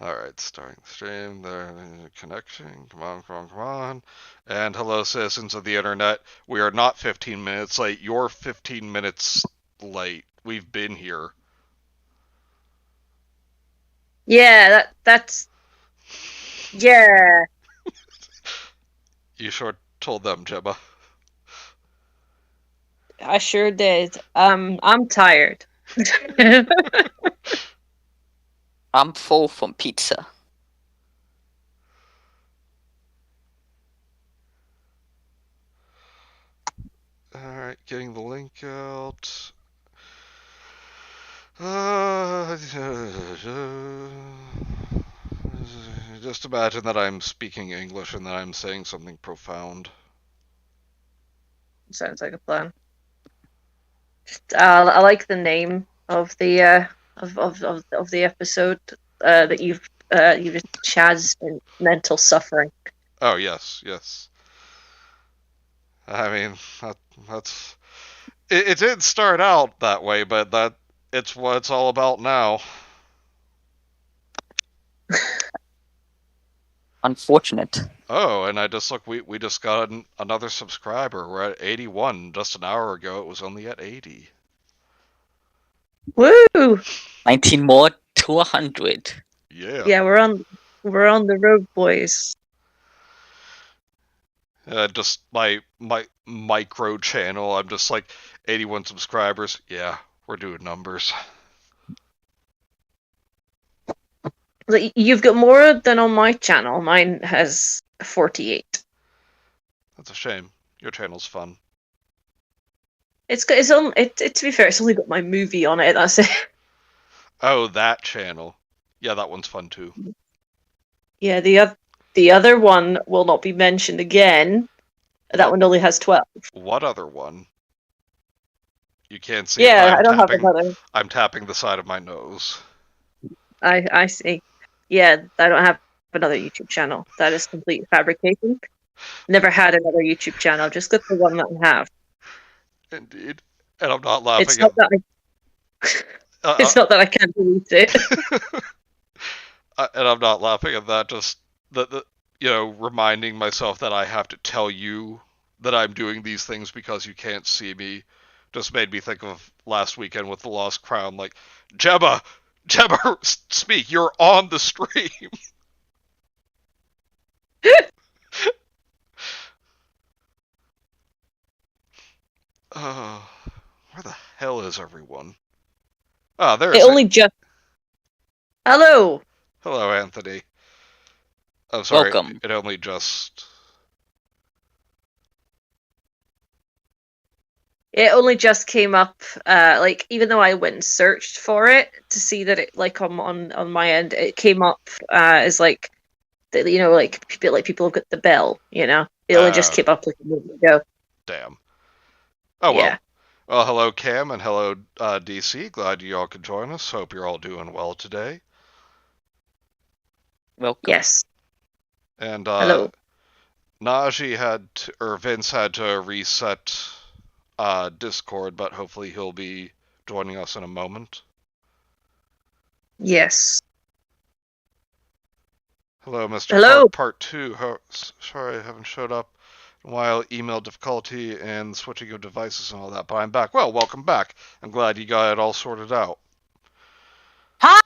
Alright, starting the stream. There, connection. Come on, come on, come on. And hello, citizens of the internet. We are not 15 minutes late. You're 15 minutes late. We've been here. Yeah, that's yeah. You sure told them, Gemma. I sure did. I'm tired. I'm full from pizza. Alright, getting the link out. Just imagine that I'm speaking English and that I'm saying something profound. Sounds like a plan. I like the name of the of the episode that you've just Chaz and mental suffering. Oh yes, yes. I mean that's it didn't start out that way, but it's what it's all about now. Unfortunate. Oh, and I just look, we just got another subscriber. We're at 81. Just an hour ago, it was only at 80. Woo! 19 more to 100. Yeah. Yeah, we're on the road, boys. Just my micro channel. I'm just like 81 subscribers. Yeah, we're doing numbers. Like, you've got more than on my channel. Mine has 48. That's a shame. Your channel's fun. It's on. To be fair, it's only got my movie on it. That's it. Oh, that channel. Yeah, that one's fun too. Yeah, the other one will not be mentioned again. That one only has 12. What other one? You can't see Yeah, it, I don't have another. I'm tapping the side of my nose. I see. Yeah, I don't have another YouTube channel. That is complete fabrication. Never had another YouTube channel. Just got the one that I have. Indeed. And I'm not laughing. It's not that it's not that I can't delete it. And I'm not laughing at that. Just the reminding myself that I have to tell you that I'm doing these things because you can't see me, just made me think of last weekend with the Lost Crown. Like, Gemma, speak. You're on the stream. Where the hell is everyone? Ah, there's It only just. Hello. Hello, Anthony. I'm sorry. Welcome. It only just. It only just came up. Like, even though I went and searched for it to see that it, like, on my end, it came up as like, like people have got the bell. It only just came up like a minute ago. Damn. Oh well. Yeah. Well, hello Cam and hello DC. Glad you all could join us. Hope you're all doing well today. Welcome. Yes. And Hello. Vince had to reset Discord, but hopefully he'll be joining us in a moment. Yes. Hello, Mr. Hello. Part 2. Sorry I haven't showed up in a while. Email difficulty and switching of devices and all that, but I'm back. Well, welcome back. I'm glad you got it all sorted out. Hi.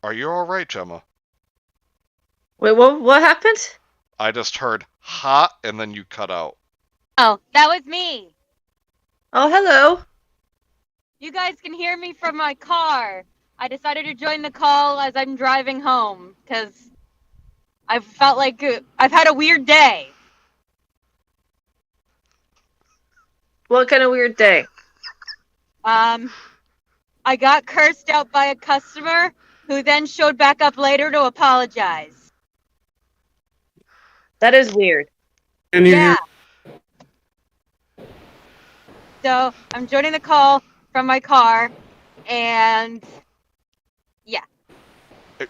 Are you alright, Gemma? Wait, what happened? I just heard hot and then you cut out. Oh, that was me. Oh, hello. You guys can hear me from my car. I decided to join the call as I'm driving home because I felt like I've had a weird day. What kind of weird day? I got cursed out by a customer who then showed back up later to apologize. That is weird. Yeah. So I'm joining the call from my car, and yeah.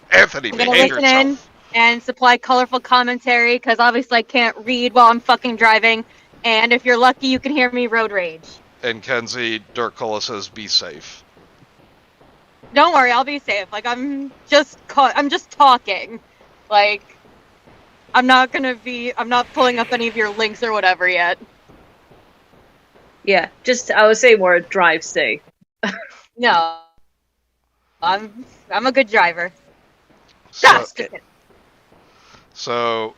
Anthony, I'm gonna behave listen yourself. in and supply colorful commentary because obviously I can't read while I'm fucking driving. And if you're lucky, you can hear me road rage. And Kenzie, Dirk Cola says, be safe. Don't worry, I'll be safe. Like, I'm just talking. Like, I'm not pulling up any of your links or whatever yet. Yeah, just I would say more drive safe. No. I'm a good driver. So, Just kidding. so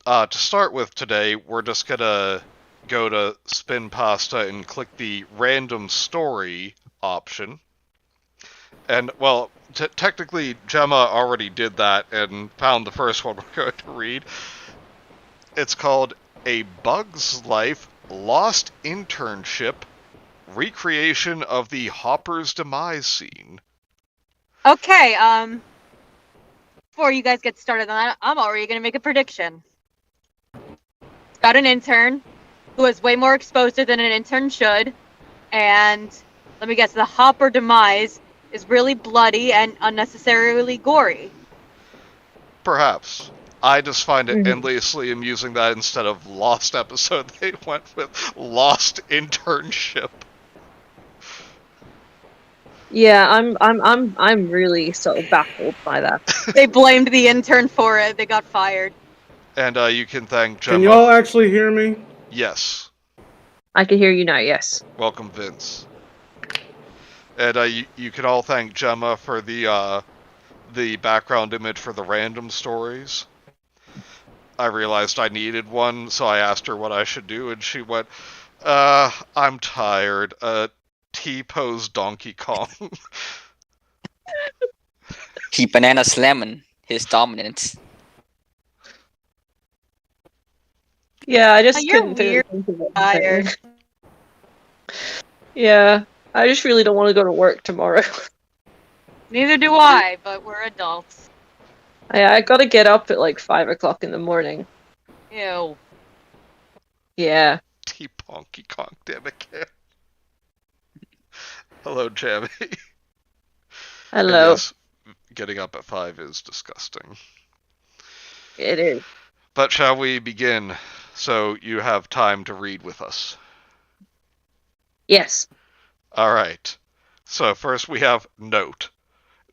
to start with today, we're just gonna go to Spinpasta and click the random story option. And, well, technically, Gemma already did that and found the first one we're going to read. It's called A Bug's Life Lost Internship Recreation of the Hopper's Demise Scene. Okay, before you guys get started on that, I'm already gonna make a prediction. It's about an intern who is way more exposed than an intern should, and let me guess, the Hopper demise is really bloody and unnecessarily gory. Perhaps. I just find it endlessly amusing that instead of Lost episode, they went with Lost Internship. Yeah, I'm really sort of baffled by that. They blamed the intern for it. They got fired. And you can thank Gemma. Can y'all actually hear me? Yes. I can hear you now. Yes. Welcome, Vince. And you can all thank Gemma for the background image for the random stories. I realized I needed one, so I asked her what I should do, and she went, I'm tired. T-pose Donkey Kong. Keep Banana slamming his dominance. Yeah, I just You're couldn't weird. think of it. Tired. Yeah, I just really don't want to go to work tomorrow. Neither do I, but we're adults. I gotta get up at like 5 o'clock in the morning. Ew. T-Ponky Yeah. Kong, damn it, Cam. Hello, Jammy. Hello. And yes, getting up at 5 is disgusting. It is. But shall we begin, so you have time to read with us? Yes. Alright. So first we have Note.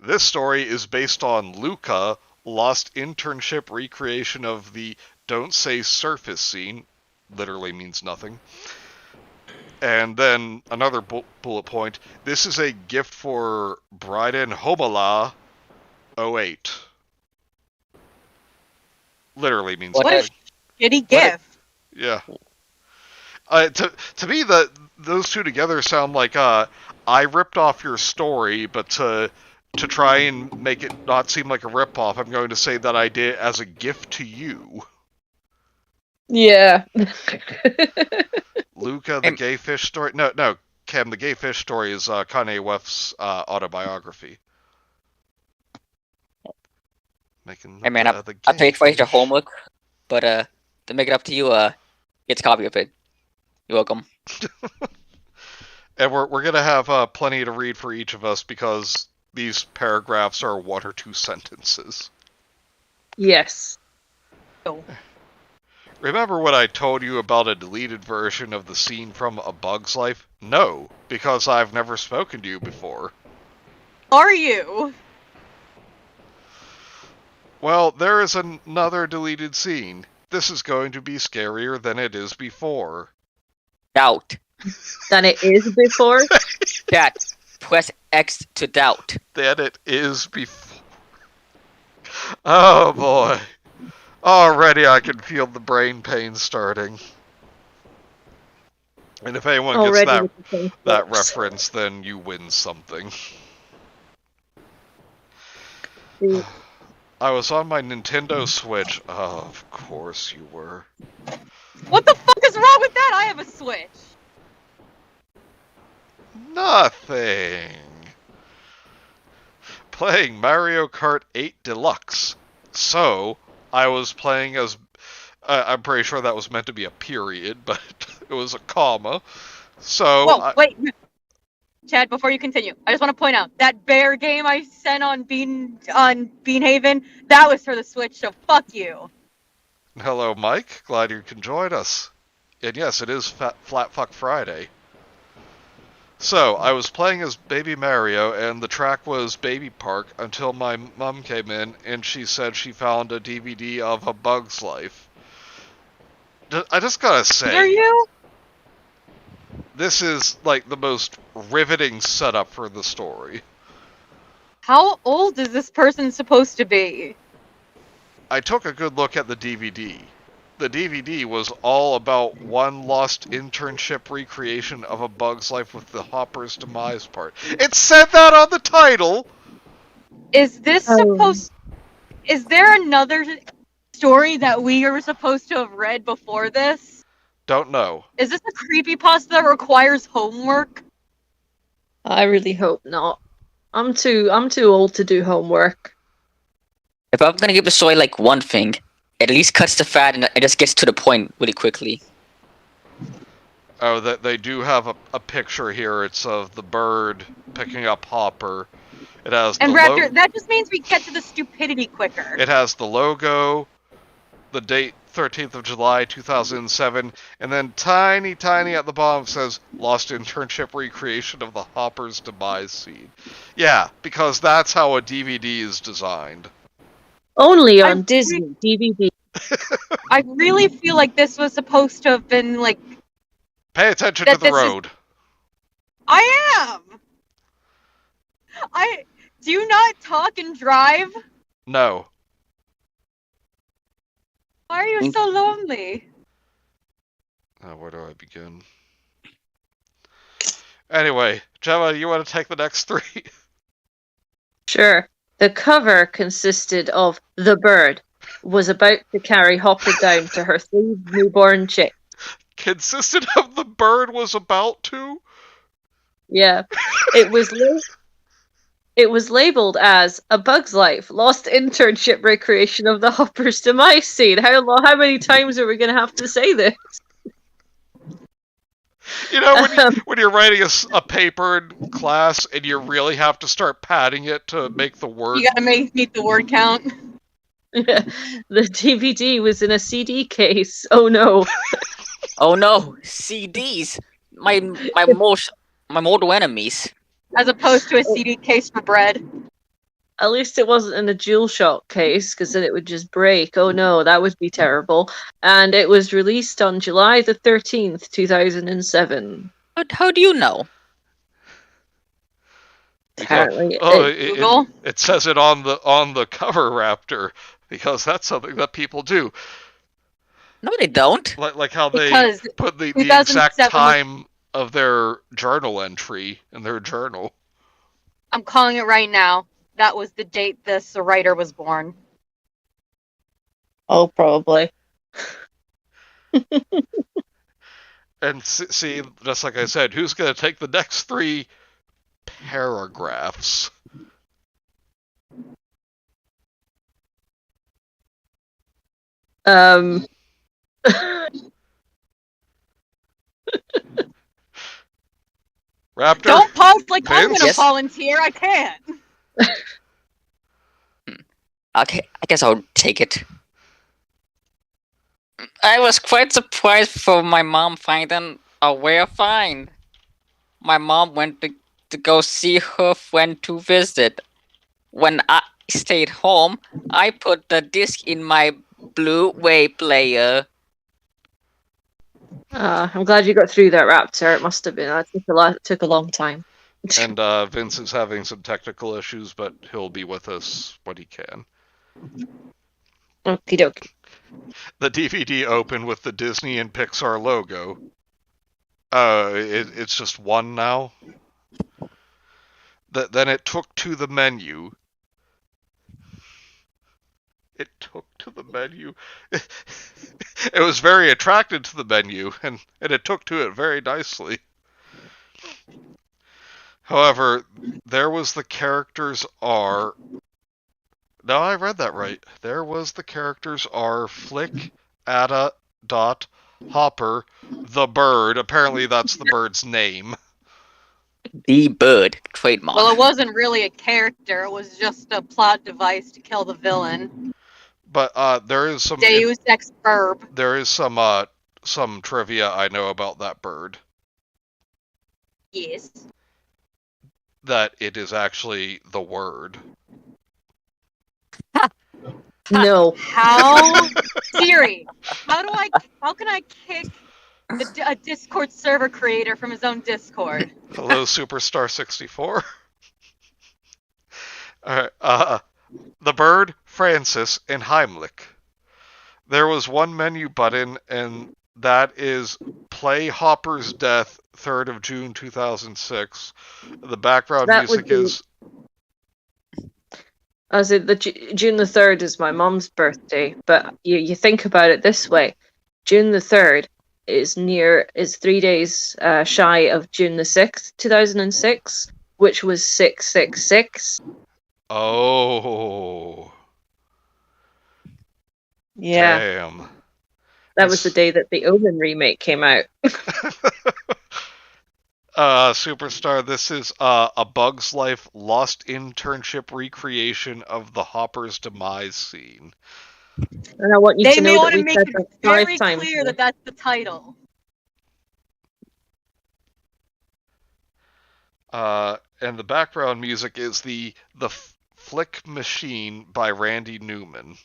This story is based on Luca, Lost Internship recreation of the Don't Say Surface scene. Literally means nothing. And then another bullet point. This is a gift for Bryden Homala 08. Literally means What nothing. Shitty gift. Yeah. To me, those two together sound like I ripped off your story, but to try and make it not seem like a ripoff, I'm going to say that I did it as a gift to you. Yeah. Luca, the gay fish story. No, Cam, the gay fish story is Kanye West's autobiography. Hey man, I paid for your homework, but to make it up to you, get a copy of it. You're welcome. And we're gonna have plenty to read for each of us because these paragraphs are 1 or 2 sentences. Yes. Remember when I told you about a deleted version of the scene from A Bug's Life? No, because I've never spoken to you before. Are you? Well, there is another deleted scene. This is going to be scarier than it is before. Doubt. Than it is before? Chat. Press X to doubt. Than it is before. Oh boy. Already I can feel the brain pain starting. And if anyone gets that reference, then you win something. I was on my Nintendo Switch. Oh, of course you were. What the fuck is wrong with that? I have a Switch. Nothing. Playing Mario Kart 8 Deluxe. So, I was playing as... I'm pretty sure that was meant to be a period, but it was a comma. So... Whoa, wait. Chad, before you continue, I just want to point out, that bear game I sent on Beanhaven, that was for the Switch, so fuck you. Hello, Mike. Glad you can join us. And yes, it is Flat Fuck Friday. So, I was playing as Baby Mario, and the track was Baby Park until my mom came in, and she said she found a DVD of A Bug's Life. I just gotta say... Are you? This is, like, the most riveting setup for the story. How old is this person supposed to be? I took a good look at the DVD. The DVD was all about one lost internship recreation of A Bug's Life with the Hopper's demise part. It said that on the title! Is this supposed... Is there another story that we are supposed to have read before this? Don't know. Is this a creepypasta that requires homework? I really hope not. I'm too old to do homework. If I'm gonna give the story like one thing, it at least cuts the fat and it just gets to the point really quickly. Oh, they do have a picture here. It's of the bird picking up Hopper. It has and Raptor, that just means we get to the stupidity quicker. It has the logo, the date 13th of July 2007, and then tiny at the bottom says lost internship recreation of the Hopper's demise scene. Yeah, because that's how a DVD is designed. Only on Disney DVD. I really feel like this was supposed to have been like... Pay attention to the road. I am! Do you not talk and drive? No. Why are you so lonely? Where do I begin? Anyway, Gemma, you want to take the next three? Sure. The cover consisted of the bird was about to carry Hopper down to her 3 newborn chicks. Consisted of the bird was about to? Yeah. It was labeled as A Bug's Life, Lost Internship Recreation of the Hopper's Demise Scene. How many times are we going to have to say this? You know, when you're writing a paper in class and you really have to start padding it to make the word... You gotta meet the word count. Yeah. The DVD was in a CD case. Oh no. Oh no, CDs! My mortal enemies. As opposed to a CD case for bread. At least it wasn't in a DualShock case, because then it would just break. Oh no, that would be terrible. And it was released on July the 13th, 2007. How do you know? Apparently. It says it on the cover, Raptor, because that's something that people do. No, they don't. Like how they put the exact time of their journal entry in their journal. I'm calling it right now. That was the date this writer was born. Oh, probably. And see, just like I said, who's going to take the next 3 paragraphs? Raptor? Don't pause like Vince? I'm going to volunteer. I can't. Okay, I guess I'll take it. I was quite surprised for my mom finding a rare find. My mom went to go see her friend to visit. When I stayed home, I put the disc in my Blu-ray player. I'm glad you got through that, Raptor. It must have been. It took a long time. And Vince is having some technical issues, but he'll be with us when he can. Okie dokie. The DVD opened with the Disney and Pixar logo. It's just one now. Then it took to the menu. It took to the menu. It was very attracted to the menu, and it took to it very nicely. However, there was the characters are... No, I read that right. There was the characters are Flick, Ada, Dot, Hopper, the bird. Apparently that's the bird's name. The bird, trademark. Well, it wasn't really a character. It was just a plot device to kill the villain. But there is some... Deus ex verb. There is some trivia I know about that bird. Yes. that it is actually the word. No. How Siri? How can I kick a Discord server creator from his own Discord? Hello, Superstar 64. Alright, the bird, Francis, and Heimlich. There was one menu button, and that is Play Hopper's Death, 3rd of June 2006. The background That would music be- is... I said June the 3rd is my mum's birthday, but you think about it this way: June the 3rd is 3 days shy of June the 6th, 2006, which was 666. Oh. Yeah, Damn. that was the day that the Omen remake came out. Superstar, this is A Bug's Life lost internship recreation of the Hopper's demise scene. And I want you They to may know want that to we make said it that very 5 times. clear that that's the title. And the background music is the Flick Machine by Randy Newman.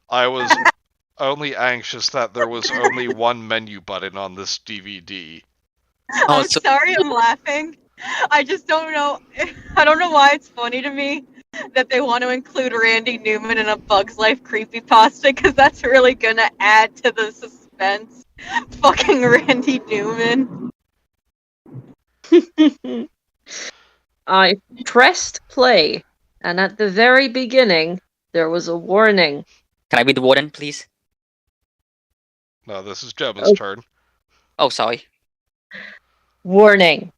I was only anxious that there was only one menu button on this DVD. Oh, I'm sorry I'm laughing. I just don't know. I don't know why it's funny to me that they want to include Randy Newman in a Bug's Life creepypasta, because that's really gonna add to the suspense. Fucking Randy Newman. I pressed play, and at the very beginning, there was a warning. Can I be the warden, please? No, this is Gemma's Oh. turn. Oh, sorry. Warning.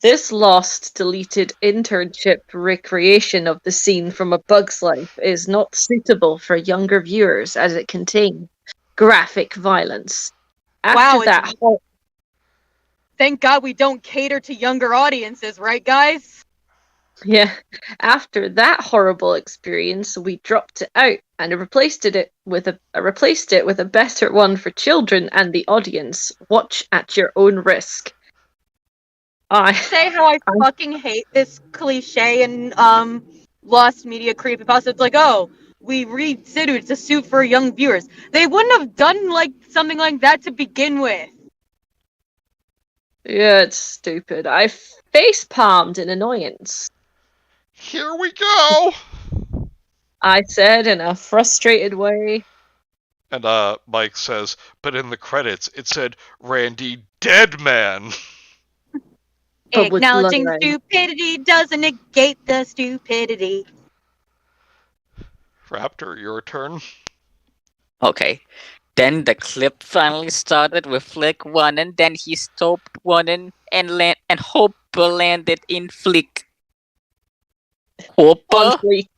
This lost, deleted internship recreation of the scene from A Bug's Life is not suitable for younger viewers as it contains graphic violence. After Wow, that, Thank God we don't cater to younger audiences, right, guys? yeah, after that horrible experience, we dropped it out and replaced it with a better one for children and the audience. Watch at your own risk. Say how I fucking hate this cliche and lost media creepypasta. It's like, oh, we reconsidered to suit for young viewers. They wouldn't have done like something like that to begin with. Yeah, it's stupid. I face palmed in annoyance. Here we go! I said in a frustrated way. And Mike says, but in the credits it said Randy Deadman. But with Acknowledging blood. stupidity doesn't negate the stupidity. Raptor, your turn. Okay. Then the clip finally started with Flick running, then he stopped running and Hopper landed in Flick. Hopper? Honestly,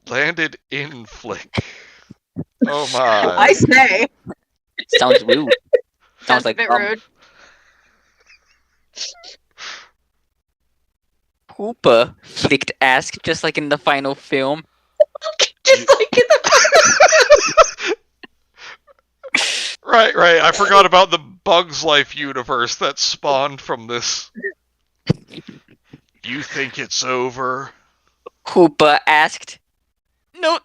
Landed in Flick. Oh my. I say. Sounds rude. Sounds That's like a bit rude. Hooper flicked ask just like in the final film. just like in the Right. I forgot about the Bug's Life universe that spawned from this. You think it's over? Hooper asked. No,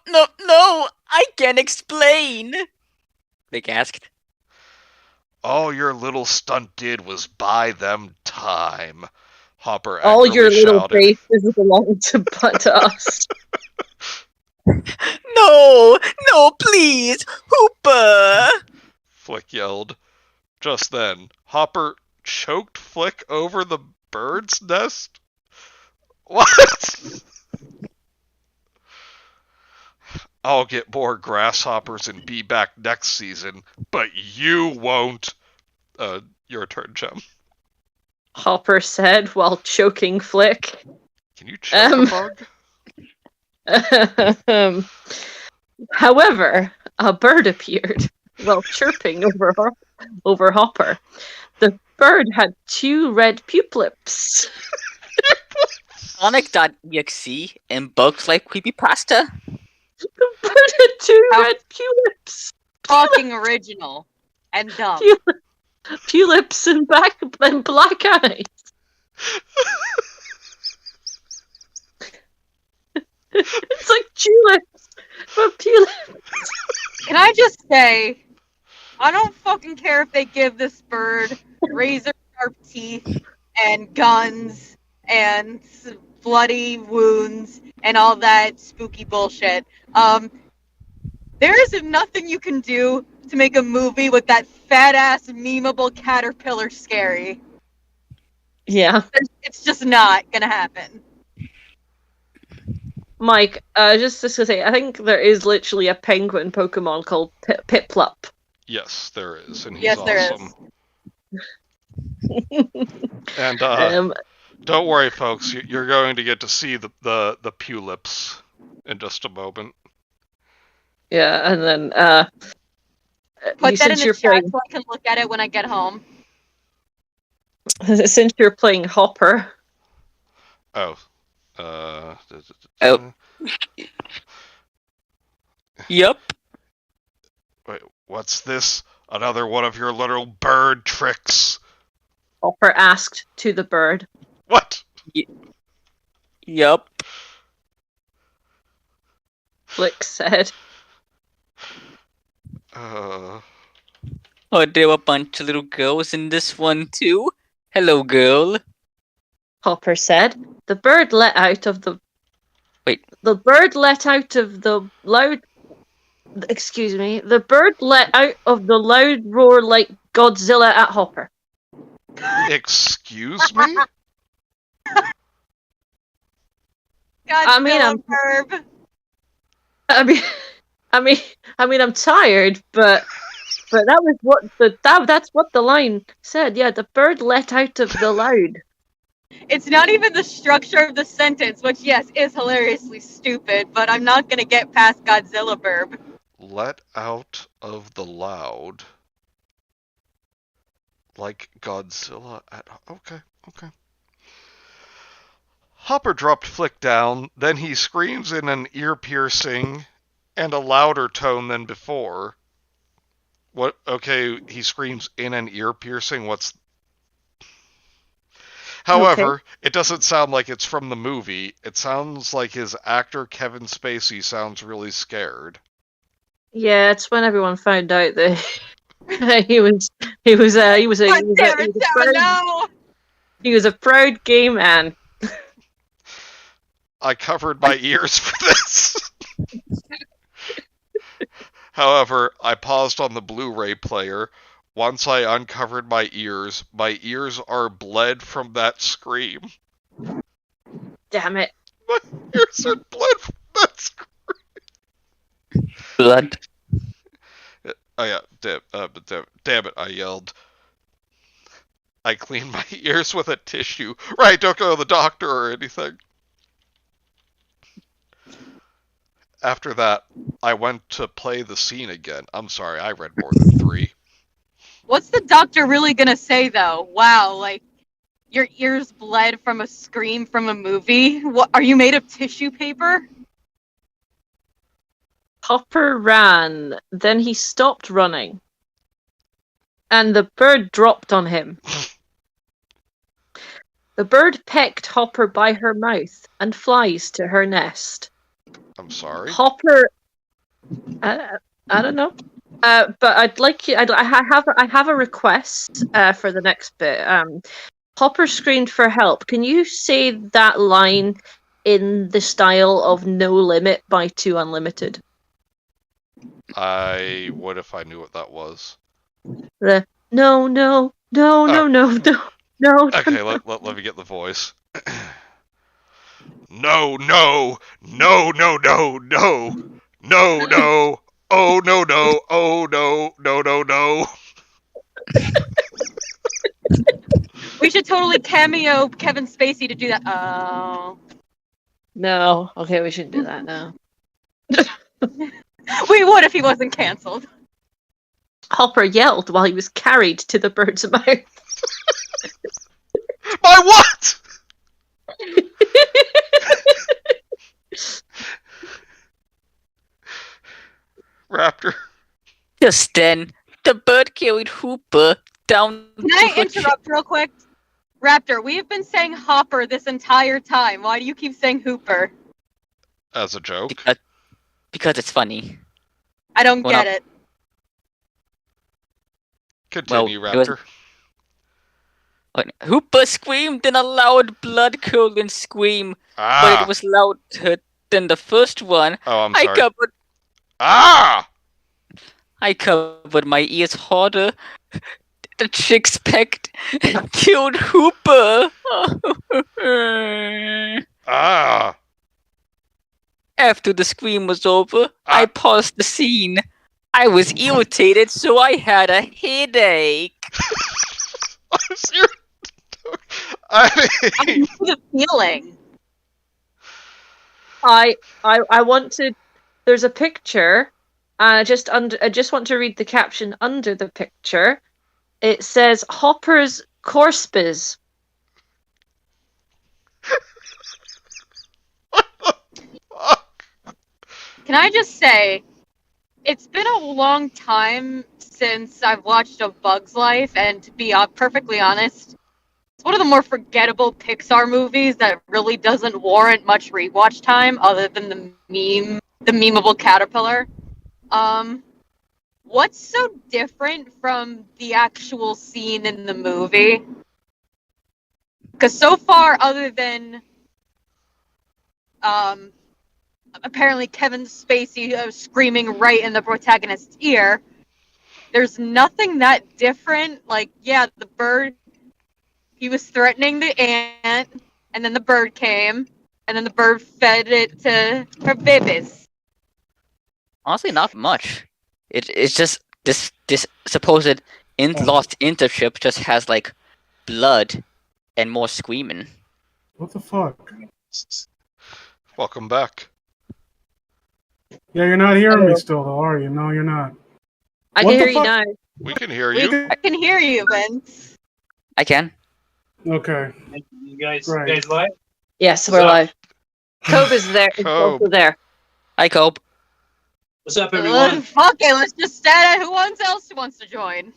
I can't explain. Flick asked. All your little stunt did was buy them time. Hopper all angrily your little shouted. faces belong to us. No, please, Hooper. Flick yelled. Just then, Hopper choked Flick over the bird's nest? What? I'll get more grasshoppers and be back next season, but you won't. Your turn, Gem. Hopper said while choking Flick. Can you choke a bug? However, a bird appeared while chirping over Hopper. The bird had 2 red puplips. Sonic.exe and Bugs Life Creepypasta. The bird had 2 red pulips. fucking original and dumb. Tulips and black eyes. It's like tulips, but tulips. Can I just say, I don't fucking care if they give this bird razor sharp teeth and guns and bloody wounds and all that spooky bullshit. There is nothing you can do to make a movie with that fat ass memeable caterpillar scary. Yeah. It's just not gonna happen. Mike, just to say, I think there is literally a penguin Pokemon called Piplup. Yes, there is, and he's Yes, there awesome. And don't worry, folks. You're going to get to see the Pulips in just a moment. Yeah, and then Put that in the chat so I can look at it when I get home. Since you're playing Hopper. Oh. Yep. Wait, what's this? Another one of your little bird tricks? Hopper asked to the bird. What? Yep. Flick said. Oh, there were a bunch of little girls in this one too. Hello, girl. Hopper said. The bird let out of the... Wait. The bird let out of the loud... Excuse me. The bird let out of the loud roar like Godzilla at Hopper. Excuse me? I mean, I'm tired, but that was what that's what the line said. Yeah, the bird let out of the loud. It's not even the structure of the sentence, which yes is hilariously stupid, but I'm not gonna get past Godzilla burb. Let out of the loud. Like Godzilla at... Okay. Hopper dropped Flick down, then he screams in an ear-piercing and a louder tone than before. What? Okay, he screams in an ear-piercing? What's... However, It doesn't sound like it's from the movie. It sounds like his actor Kevin Spacey sounds really scared. Yeah, it's when everyone found out that he was a proud gay man. I covered my ears for this. However, I paused on the Blu-ray player. Once I uncovered my ears are bled from that scream. Damn it. My ears are bled from that scream. Blood. Oh yeah, damn it, I yelled. I cleaned my ears with a tissue. Right, don't go to the doctor or anything. After that, I went to play the scene again. I'm sorry, I read more than 3. What's the doctor really gonna say, though? Wow, like, your ears bled from a scream from a movie? What, are you made of tissue paper? Hopper ran, then he stopped running. And the bird dropped on him. The bird pecked Hopper by her mouth and flies to her nest. I'm sorry? Hopper... I don't know. But I'd like you... I have a request for the next bit. Hopper screamed for help. Can you say that line in the style of No Limit by 2 Unlimited? I would if I knew what that was. The no. Okay, let me get the voice. No, oh no, no. We should totally cameo Kevin Spacey to do that. Oh. No. Okay, we shouldn't do that now. We would if he wasn't cancelled. Hopper yelled while he was carried to the bird's mouth. My what? Raptor. Just then, the bird carried Hooper down. Can I interrupt real quick? Raptor, we've been saying Hopper this entire time. Why do you keep saying Hooper? As a joke. Because it's funny. I don't get it. Continue, Raptor. Hooper screamed in a loud, blood-curdling scream, but it was louder than the first one. Oh, I'm sorry. I covered my ears harder. The chicks pecked and killed Hooper. After the scream was over, I paused the scene. I was irritated, so I had a headache. I know the feeling. I want to. There's a picture. I just want to read the caption under the picture. It says Hopper's Corspiz. Can I just say, it's been a long time since I've watched A Bug's Life, and to be perfectly honest, it's one of the more forgettable Pixar movies that really doesn't warrant much rewatch time, other than the memeable caterpillar. What's so different from the actual scene in the movie? Because so far, other than apparently Kevin Spacey screaming right in the protagonist's ear, there's nothing that different. Like, yeah, the bird, he was threatening the ant, and then the bird came, and then the bird fed it to her babies. Honestly, not much. It's just this supposed lost internship just has like blood and more screaming. What the fuck? Welcome back. Yeah, you're not hearing me still, though, are you? No, you're not. I can hear you now. We can hear you. I can hear you, Vince. I can. Okay. You guys live? Yes, we're live. Cobe is there. It's Cobe. also there. Hi, Cope. What's up, everyone? Fuck it, let's just start. Who else wants to join?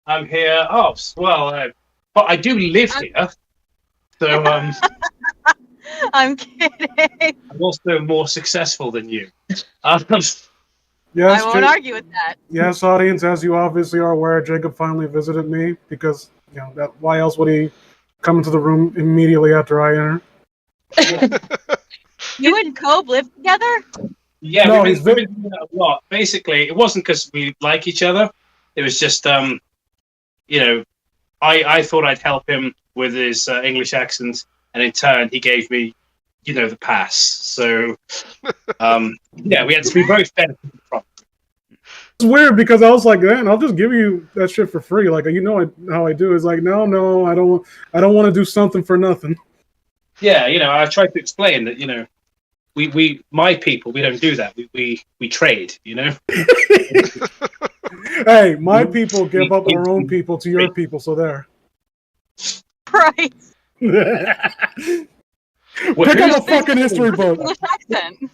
I'm here. Oh, well, but I do live here. So, I'm kidding. I'm also more successful than you. Yes, I won't argue with that. Yes, audience, as you obviously are aware, Jacob finally visited me because, why else would he come into the room immediately after I enter? You and Cobe live together? Yeah, No, we've been doing that a lot. Basically, it wasn't because we like each other. It was just, I thought I'd help him with his English accent, and in turn, he gave me, the pass. So, we both benefited from it. It's weird because I was like, man, I'll just give you that shit for free. Like, how I do. It's like, no, I don't want to do something for nothing. Yeah, I tried to explain that, my people, we don't do that. We trade, Hey, my people give up our own people to your people, so there. Right. Pick up a fucking history book. English accent.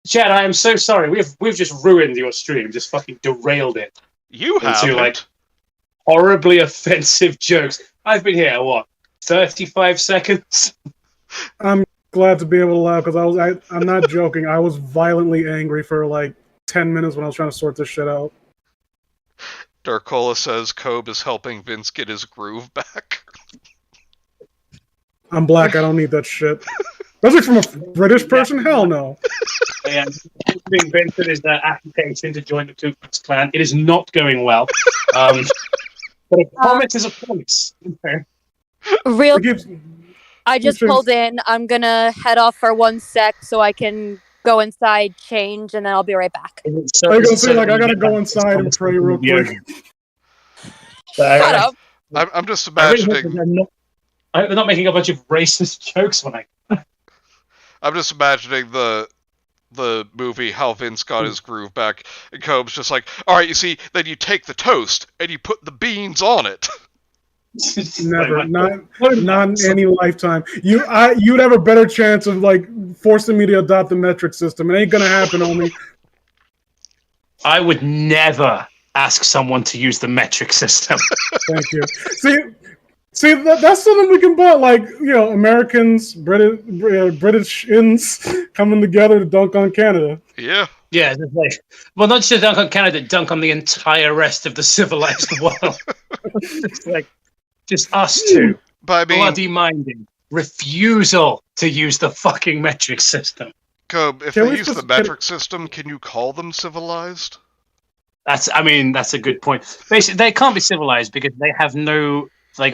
Chad, I am so sorry. We've just ruined your stream, just fucking derailed it. You have like horribly offensive jokes. I've been here, 35 seconds? I'm glad to be able to laugh because I'm not joking. I was violently angry for like 10 minutes when I was trying to sort this shit out. Darkola says Cobe is helping Vince get his groove back. I'm black. I don't need that shit. Especially from a British person? Hell no. Yeah, Vincent is application to join the Ku Klux Klan. It is not going well. But a promise is a promise. Real. I just pulled in. I'm gonna head off for 1 sec so I can go inside, change, and then I'll be right back. I gotta go inside and pray real quick. Shut up. I'm just imagining. I'm not making a bunch of racist jokes when I'm just imagining the movie How Vince Got His Groove Back, and Cobe's just like, all right, you see, then you take the toast and you put the beans on it. Never, not in any lifetime. You'd have a better chance of like forcing me to adopt the metric system. It ain't gonna happen, homie. I would never ask someone to use the metric system. Thank you. See, that's something we can buy. Like, Americans, British-ins coming together to dunk on Canada. Yeah. Yeah, well, not just dunk on Canada, dunk on the entire rest of the civilized world. It's like, just us two. But I mean, bloody minded. Refusal to use the fucking metric system. Cobb, if they use the metric system, can you call them civilized? That's a good point. Basically, they can't be civilized because they have no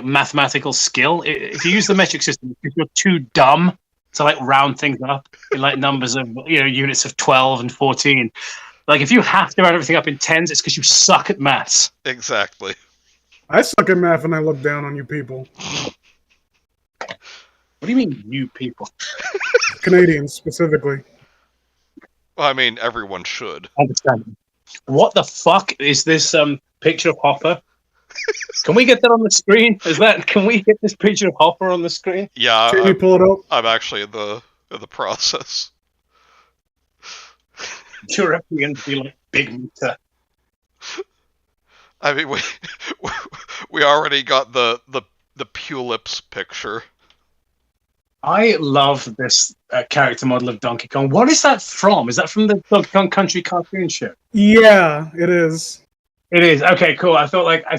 mathematical skill. If you use the metric system, if you're too dumb to round things up in numbers of units of 12 and 14. If you have to round everything up in tens, it's because you suck at maths. Exactly. I suck at math and I look down on you people. What do you mean, you people? Canadians, specifically. Well, I mean, everyone should. Understand. What the fuck is this picture of Hopper? Can we get that on the screen? Can we get this picture of Hopper on the screen? Yeah, Can you pull it up? I'm actually in the process. You're actually going to be Big Meter. I mean, we already got the Pulips picture. I love this character model of Donkey Kong. What is that from? Is that from the Donkey Kong Country cartoon show? Yeah, it is. It is. Okay, cool. I felt I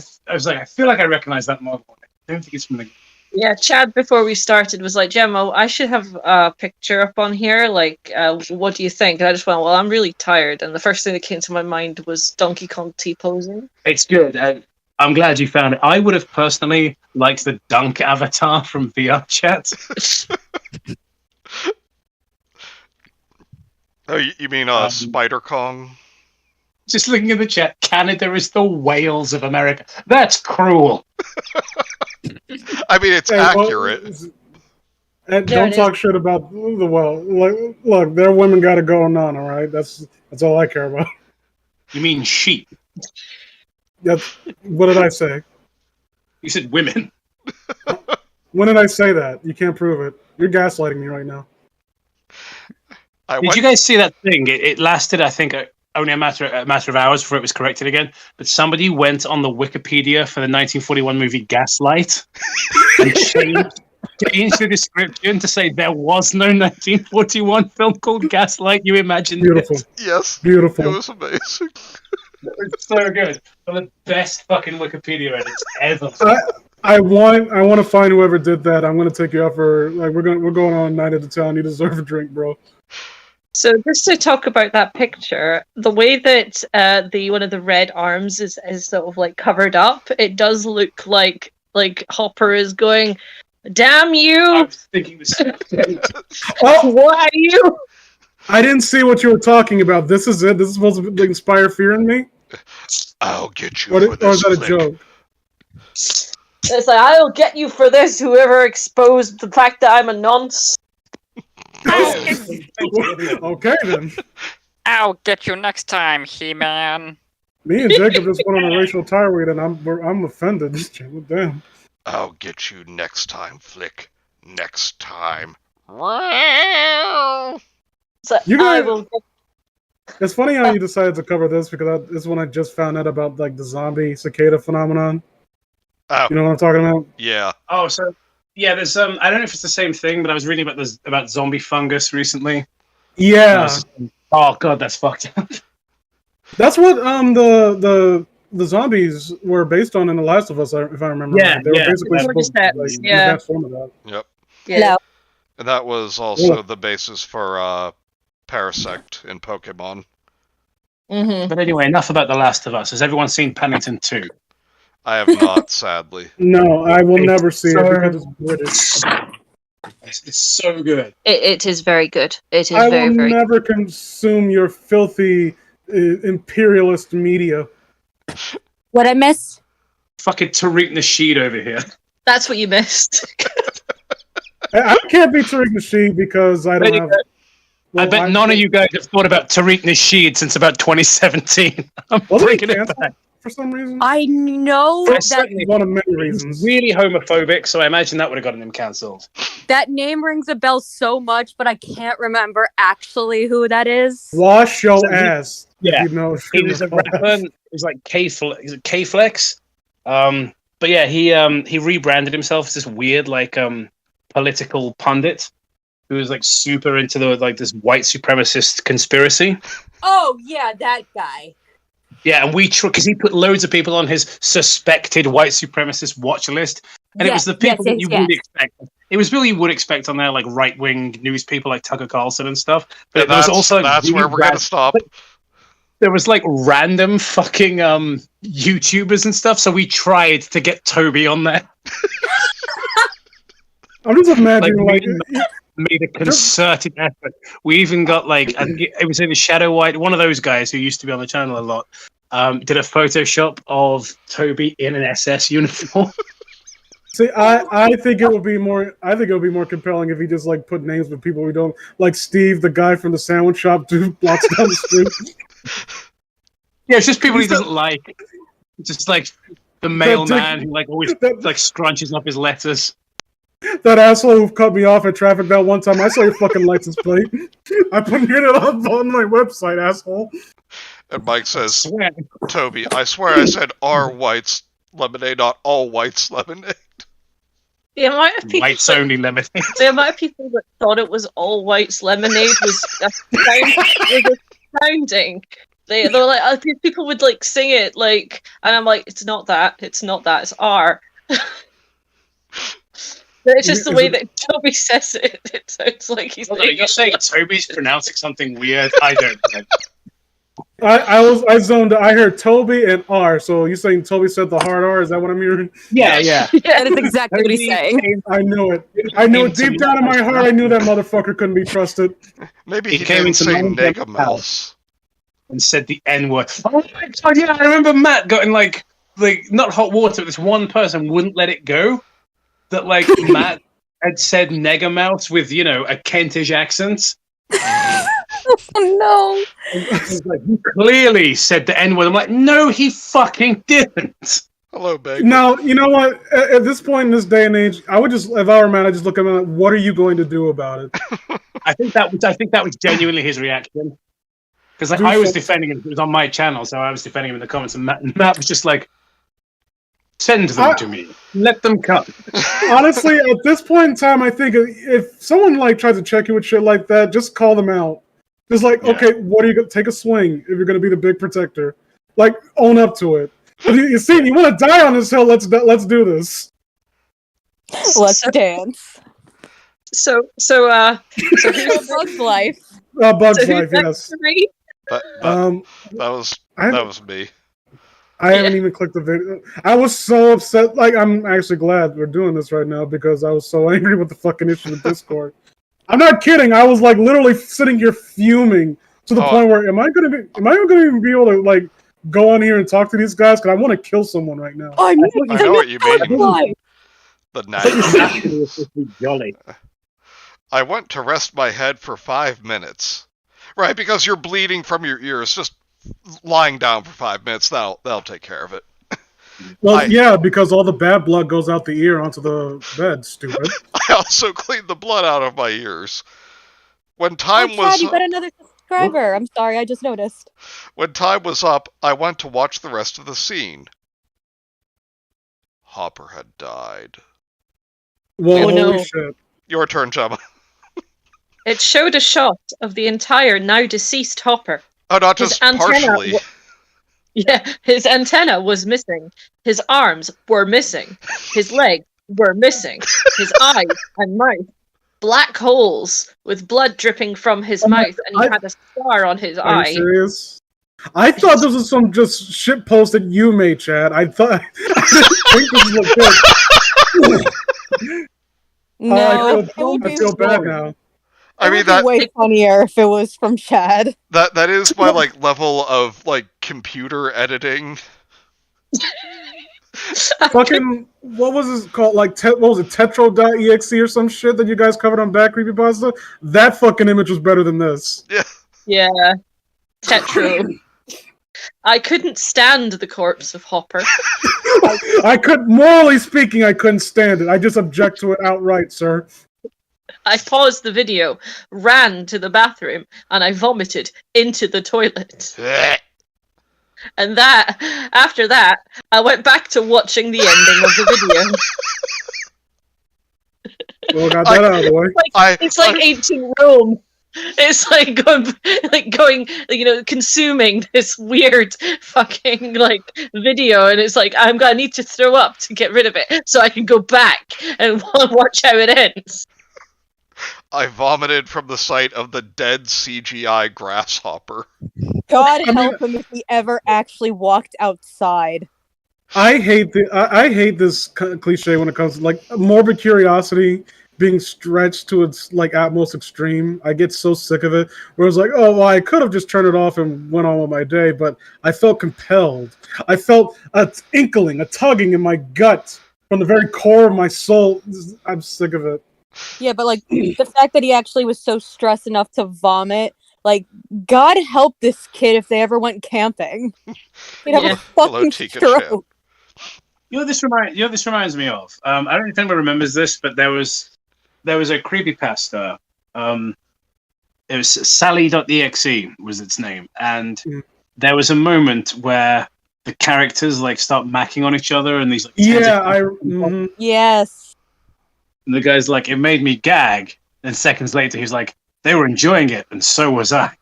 feel like I recognize that model. I don't think it's from the... Yeah, Chad, before we started, was like, Gemma, I should have a picture up on here. What do you think? And I just went, well, I'm really tired. And the first thing that came to my mind was Donkey Kong T-posing. It's good. I'm glad you found it. I would have personally liked the Dunk avatar from VR Chat. Oh, you mean Spider Kong? Just looking at the chat, Canada is the Wales of America. That's cruel. I mean, it's accurate. Don't talk shit about the world. Look, their women got it going on, all right? That's all I care about. You mean sheep? What did I say? You said women. When did I say that? You can't prove it. You're gaslighting me right now. Did you guys see that thing? It lasted, I think, only a matter of hours before it was corrected again. But somebody went on the Wikipedia for the 1941 movie Gaslight and changed the description to say there was no 1941 film called Gaslight. You imagined Beautiful. it? Yes. Beautiful. It was amazing. It's so good. One of the best fucking Wikipedia edits ever. I want to find whoever did that. I'm gonna take you out for we're going on night at the town. You deserve a drink, bro. So just to talk about that picture, the way that one of the red arms is sort of covered up, it does look like Hopper is going, "Damn you!" I was thinking the same thing. Why you? I didn't see what you were talking about. This is it. This is supposed to inspire fear in me. I'll get you. Or is that a joke? It's I'll get you for this. Whoever exposed the fact that I'm a nonce. Okay then. I'll get you next time, He-Man. Me and Jacob just went on a racial tirade, and I'm offended. Damn. I'll get you next time, Flick. Next time. So It's funny how you decided to cover this because this is when I just found out about the zombie cicada phenomenon. Oh. You know what I'm talking about? Yeah. Oh, so yeah, there's I don't know if it's the same thing, but I was reading about zombie fungus recently. Yeah. Oh god, that's fucked up. That's what the zombies were based on in The Last of Us, if I remember. Yeah, right. They were basically supposed to be the best form of that. Yep. Yeah. And that was also the basis for Parasect in Pokemon. Mm-hmm. But anyway, enough about The Last of Us. Has everyone seen Paddington 2? I have not, sadly. No, I will never see it because it's British. It's so good. It is very good. It is I very, will very never consume your filthy imperialist media. What I miss? Fucking Tariq Nasheed over here. That's what you missed. I can't be Tariq Nasheed because I don't have... I bet none of you guys have thought about Tariq Nasheed since about 2017. I'm bringing it back. for some reason. I know That's that one of many reasons. Really homophobic, so I imagine that would have gotten him cancelled. that name rings a bell so much, but I can't remember actually who that is. Wash your ass. Yeah, you know, he was a rapper. He was like K-Flex. But yeah, he rebranded himself as this weird like political pundit who was like super into this white supremacist conspiracy. Oh yeah, that guy. Yeah, and because he put loads of people on his suspected white supremacist watch list, and it was the people that you would expect. It was people you would expect on there, like right-wing news people like Tucker Carlson and stuff. But there was also like, that's where we're gonna stop. There was like random fucking YouTubers and stuff, so we tried to get Toby on there. I'm just imagining made a concerted effort. We even got like it was in Shadow White, one of those guys who used to be on the channel a lot. Did a Photoshop of Toby in an SS uniform. See, I think it would be more. I think it would be more compelling if he just like put names with people we don't like. Steve, the guy from the sandwich shop, 2 blocks down the street. Yeah, it's just people he doesn't like. Just like the mailman who like always like scrunches up his letters. That asshole who cut me off at traffic that one time. I saw your fucking license plate. I put it up on my website, asshole. And Mike says, Toby, I swear I said our whites lemonade, not all whites lemonade. The amount of people whites only lemonade. The amount of people that thought it was all whites lemonade was astounding. They were like, people would like sing it like, and I'm like, it's not that, it's R. It's just the way that Toby says it. It sounds like he's. You're saying Toby's pronouncing something weird. I don't know. I zoned. I heard Toby and R. So you're saying Toby said the hard R? Is that what I'm hearing? Yeah. That is exactly what he's saying. I knew it. I knew it deep down in my heart. I knew that motherfucker couldn't be trusted. Maybe he came into say nega mouse and said the N-word. Oh my god! Yeah, I remember Matt going like not hot water. But this one person wouldn't let it go. That like Matt had said nega mouse with a Kentish accent. No. Like, he clearly said the N-word. I'm like, no, he fucking didn't. Hello, babe. Now, you know what? At this point in this day and age, I would just, if I were Matt, I'd just look at him like, what are you going to do about it? I think that was genuinely his reaction. Because I was defending him. It was on my channel, so I was defending him in the comments, and Matt was just like, send them to me. Let them come. Honestly, at this point in time, I think if someone like tries to check you with shit like that, just call them out. Just like, okay, what are you going to take a swing if you're going to be the big protector? Like, own up to it. If you see, you want to die on this hill, let's do this. Let's dance. So Bug's Life. Bug's Life, yes. That was me. I haven't even clicked the video. I was so upset. Like, I'm actually glad we're doing this right now because I was so angry with the fucking issue with Discord. I'm not kidding. I was like literally sitting here fuming to the point where am I even gonna be able to like go on here and talk to these guys? Because I want to kill someone right now. I know what you mean. The night. I went to rest my head for 5 minutes. Right, because you're bleeding from your ears. Just lying down for 5 minutes, that'll take care of it. Well, yeah, because all the bad blood goes out the ear onto the bed, stupid. I also cleaned the blood out of my ears. When time was... Chad, you got another subscriber. I'm sorry, I just noticed. When time was up, I went to watch the rest of the scene. Hopper had died. Well, holy shit. Your turn, Gemma. It showed a shot of the entire now deceased Hopper. Oh, not just partially. Yeah, his antenna was missing. His arms were missing. His legs were missing. His eyes and mouth. Black holes with blood dripping from his mouth, and he had a scar on his eye. Are you serious? I thought this was some just shit post that you made, Chad. I didn't think this was good. No, I feel bad now. I mean, that would be way funnier if it was from Chad. That is my like level of like computer editing. Fucking what was this called? Like what was it? Tetro.exe or some shit that you guys covered on Bad Creepypasta? That fucking image was better than this. Yeah. Yeah. Tetro. I couldn't stand the corpse of Hopper. Morally speaking, I couldn't stand it. I just object to it outright, sir. I paused the video, ran to the bathroom, and I vomited into the toilet. And after that, I went back to watching the ending of the video. Well, got that out of the way. It's like ancient Rome. It's like going, consuming this weird fucking video, and it's like I need to throw up to get rid of it, so I can go back and watch how it ends. I vomited from the sight of the dead CGI grasshopper. God help him if he ever actually walked outside. I hate this cliche when it comes to morbid curiosity being stretched to its utmost extreme. I get so sick of it. Where it's like, oh well, I could have just turned it off and went on with my day, but I felt compelled. I felt an inkling, a tugging in my gut from the very core of my soul. I'm sick of it. Yeah, but the fact that he actually was so stressed enough to vomit, God help this kid if they ever went camping. He'd have a fucking stroke. You know this reminds me of. I don't know if anyone remembers this, but there was a creepypasta. It was Sally.exe was its name, and there was a moment where the characters start macking on each other, and these yes. And the guy's like, it made me gag. And seconds later, he's like, they were enjoying it, and so was I.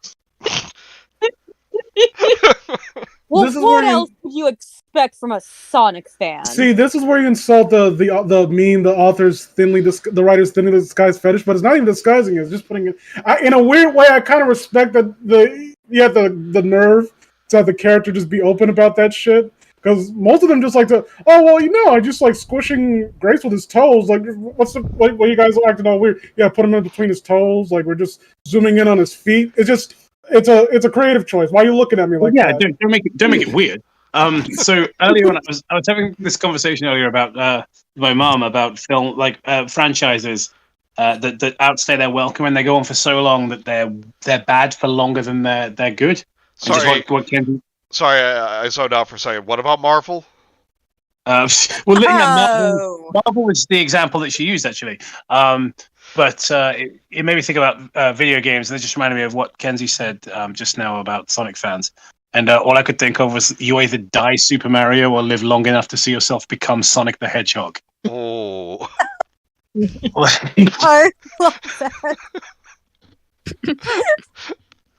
Well, what else would you expect from a Sonic fan? See, this is where you insult the meme, the the writer's thinly disguised fetish, but it's not even disguising it. It's just putting it in a weird way. I kind of respect that the nerve to have the character just be open about that shit. Because most of them just like to, I just like squishing Grace with his toes. Like, what you guys acting all weird? Yeah, put him in between his toes. Like, we're just zooming in on his feet. It's a creative choice. Why are you looking at me like that? Yeah, don't make it weird. So earlier on, I was having this conversation earlier about my mom about film franchises that outstay their welcome, and they go on for so long that they're bad for longer than they're good. Sorry, I zoned out for a second. What about Marvel? Marvel was the example that she used, actually. But it made me think about video games, and it just reminded me of what Kenzie said just now about Sonic fans. And all I could think of was you either die Super Mario or live long enough to see yourself become Sonic the Hedgehog. Oh. I love that.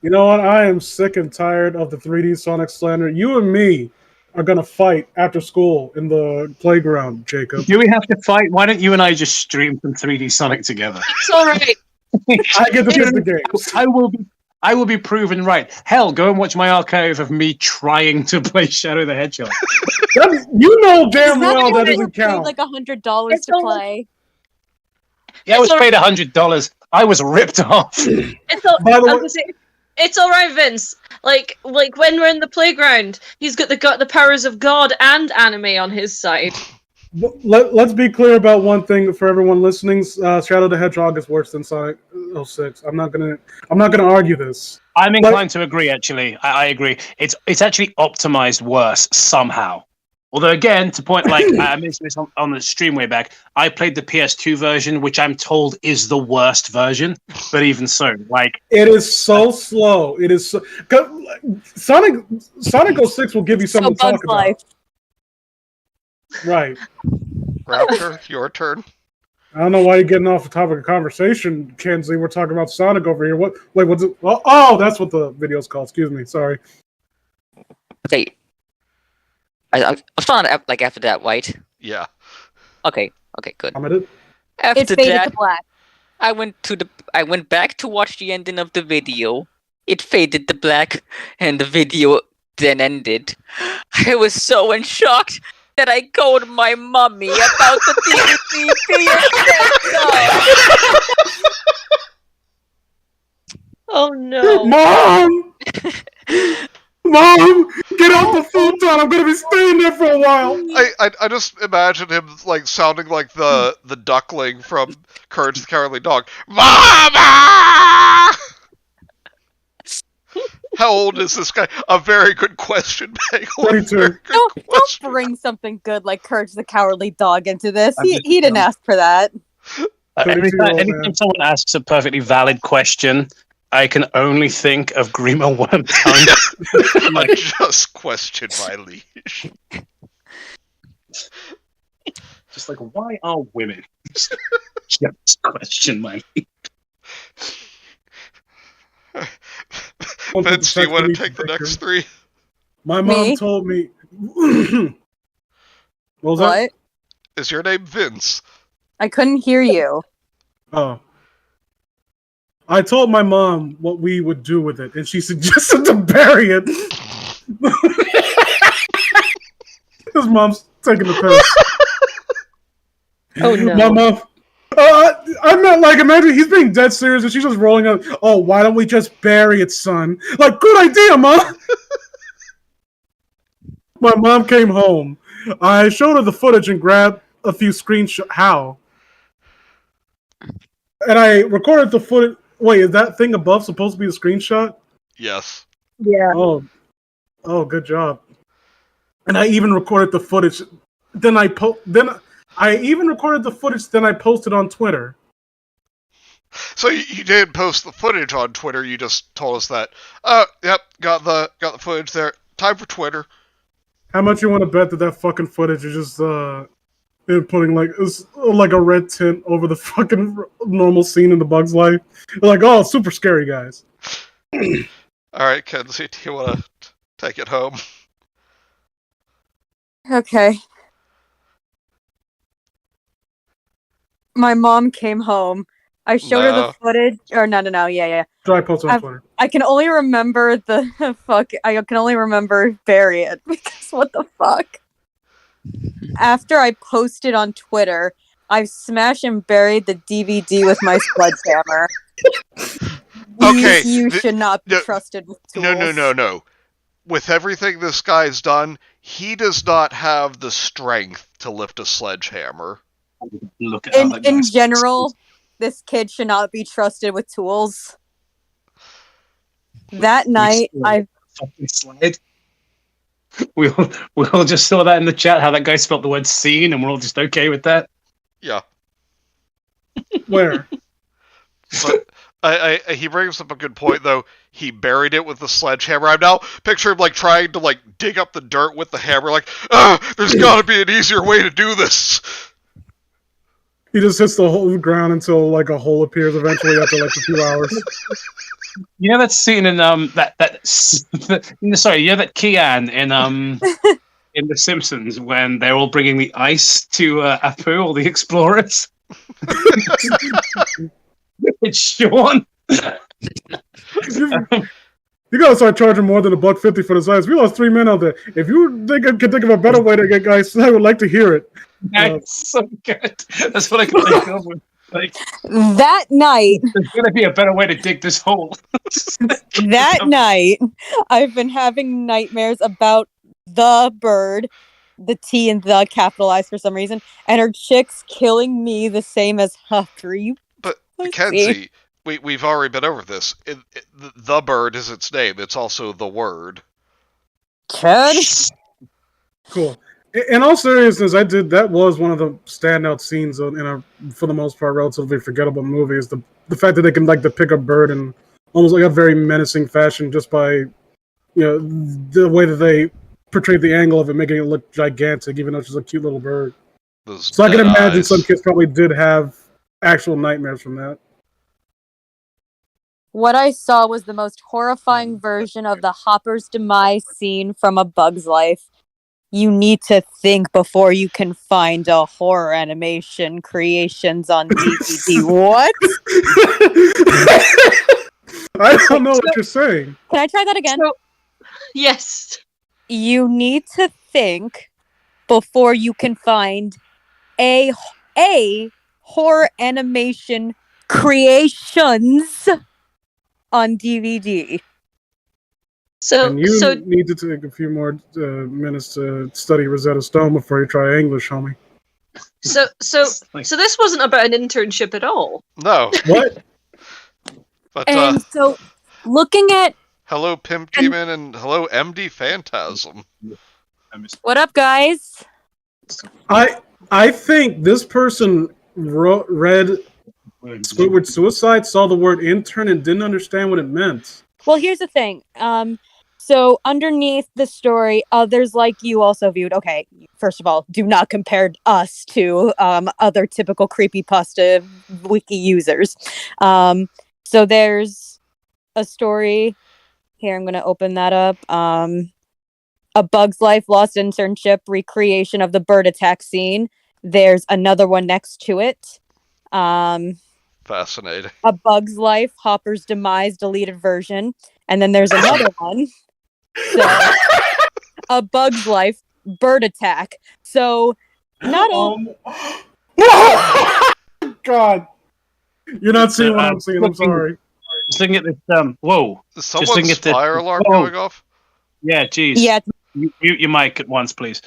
You know what? I am sick and tired of the 3D Sonic slander. You and me are going to fight after school in the playground, Jacob. Do we have to fight? Why don't you and I just stream some 3D Sonic together? It's all right. I get to pick the games. I will be proven right. Hell, go and watch my archive of me trying to play Shadow the Hedgehog. You know damn well that doesn't count. Like $100 to play. Yeah, I was paid $100. I was ripped off. It's all right, Vince. Like when we're in the playground, he's got the powers of God and anime on his side. Let's be clear about one thing for everyone listening. Shadow the Hedgehog is worse than Sonic 06. I'm not gonna argue this. I'm inclined to agree. Actually, I agree. It's actually optimized worse somehow. Although, again, to point, I mentioned this on the stream way back, I played the PS2 version, which I'm told is the worst version. But even so, it is so slow. It is so, Sonic 06 will give you something to talk about. Right. Raptor, your turn. I don't know why you're getting off the topic of conversation, Kenzie. We're talking about Sonic over here. What's it? Oh, that's what the video's called. Excuse me. Sorry. Okay. I was on after that, right? Yeah. Okay, good. After it faded to black. I went back to watch the ending of the video. It faded to black, and the video then ended. I was so in shock that I called my mommy about the DVD. Oh no, Mom! Mom, get off the futon! I'm gonna be staying there for a while. I just imagine him sounding like the duckling from Courage the Cowardly Dog. Mama! How old is this guy? A very good question, Bagel. 22. Don't bring something good like Courage the Cowardly Dog into this. I'm He just- didn't ask for that. Anytime someone asks a perfectly valid question, I can only think of Grima Wormtongue. I just questioned my liege. Just like, why are women? Just question my liege. Vince, do you want to take the next three? My mom Me? told me. What was that? What? Is your name Vince? I couldn't hear you. Oh. I told my mom what we would do with it, and she suggested to bury it. His mom's taking the piss. Oh no. My mom. I'm not like, imagine he's being dead serious and she's just rolling up. Oh, why don't we just bury it, son? Like, good idea, Mom. My mom came home. I showed her the footage and grabbed a few screenshots. How? And I recorded the footage. Wait, is that thing above supposed to be a screenshot? Yes. Yeah. Oh, good job. And I even recorded the footage. Then I even recorded the footage. Then I posted on Twitter. So you didn't post the footage on Twitter. You just told us that. Yep, got the footage there. Time for Twitter. How much you want to bet that fucking footage is just putting like a red tint over the fucking normal scene in the Bug's life? They're like, oh, super scary, guys. All right, Kenzie, do you want to take it home? Okay. My mom came home. I showed her the footage. Or no. Yeah. Try post on Twitter. I can only remember the fuck. I can only remember bury it because what the fuck. After I posted on Twitter, I smashed and buried the DVD with my sledgehammer. Okay, You should not be trusted with tools. No. With everything this guy's done, he does not have the strength to lift a sledgehammer. Look at how that In guy's- general, this kid should not be trusted with tools. That night, I fucking slide. We all just saw that in the chat, how that guy spelled the word scene, and we're all just okay with that. Yeah. Where? But he brings up a good point, though. He buried it with the sledgehammer. I'm now picturing him, trying to, dig up the dirt with the hammer, there's gotta be an easier way to do this! He just hits the whole ground until, a hole appears eventually after, a few hours. You know that scene in, sorry, you know that Kian in, in The Simpsons, when they're all bringing the ice to, Apu, all the explorers? It's Sean. You gotta start charging more than $1.50 for this ice. We lost 3 men out there. If you can think of a better way to get guys, I would like to hear it. That's so good. That's what I can think of. that night, There's gonna be a better way to dig this hole. that night, I've been having nightmares about the bird, the T and the capitalized for some reason, and her chicks killing me the same as Hucker. But, Kenzie, we've already been over this. The bird is its name. It's also the word. Cool. In all seriousness, that was one of the standout scenes in a, for the most part, relatively forgettable movie. Is the fact that they can depict a bird in almost a very menacing fashion just by the way that they portrayed the angle of it, making it look gigantic, even though it's just a cute little bird. So I can imagine some kids probably did have actual nightmares from that. What I saw was the most horrifying version of the Hopper's demise scene from A Bug's Life. You need to think before you can find a horror animation creations on DVD. What? I don't know what you're saying. Can I try that again? Yes. You need to think before you can find a horror animation creations on DVD. And you need to take a few more minutes to study Rosetta Stone before you try English, homie. So this wasn't about an internship at all. No. What? But And so, looking at Hello, Pimp Demon, and hello, MD Phantasm. What up, guys? I think this person read Squidward Suicide, saw the word intern, and didn't understand what it meant. Well, here's the thing. So underneath the story, others like you also viewed. Okay, first of all, do not compare us to other typical creepypasta wiki users. So there's a story here. I'm going to open that up. A Bug's Life Lost Internship recreation of the bird attack scene. There's another one next to it. Fascinating. A Bug's Life Hopper's Demise deleted version. And then there's another one. So, A Bug's Life bird attack. So, not only. God. You're not seeing what I'm seeing. I'm sorry. Just looking at this. Whoa. Is someone's fire alarm going off? Yeah, geez. Yeah. Mute your mic at once, please.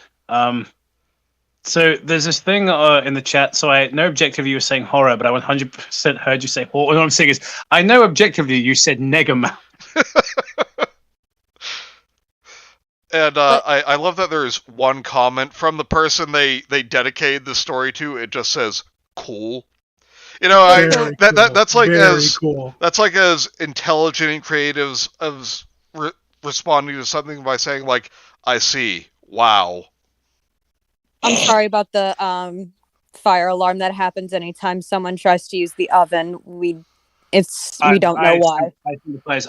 So there's this thing in the chat. So I know objectively you were saying horror, but I 100% heard you say horror. What I'm saying is, I know objectively you said Negamouth. And I love that there's one comment from the person they dedicated the story to. It just says "cool." You know, that's like that's like as intelligent and creative as responding to something by saying like, "I see, wow." I'm sorry about the fire alarm that happens anytime someone tries to use the oven. We don't know why.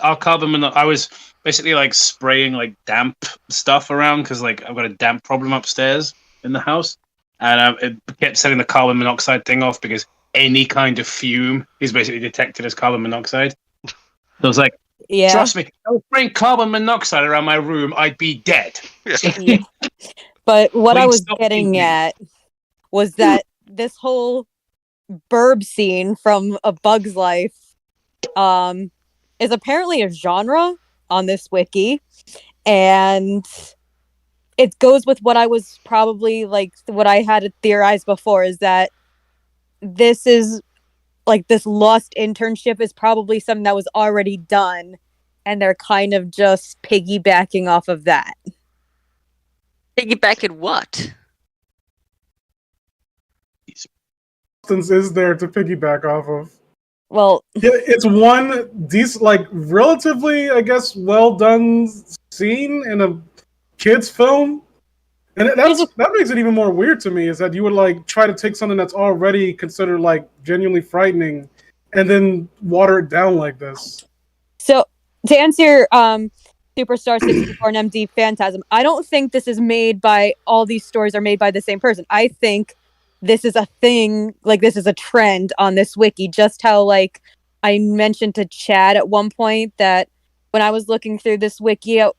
Our carbon monoxide. I was basically like spraying like damp stuff around because like I've got a damp problem upstairs in the house, and it kept setting the carbon monoxide thing off because any kind of fume is basically detected as carbon monoxide. So I was like, yeah. Trust me, if I was spraying carbon monoxide around my room, I'd be dead. Yeah. But what I was getting at was that this whole burb scene from A Bug's Life is apparently a genre on this wiki, and it goes with what I was probably like what I had theorized before, is that this is like this lost internship is probably something that was already done, and they're kind of just piggybacking off of that. Piggybacking what? Is there to piggyback off of? Well, yeah, it's one decent, like relatively, I guess, well done scene in a kids' film, and that makes it even more weird to me. Is that you would like try to take something that's already considered like genuinely frightening, and then water it down like this. So to answer your Superstar 64 and MD Phantasm, I don't think this is made by all these stories are made by the same person. I think this is a thing, like this is a trend on this wiki. Just how like I mentioned to Chad at one point that when I was looking through this wiki a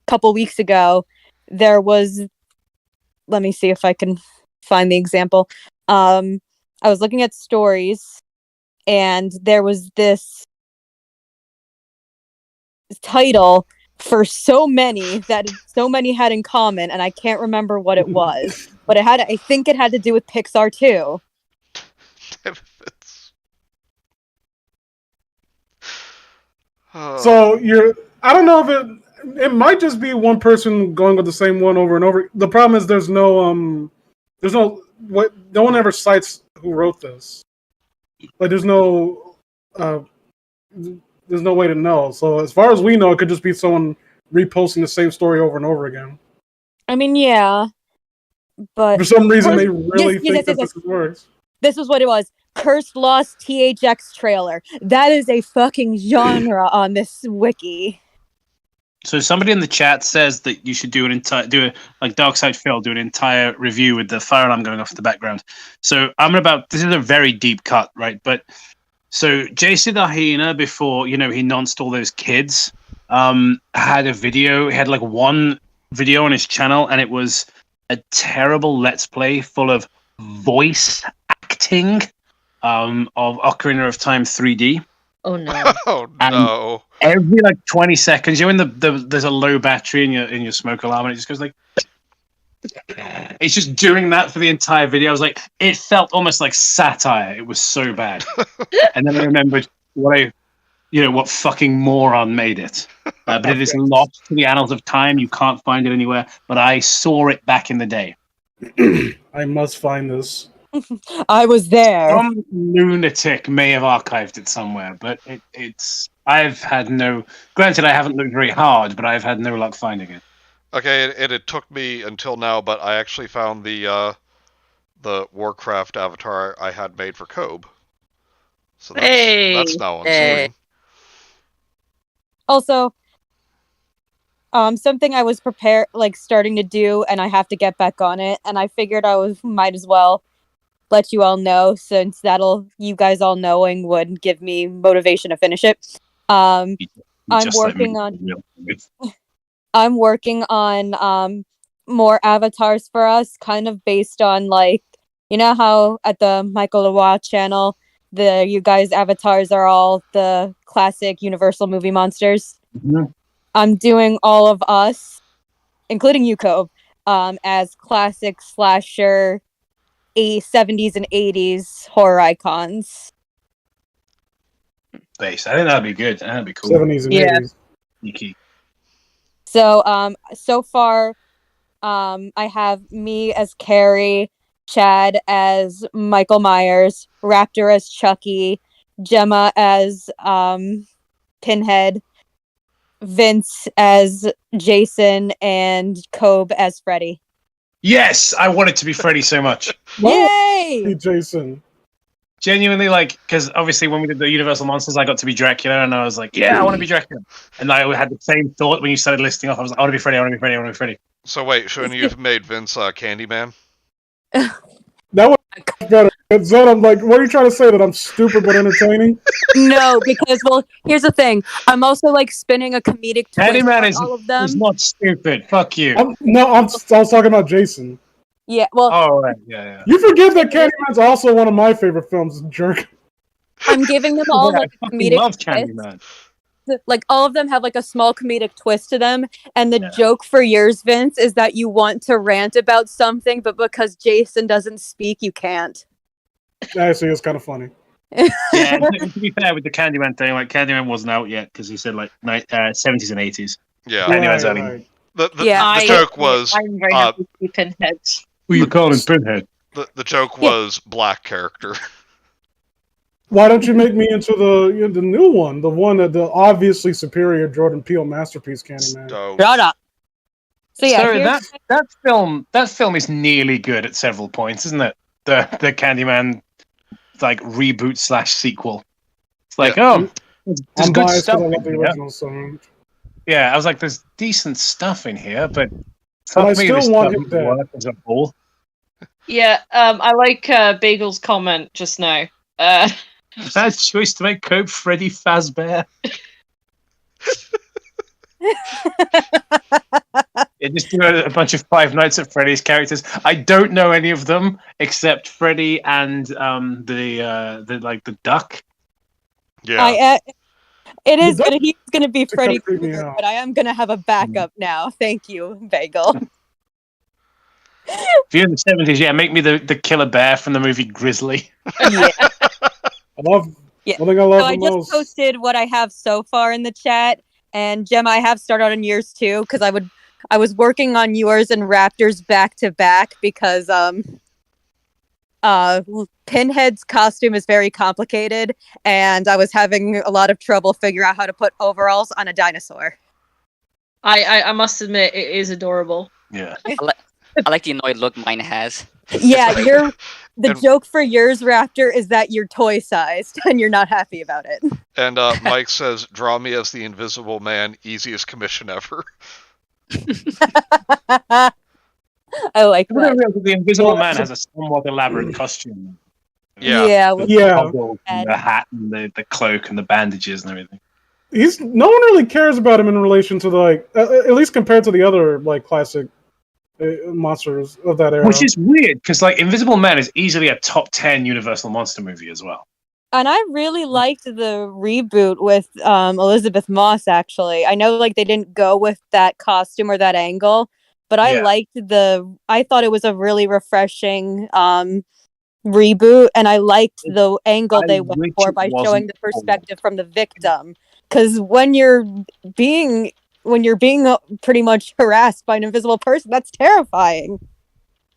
couple weeks ago, there was, let me see if I can find the example. I was looking at stories, and there was this title for so many that so many had in common, and I can't remember what it was, but I think it had to do with Pixar too. So I don't know if it might just be one person going with the same one over and over. The problem is no one ever cites who wrote this. Like there's no way to know. So as far as we know, it could just be someone reposting the same story over and over again. I mean, yeah, but for some reason they really think that this works. This was what it was. Cursed Lost THX trailer. That is a fucking genre on this wiki. So somebody in the chat says that you should do like Darkside Phil, do an entire review with the fire alarm going off in the background. So this is a very deep cut, right? But so JC the Hyena, before he nonced all those kids, had a video. He had like one video on his channel, and it was a terrible Let's Play full of voice acting of Ocarina of Time 3D. Oh no! Oh no! Every like 20 seconds, when there's a low battery in your smoke alarm, and it just goes like. It's just doing that for the entire video. I was like, it felt almost like satire. It was so bad. And then I remembered what what fucking moron made it. But it is lost to the annals of time. You can't find it anywhere. But I saw it back in the day. I must find this. I was there. Some lunatic may have archived it somewhere, but it's. I've had no. Granted, I haven't looked very hard, but I've had no luck finding it. Okay, and it took me until now, but I actually found the Warcraft avatar I had made for Kobe. So that's now on screen. Also, something I was starting to do, and I have to get back on it, and I figured might as well let you all know, since you guys all knowing would give me motivation to finish it. I'm working on more avatars for us, kind of based on how at the Michael Leroy channel, you guys' avatars are all the classic Universal movie monsters. Mm-hmm. I'm doing all of us, including Yuko, as classic slasher 70s and 80s horror icons. Base. I think that'd be good. That'd be cool. 70s and 80s. Sneaky. So, so far, I have me as Carrie, Chad as Michael Myers, Raptor as Chucky, Gemma as Pinhead, Vince as Jason, and Kobe as Freddy. Yes, I want it to be Freddy so much. Yay! Hey, Jason. Genuinely, because obviously when we did the Universal Monsters, I got to be Dracula, and I was like, yeah, I want to be Dracula. And I had the same thought when you started listing off. I was like, I want to be Freddy, I want to be Freddy, I want to be Freddy. So wait, shouldn't you have made Vince Candyman? That was better. Zed, I'm like, what are you trying to say? That I'm stupid but entertaining? No, because, here's the thing. I'm also, spinning a comedic twist Candyman on all of them. is not stupid. Fuck you. I was talking about Jason. Yeah, well... Oh, right. Yeah. You forget that Candyman's also one of my favorite films, jerk. I'm giving them all, a comedic love twist. Candyman. All of them have, a small comedic twist to them, and the joke for yours, Vince, is that you want to rant about something, but because Jason doesn't speak, you can't. Actually, it's kind of funny. Yeah, to be fair with the Candyman thing, Candyman wasn't out yet because he said 70s and 80s. Yeah, Candyman's right. The joke was I'm very happy to see Pinhead. who you calling Pinhead? the joke was black character. Why don't you make me into the new one, the one that the obviously superior Jordan Peele masterpiece Candyman? Shut up. So yeah, that film is nearly good at several points, isn't it? The Candyman reboot / sequel. It's there's good stuff in here. Original, so. Yeah, I was like, there's decent stuff in here, but I still want him dead. Work as a whole. Yeah, I like Bagel's comment just now. Bad choice to make Cope Freddy Fazbear. Yeah, just do a bunch of Five Nights at Freddy's characters. I don't know any of them except Freddy and the duck. Yeah. He's gonna be Freddy Krueger, but I am gonna have a backup now. Thank you, Bagel. If you're in the 70s, make me the killer bear from the movie Grizzly. Yeah. One thing I love I the just most. posted what I have so far in the chat, and Gemma, I have started on yours too, because I was working on yours and Raptors back to back because Pinhead's costume is very complicated, and I was having a lot of trouble figuring out how to put overalls on a dinosaur. I must admit, it is adorable. Yeah. I like the annoyed look mine has. Yeah, the joke for yours, Raptor, is that you're toy sized and you're not happy about it. And Mike says, "Draw me as the Invisible Man, easiest commission ever." I like that. The Invisible Man has a somewhat elaborate costume. Yeah. With The hat and the cloak and the bandages and everything. No one really cares about him in relation to at least compared to the other classic monsters of that era. Which is weird because Invisible Man is easily a top 10 Universal monster movie as well. And I really liked the reboot with Elizabeth Moss, actually. I know they didn't go with that costume or that angle, but I liked I thought it was a really refreshing reboot, and I liked the angle I they went wish for it by wasn't showing the old. perspective from the victim. Because when you're being pretty much harassed by an invisible person, that's terrifying.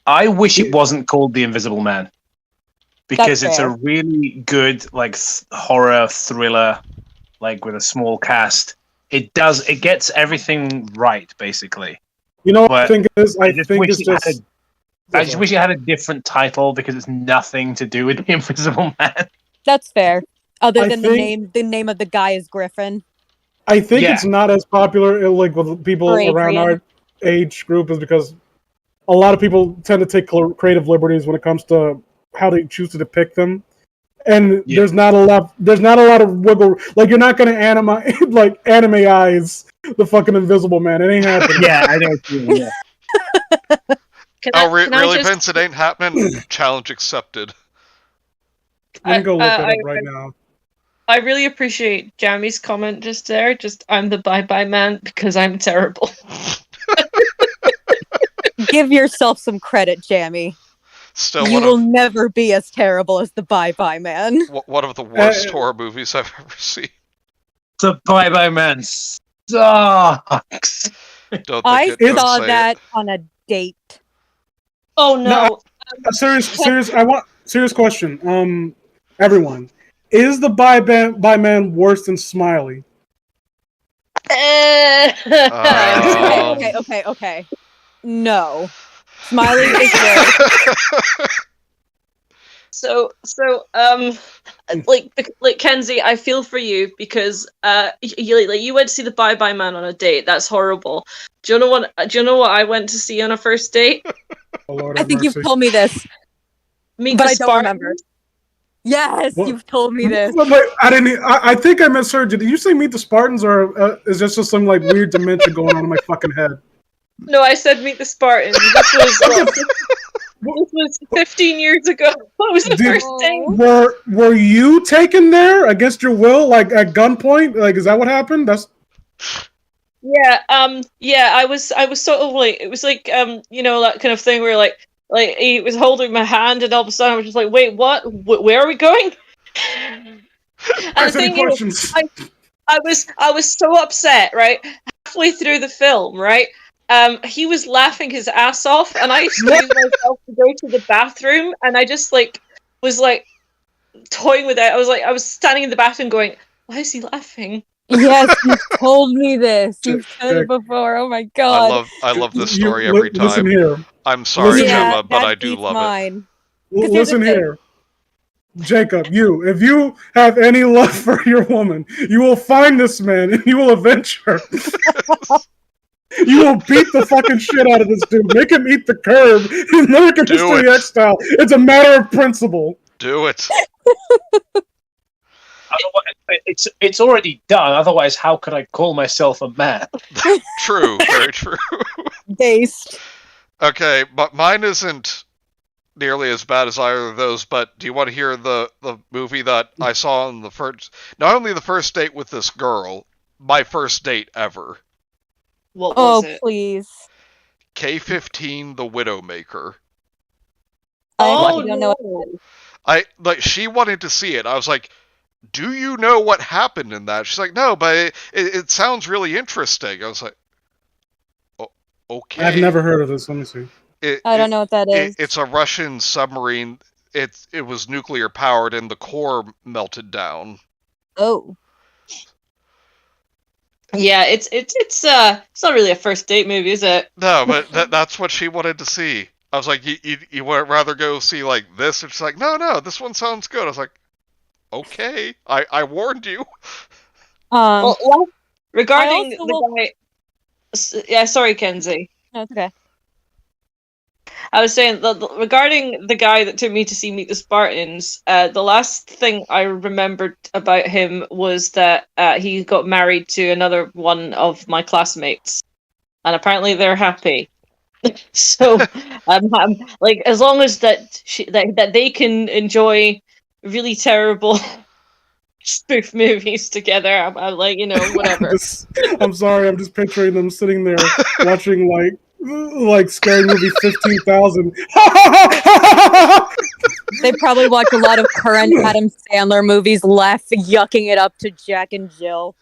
I wish it wasn't called The Invisible Man, because That's it's a fair. really good like horror thriller, like with a small cast. It gets everything right, basically. You know what I But think it is? I just think wish it's it had just. I just wish it had a different title because it's nothing to do with The Invisible Man. That's fair. Other I than think- the name of the guy is Griffin. I think Yeah. it's not as popular like with people Or around Adrian. our age group is because a lot of people tend to take creative liberties when it comes to how they choose to depict them, and Yeah. there's not a lot of wiggle. Like you're not gonna anime-ize the fucking Invisible Man. It ain't happening. Yeah, I know what you mean. Yeah. Can I Really, just- Vince? It ain't happening. Challenge accepted. I'm gonna go look that I- up right now. I really appreciate Jamie's comment just there. Just I'm the bye-bye man because I'm terrible. Give yourself some credit, Jamie. Still You will never be as terrible as the Bye Bye Man. one of the worst horror movies I've ever seen. The Bye Bye Man sucks. Don't I think it, don't saw say that on a date. Oh no! A serious question. Everyone, is the Bye Man worse than Smiley? Okay. No. Smiley is good. So, like Kenzie, I feel for you because you went to see the Bye Bye Man on a date. That's horrible. Do you know what I went to see on a first date? Oh, Lord I have think mercy. you've told me this, Meet but the I don't Spartans. remember. Yes, What? you've told me this. Wait, I think I misheard. Did you say Meet the Spartans, or is this just some like weird dementia going on in my fucking head? No, I said Meet the Spartans. This was 15 years ago. What was the first date? Were you taken there against your will, like at gunpoint? Like, is that what happened? That's Yeah, I was sort of like, it was like, that kind of thing where like he was holding my hand and all of a sudden I was just like, wait, what? Where are we going? And the any thing is, questions. I was so upset, right? Halfway through the film, right? He was laughing his ass off, and I excused myself to go to the bathroom, and I just was toying with it. I was standing in the bathroom going, why is he laughing? Yes, you've told me this. You've said it before. Oh my god. I love this story every time. Listen here. I'm sorry, Listen Gemma, here. but that I do beats love mine. Listen here. Jacob, if you have any love for your woman, you will find this man and you will avenge her. You will beat the fucking shit out of this dude. Make him eat the curb in American Do History it. X style. It's a matter of principle. Do it. Otherwise, it's already done. Otherwise, how could I call myself a man? True, very true. Based. Okay, but mine isn't nearly as bad as either of those, but do you want to hear the movie that I saw on the first... Not only the first date with this girl, my first date ever. What Oh, was it? please. K-15, The Widowmaker. I Oh, don't know. no. She wanted to see it. I was like, do you know what happened in that? She's like, no, but it sounds really interesting. I was like, oh, okay. I've never heard of this. Let me see. I don't know what that is. It's a Russian submarine. It was nuclear powered and the core melted down. Oh. Yeah, it's not really a first date movie, is it? No, but that's what she wanted to see. I was like, you would rather go see like this? And she's like, no, this one sounds good. I was like, okay, I warned you. Well, regarding I also the guy, yeah, sorry, Kenzie. That's okay. I was saying regarding the guy that took me to see Meet the Spartans. The last thing I remembered about him was that he got married to another one of my classmates, and apparently they're happy. So, I'm like, as long as that they can enjoy really terrible spoof movies together, I'm like, whatever. I'm sorry. I'm just picturing them sitting there watching like scary movie 15,000. They probably watch a lot of current Adam Sandler movies, yucking it up to Jack and Jill.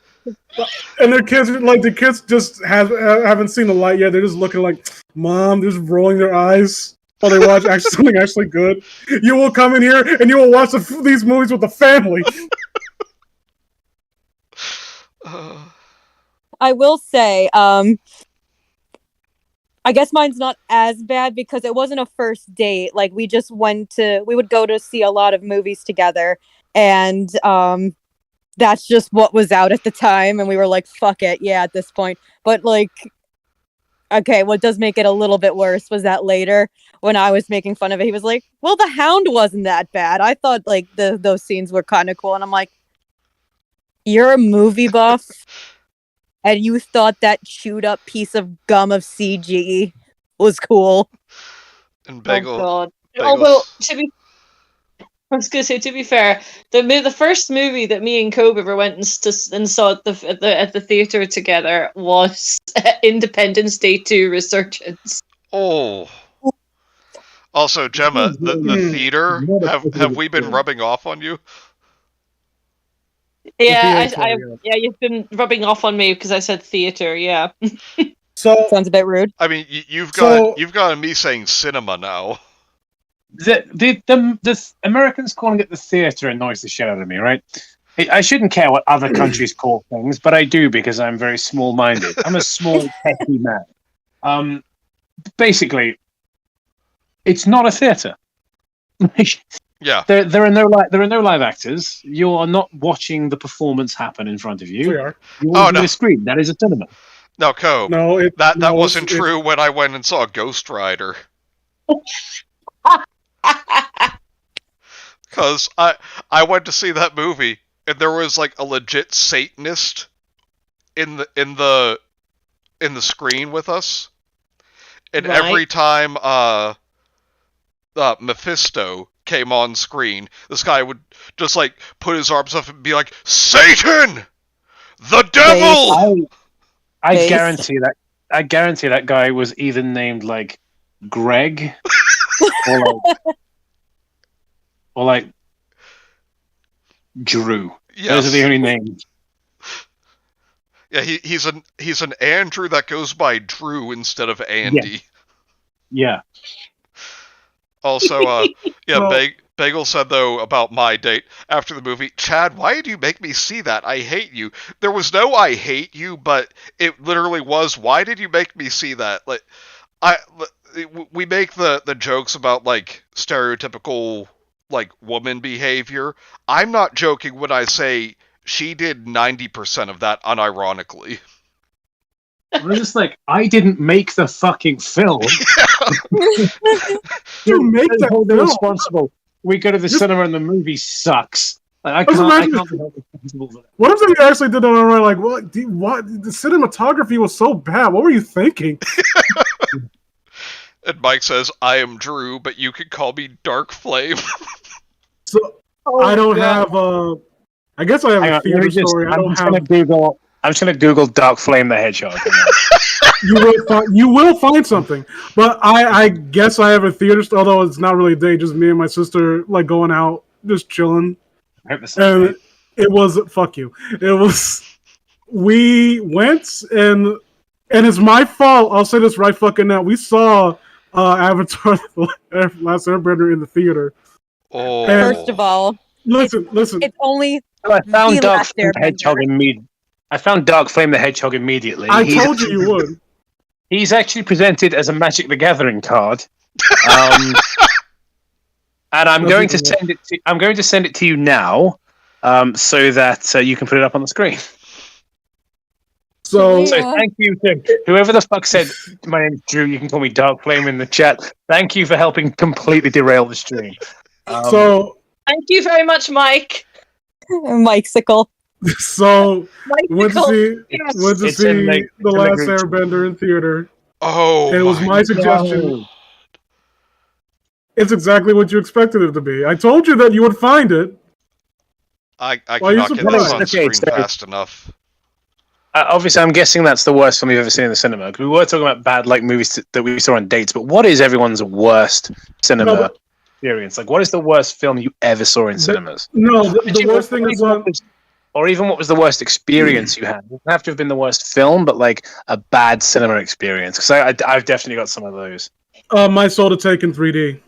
And their kids, like the kids, just haven't seen the light yet. They're just looking like, Mom, they're just rolling their eyes while they watch something actually good. You will come in here and you will watch these movies with the family. I will say, I guess mine's not as bad because it wasn't a first date. Like, we would go to see a lot of movies together, and that's just what was out at the time, and we were like, fuck it, yeah, at this point. But, like, okay, what does make it a little bit worse was that later, when I was making fun of it, he was like, well, The Hound wasn't that bad. I thought, like, those scenes were kind of cool, and I'm like, you're a movie buff? And you thought that chewed up piece of gum of CG was cool. And Bagel. Oh God. Bagel. Although I was going to say, to be fair, the first movie that me and Kobe ever went and saw at the theater together was Independence Day 2: Resurgence. Oh. Also, Gemma, the theater. Have we been rubbing off on you? Yeah, you've been rubbing off on me because I said theater. Yeah. So sounds a bit rude. I mean, you've got me saying cinema now. The Americans calling it the theater annoys the shit out of me, right? I shouldn't care what other countries call things, but I do because I'm very small-minded. I'm a small, petty man. Basically, it's not a theater. Yeah. There are no live actors. You are not watching the performance happen in front of you. We are. You're on a screen. That is a cinema. No, Cobe. No, that wasn't true when I went and saw Ghost Rider. Because I went to see that movie and there was like a legit Satanist in the screen with us, and Right. every time Mephisto came on screen, this guy would just like put his arms up and be like, "Satan, the devil." I guarantee that guy was either named like Greg or like Drew. Yes. Those are the only names. Yeah, he's an Andrew that goes by Drew instead of Andy. Yeah. Also, Well- Bagel said, though, about my date after the movie, Chad, why did you make me see that? I hate you. There was no I hate you, but it literally was, why did you make me see that? Like, we make the jokes about, like, stereotypical, like, woman behavior. I'm not joking when I say she did 90% of that unironically. I'm just like, I didn't make the fucking film. You make that hold film. responsible. We go to the cinema and the movie sucks. Like, I Just can't imagine- be held responsible for that. What if they actually did that on right? Like, what? The cinematography was so bad. What were you thinking? And Mike says, I am Drew, but you can call me Dark Flame. So I don't have. I guess I have Hang a on, theater let me just- story. I I'm don't just have. gonna Google Dark Flame the Hedgehog. You will find something, but I guess I have a theater. Although it's not really a date, just me and my sister like going out, just chilling. And it was fuck you. It was we went and it's my fault. I'll say this right fucking now. We saw Avatar: The Last Airbender in the theater. Oh. First of all, Listen. it's only I found The Dark Last Flame the Airbender. Hedgehog immediately. I found Dark Flame the Hedgehog immediately. I told you would. He's actually presented as a Magic the Gathering card, and I'm going to send it. I'm going to send it to you now, so that you can put it up on the screen. So So thank you to whoever the fuck said my name's Drew. You can call me Dark Flame in the chat. Thank you for helping completely derail the stream. Thank you very much, Mike. Mike-sicle. So went to see It's in The the Last group chat. Airbender in theater. Oh, And it was my suggestion. God. It's exactly what you expected it to be. I told you that you would find it. I Why are you cannot get this surprised? on Okay, screen so- fast enough. Obviously, I'm guessing that's the worst film you've ever seen in the cinema. 'Cause we were talking about bad like movies that we saw on dates, but what is everyone's worst cinema No, experience? Like, what is the worst film you ever saw in cinemas? No, the worst thing is or even what was the worst experience you had? It doesn't have to have been the worst film, but like a bad cinema experience. Because I've definitely got some of those. My Soul to Take in 3D.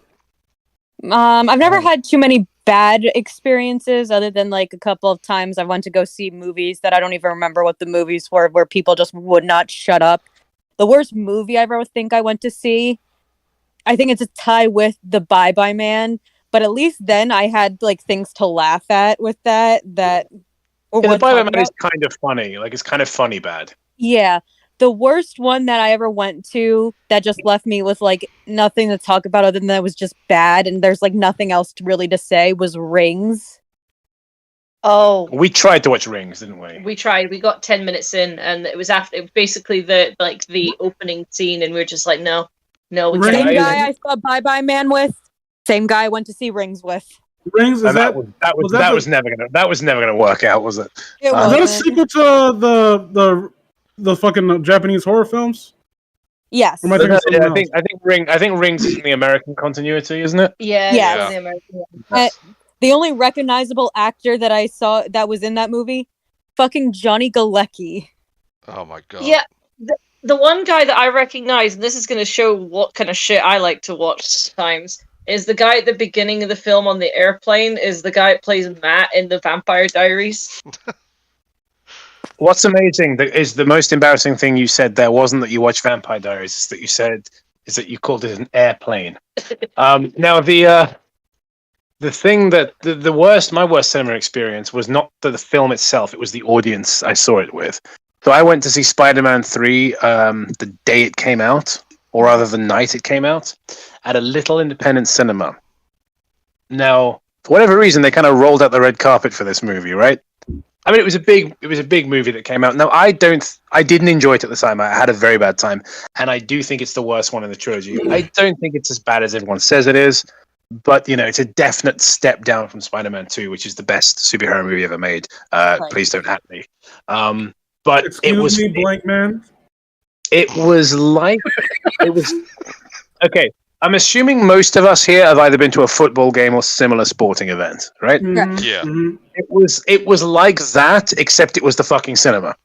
I've never had too many bad experiences other than like a couple of times I went to go see movies that I don't even remember what the movies were, where people just would not shut up. The worst movie I ever think I went to see, I think it's a tie with The Bye Bye Man, but at least then I had like things to laugh at with that. The Bye Bye Man is kind of funny. Like, it's kind of funny bad. Yeah. The worst one that I ever went to that just left me with like nothing to talk about other than that it was just bad and there's like nothing else really to say was Rings. Oh, We tried to watch Rings, didn't we? we tried. We got 10 minutes in, and it was basically the opening scene, and we were just like, no, we Rings- Same can't. guy I saw Bye Bye Man with. Same guy I went to see Rings with. Rings, is And that that was never gonna work out, was it? It is that a wasn't. sequel to the fucking Japanese horror films? Yes. Or am I thinking something else? I think Rings is in the American continuity, isn't it? Yeah, Yes. it was the American one. The only recognizable actor that I saw that was in that movie, fucking Johnny Galecki. Oh my god. Yeah, the one guy that I recognize, and this is going to show what kind of shit I like to watch sometimes, is the guy at the beginning of the film on the airplane, is the guy that plays Matt in the Vampire Diaries. What's amazing is the most embarrassing thing you said there wasn't that you watch Vampire Diaries, it's that you said is that you called it an airplane. Now the thing that my worst cinema experience was not the film itself, it was the audience I saw it with. So I went to see Spider-Man 3 the day it came out, or rather the night it came out, at a little independent cinema. Now, for whatever reason, they kind of rolled out the red carpet for this movie, right? I mean, it was a big movie that came out. Now, I didn't enjoy it at the time. I had a very bad time, and I do think it's the worst one in the trilogy. I don't think it's as bad as everyone says it is, but it's a definite step down from Spider-Man 2, which is the best superhero movie ever made. Please don't at me. But Excuse me, blank man. It was okay. I'm assuming most of us here have either been to a football game or similar sporting event, right? Mhm, Yeah. mhm. It was like that, except it was the fucking cinema.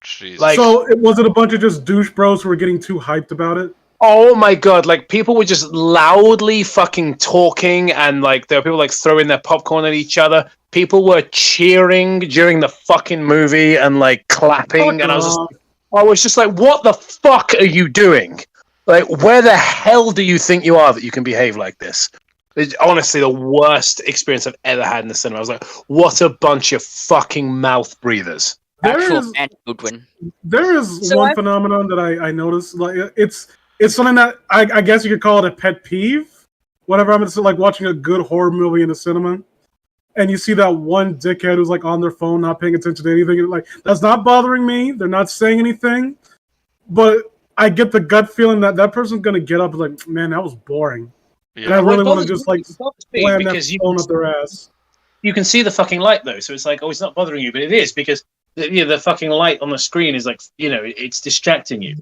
Jesus. So was it a bunch of just douche bros who were getting too hyped about it? Oh my god! Like, people were just loudly fucking talking, and like there were people like throwing their popcorn at each other. People were cheering during the fucking movie and like clapping, and I was just like, what the fuck are you doing? Like, where the hell do you think you are that you can behave like this? It's honestly the worst experience I've ever had in the cinema. I was like, what a bunch of fucking mouth breathers. There Actual is- man, Goodwin. There is So one phenomenon that I noticed. Like, it's something that I guess you could call it a pet peeve. Whenever I'm like watching a good horror movie in the cinema, and you see that one dickhead who's like on their phone, not paying attention to anything, and like, that's not bothering me. They're not saying anything, but I get the gut feeling that that person's gonna get up and like, man, that was boring. Yeah. And I really Well, want to just like it bothers me slam that because phone up their ass. you can see the fucking light though, so it's like, oh, it's not bothering you, but it is because the fucking light on the screen is like, it's distracting you.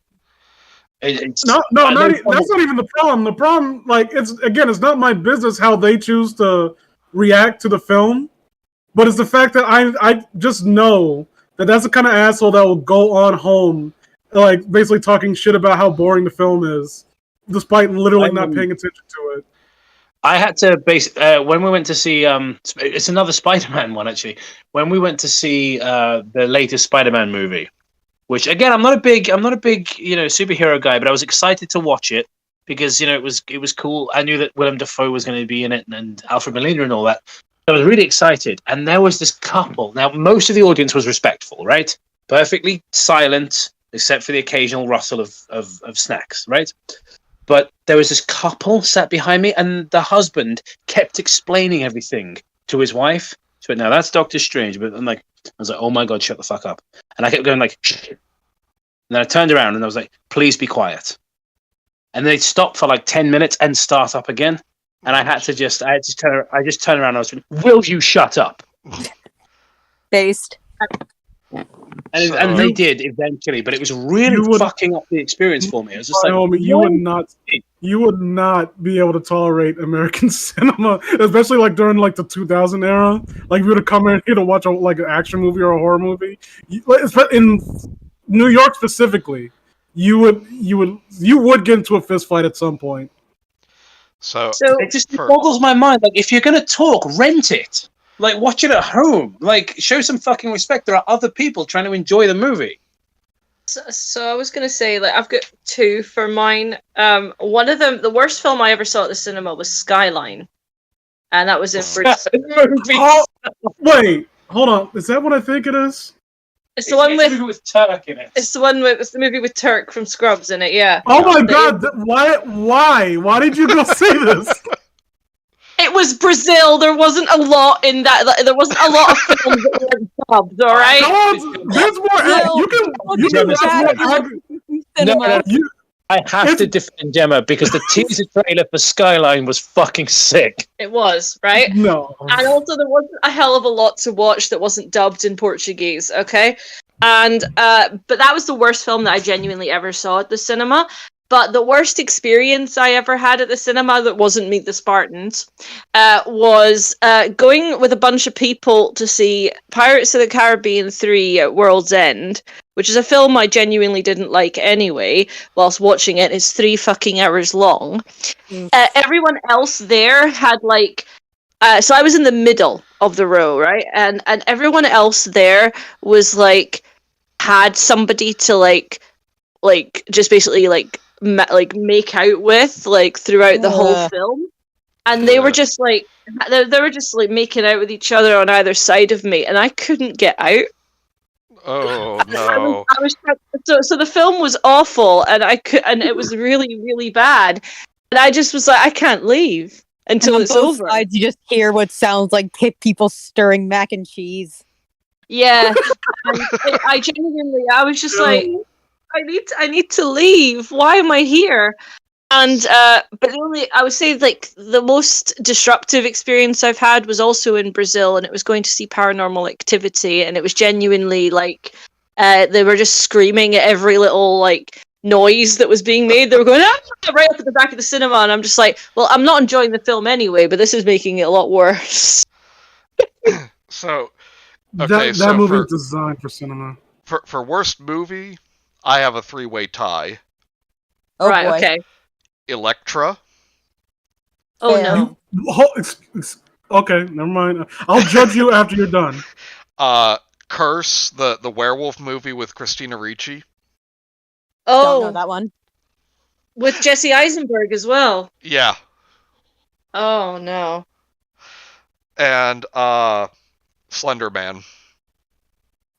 It's No, that's not even the problem. The problem, like, it's not my business how they choose to react to the film, but it's the fact that I just know that that's the kind of asshole that will go on home, like, basically talking shit about how boring the film is, despite literally not paying attention to it. I had to when we went to see it's another Spider-Man one actually. When we went to see the latest Spider-Man movie, which again I'm not a big superhero guy, but I was excited to watch it because it was cool. I knew that Willem Dafoe was going to be in it and Alfred Molina and all that. I was really excited, and there was this couple. Now most of the audience was respectful, right? Perfectly silent, except for the occasional rustle of snacks, right? But there was this couple sat behind me, and the husband kept explaining everything to his wife. She went, "Now that's Doctor Strange," but I was like, "Oh my god, shut the fuck up!" And I kept going like, "Shh." And then I turned around and I was like, "Please be quiet." And they'd stop for like 10 minutes and start up again. And I just turned around and I was like, "Will you shut up?" Based. And they did eventually, but it was really fucking up the experience for me. It was just like, homie, you would not be able to tolerate American cinema, especially like during like the 2000 era. Like, if you were to come in here to watch like an action movie or a horror movie, in New York specifically, you would get into a fist fight at some point. So it just boggles my mind. Like, if you're gonna talk, rent it. Like, watch it at home. Like, show some fucking respect. There are other people trying to enjoy the movie. So I was going to say, like, I've got two for mine. One of them, the worst film I ever saw at the cinema was Skyline. And that was in Oh, wait, hold on. Is that what I think it is? It's the one with Turk in it. It's the movie with Turk from Scrubs in it, yeah. Oh my god, why did you go say this? It was Brazil. There wasn't a lot in that. There wasn't a lot of films that weren't dubbed. All right. There's more. You can No, I have to defend Gemma because the teaser trailer for Skyline was fucking sick. It was, right? No. And also there wasn't a hell of a lot to watch that wasn't dubbed in Portuguese. Okay. And but that was the worst film that I genuinely ever saw at the cinema. But the worst experience I ever had at the cinema that wasn't Meet the Spartans was going with a bunch of people to see Pirates of the Caribbean 3 at World's End, which is a film I genuinely didn't like anyway whilst watching it. It's 3 fucking hours long. Everyone else there had like... so I was in the middle of the row, right? And everyone else there was like... had somebody to like just basically like make out with like throughout the whole film, and they were just like they were just like making out with each other on either side of me, and I couldn't get out. Oh no! I was so the film was awful, and it was really really bad, and I just was like, I can't leave until it's over. Sides, you just hear what sounds like people stirring mac and cheese. Yeah, I genuinely, I was just like, I need to leave. Why am I here? And but I would say like the most disruptive experience I've had was also in Brazil, and it was going to see Paranormal Activity, and it was genuinely like they were just screaming at every little like noise that was being made. They were going right up at the back of the cinema, and I'm just like, well, I'm not enjoying the film anyway, but this is making it a lot worse. So. Okay, that movie is designed for cinema. For worst movie, I have a 3-way tie. Oh, right, boy. Okay. Electra. Oh no. Okay, never mind. I'll judge you after you're done. Curse, the werewolf movie with Christina Ricci. Oh, don't know that one. With Jesse Eisenberg as well. Yeah. Oh no. And Slender Man.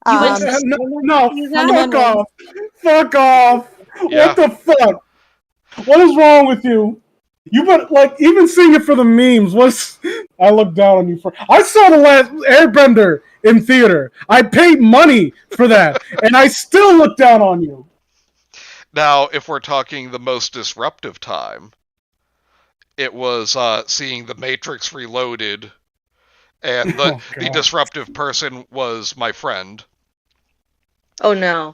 Fuck off! Fuck off! Yeah. What the fuck? What is wrong with you? You but like even seeing it for the memes. I look down on you for. I saw the last Airbender in theater. I paid money for that, and I still look down on you. Now, if we're talking the most disruptive time, it was seeing The Matrix Reloaded. And the disruptive person was my friend. Oh no.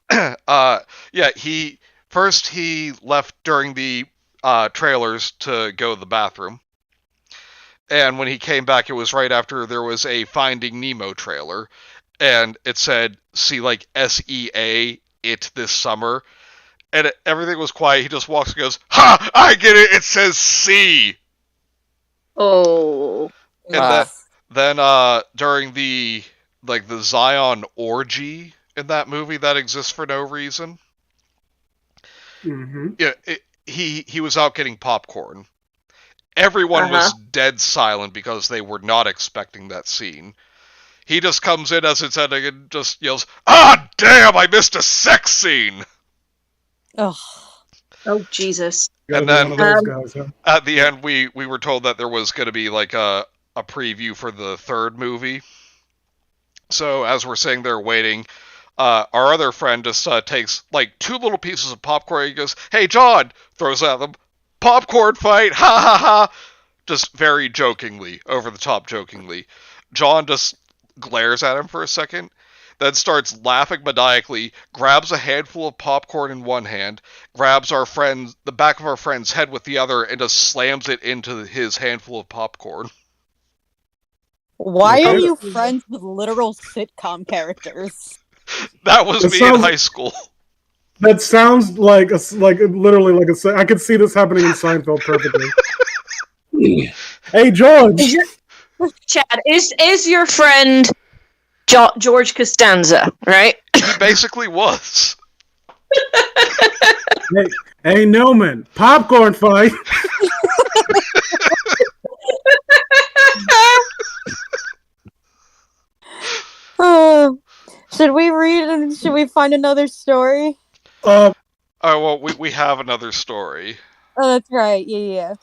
Yeah, he left during the trailers to go to the bathroom. And when he came back, it was right after there was a Finding Nemo trailer. And it said, see, like, SEA, it this summer. And everything was quiet. He just walks and goes, ha! I get it! It says C! Oh. And then during the Zion orgy in that movie that exists for no reason, yeah, he was out getting popcorn. Everyone was dead silent because they were not expecting that scene. He just comes in as it's ending and just yells, "Ah, damn! I missed a sex scene." Oh Jesus! And then at the end, we were told that there was going to be like a preview for the third movie. So as we're sitting there waiting, our other friend just takes like 2 little pieces of popcorn. He goes, "Hey John," throws at them, "Popcorn fight, ha ha ha!" Just very jokingly, over the top jokingly. John just glares at him for a second, then starts laughing maniacally, grabs a handful of popcorn in one hand, grabs the back of our friend's head with the other, and just slams it into his handful of popcorn. Why are you friends with literal sitcom characters? That was me in high school. That sounds like literally like I could see this happening in Seinfeld perfectly. Hey, George. Chad, is your friend George Costanza, right? He basically was. Hey, Newman, popcorn fight. Should we read and should we find another story? Oh, well, we have another story. Oh, that's right. Yeah. What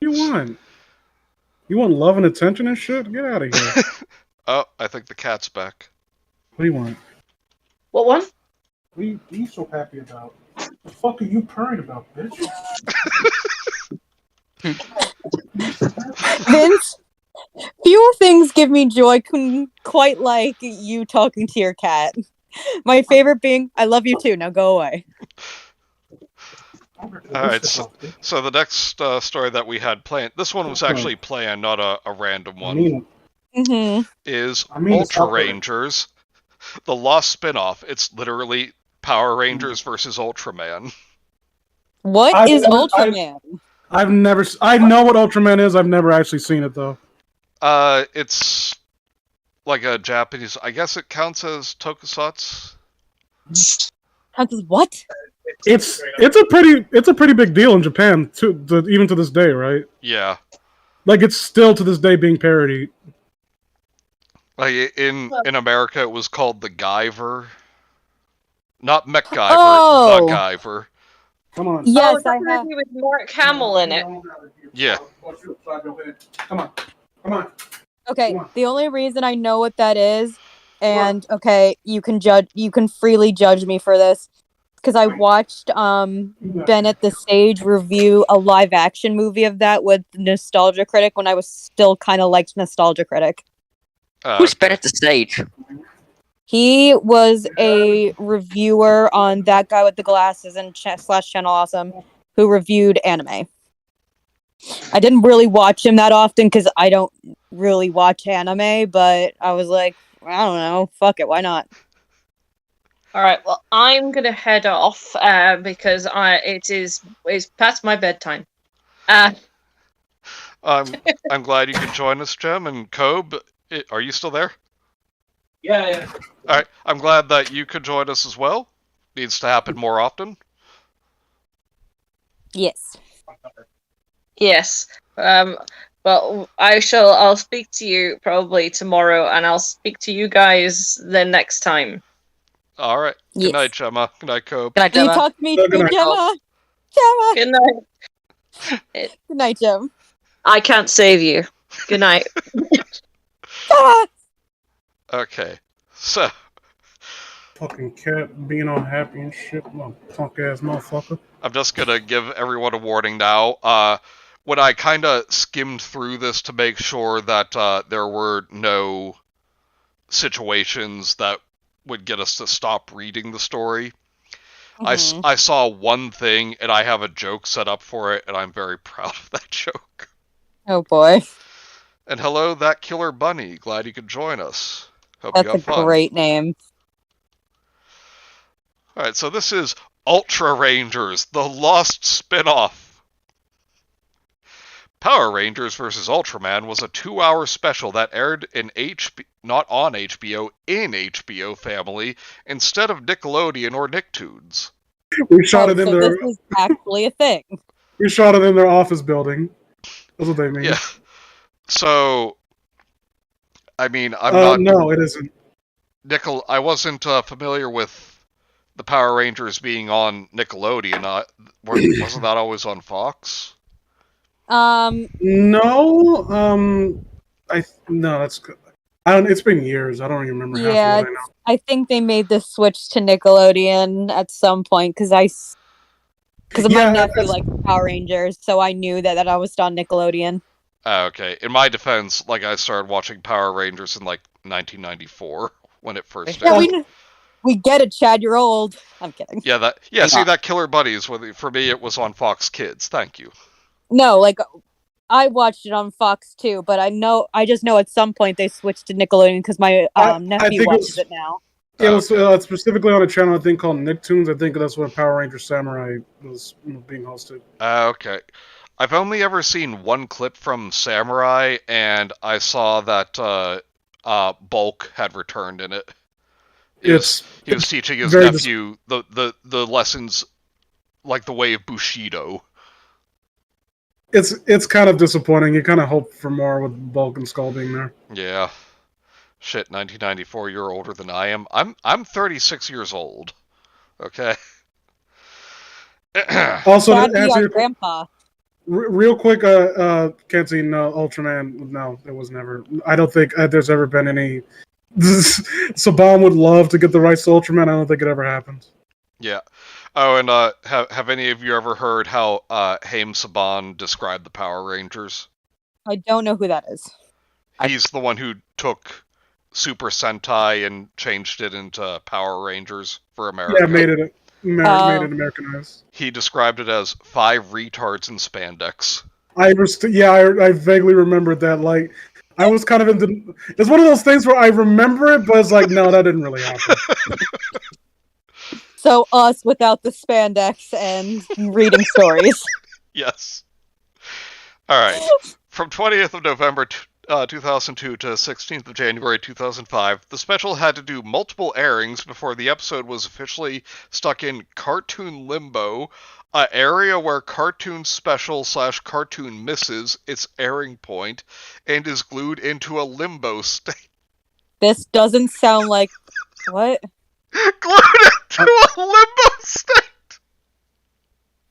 do you want? You want love and attention and shit? Get out of here. Oh, I think the cat's back. What do you want? What one? What are you so happy about? The fuck are you purring about, bitch? Vince, few things give me joy quite like you talking to your cat. My favorite being, I love you too, now go away. Alright, so the next story that we had planned, this one was actually planned, not a random one, is UltraRangers, the Lost Spinoff. It's literally Power Rangers versus Ultraman. What is Ultraman? I know what Ultraman is, I've never actually seen it though. It's like a Japanese, I guess it counts as tokusatsu. Counts as what? It's a pretty big deal in Japan even to this day, right? Yeah. Like it's still to this day being parodied. Like in America, it was called the Guyver, not MacGyver, the Guyver. Come on. Yes, I have. With Mark Hamill in it. Yeah. Come on. Okay, the only reason I know what that is, and okay, you can freely judge me for this, because I watched Ben at the Stage review a live action movie of that with Nostalgia Critic when I was still kind of liked Nostalgia Critic. Who's Ben at the Stage? He was a reviewer on That Guy with the Glasses and / Channel Awesome, who reviewed anime. I didn't really watch him that often because I don't really watch anime, but I was like, I don't know, fuck it, why not? All right, well, I'm gonna head off because it's past my bedtime. I'm glad you could join us, Jem, and Kobe. Are you still there? Yeah. All right, I'm glad that you could join us as well. Needs to happen more often. Yes. Yes. Well, I'll speak to you probably tomorrow, and I'll speak to you guys the next time. All right. Good night, Gemma. Good night, Kobe. Good night, Can Gemma. you talk to me too, Gemma? Gemma! Good night. Good night, Gem. I can't save you. Good night. Okay, so. Fucking cat being all happy and shit. Punk ass motherfucker. I'm just gonna give everyone a warning now. When I kind of skimmed through this to make sure that there were no situations that would get us to stop reading the story, I saw one thing, and I have a joke set up for it, and I'm very proud of that joke. Oh boy. And hello, that killer bunny. Glad you could join us. Hope That's you have fun. a great name. Alright, so this is UltraRangers, the Lost Spinoff. Power Rangers vs. Ultraman was a 2-hour special that aired not on HBO, in HBO Family, instead of Nickelodeon or Nicktoons. We shot it in their. This is actually a thing. We shot it in their office building. That's what they mean. Yeah. So, I mean, No, it isn't. I wasn't familiar with the Power Rangers being on Nickelodeon. Wasn't that always on Fox? No. That's good. It's been years. I don't even remember. Yeah, half of what I I think they made the switch to Nickelodeon at some point because my nephew liked Power Rangers, so I knew that I was on Nickelodeon. Okay. In my defense, I started watching Power Rangers in 1994 when it first Yeah, aired. we get it, Chad. You're old. I'm kidding. Yeah, see, that Killer Buddies, for me, it was on Fox Kids. Thank you. No, like I watched it on Fox too, but I just know at some point they switched to Nickelodeon because my nephew watches it now. It was specifically on a channel I think called Nicktoons. I think that's when Power Ranger Samurai was being hosted. Okay. I've only ever seen one clip from Samurai, and I saw that Bulk had returned in it. He was teaching his nephew the lessons, like the way of Bushido. It's kind of disappointing. You kind of hope for more with Bulk and Skull being there. Yeah. Shit, 1994, you're older than I am. I'm 36 years old. Okay. Also, That'd to be answer our your grandpa. real quick, can't see Ultraman. No, it was never. I don't think there's ever been any. Saban would love to get the rights to Ultraman. I don't think it ever happened. Yeah. Oh, and have any of you ever heard how Haim Saban described the Power Rangers? I don't know who that is. He's the one who took Super Sentai and changed it into Power Rangers for America. Yeah, made it Americanized. He described it as 5 retards in spandex. I vaguely remembered that. Like, I was kind of into. It's one of those things where I remember it, but it's like, no, that didn't really happen. So us without the spandex and reading stories. Yes. All right. From 20th of November 2002 to 16th of January 2005, the special had to do multiple airings before the episode was officially stuck in cartoon limbo, an area where cartoon special / cartoon misses its airing point and is glued into a limbo state. This doesn't sound like what? Glued into a limbo state.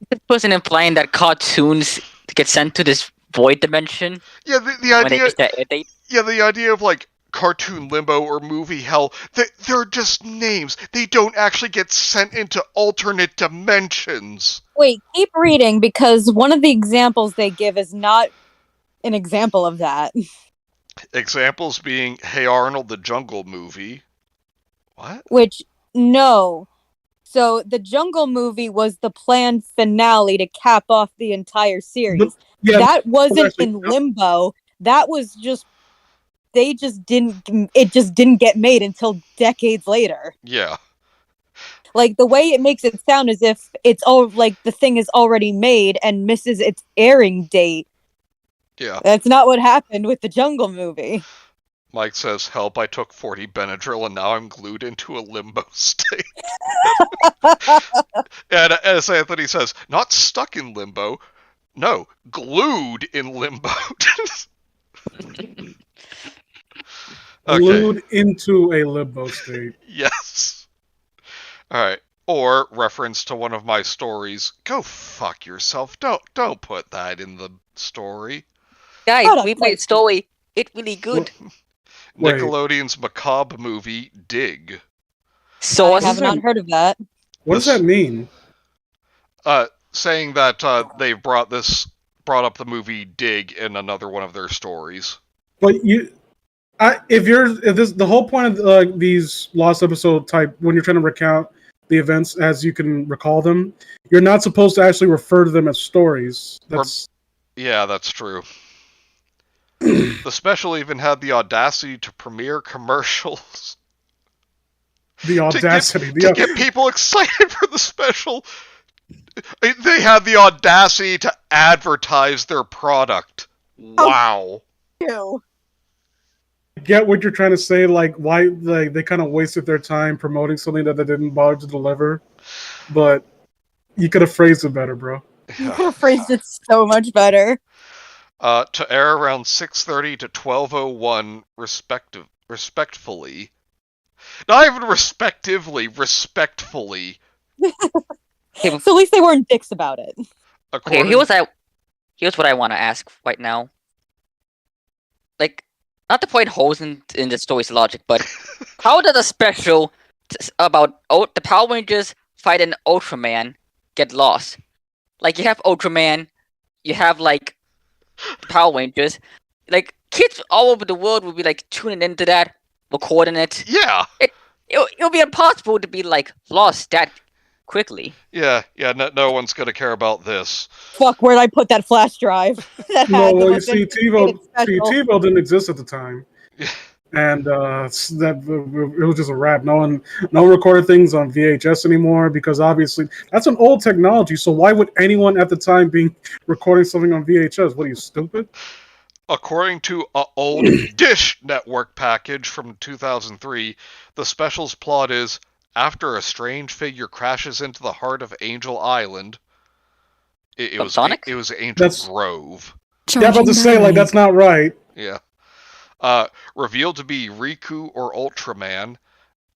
This wasn't implying that cartoons get sent to this void dimension. Yeah, the idea. Yeah, the idea of like cartoon limbo or movie hell, they're just names. They don't actually get sent into alternate dimensions. Wait, keep reading because one of the examples they give is not an example of that. Examples being Hey Arnold, the Jungle Movie. What? Which, no. So the Jungle Movie was the planned finale to cap off the entire series. That wasn't in limbo. That was just it just didn't get made until decades later. Yeah. Like the way it makes it sound as if it's all like the thing is already made and misses its airing date. Yeah. That's not what happened with the Jungle Movie. Mike says, help, I took 40 Benadryl and now I'm glued into a limbo state. And as Anthony says, not stuck in limbo. No, glued in limbo. Glued into a limbo state. Yes. Alright. Or, reference to one of my stories, go fuck yourself. Don't put that in the story. Guys, we made story. It's really good. Nickelodeon's macabre movie, Dig. So I have not heard of that. What does that mean? Saying that they brought up the movie Dig in another one of their stories. But the whole point of these lost episode type, when you're trying to recount the events as you can recall them, you're not supposed to actually refer to them as stories. Yeah, that's true. The special even had the audacity to premiere commercials. The audacity. To get people excited for the special. They had the audacity to advertise their product. Wow. Ew. I get what you're trying to say, like why they kind of wasted their time promoting something that they didn't bother to deliver. But you could have phrased it better, bro. You could have phrased it so much better. To air around 6:30 to 12:01 respectfully. Not even respectively, respectfully. So at least they weren't dicks about it. Okay, here's what I want to ask right now. Like, not to point holes in the story's logic, but how does a special about the Power Rangers fighting Ultraman get lost? Like, you have Ultraman, you have, like, Power Rangers. Like, kids all over the world would be, like, tuning into that. recording it. Yeah. It'll be impossible to be like lost that quickly. Yeah. No one's gonna care about this. Fuck, where'd I put that flash drive? That No, had the well, you most see, anticipated special. TiVo didn't exist at the time, Yeah. and it was just a wrap. No one recorded things on VHS anymore because obviously that's an old technology. So why would anyone at the time be recording something on VHS? What are you, stupid? According to an old Dish Network package from 2003, the special's plot is, after a strange figure crashes into the heart of Angel Island, it was Angel Grove. Yeah, I'm about to say, like, that's not right. Yeah. Revealed to be Riku or Ultraman,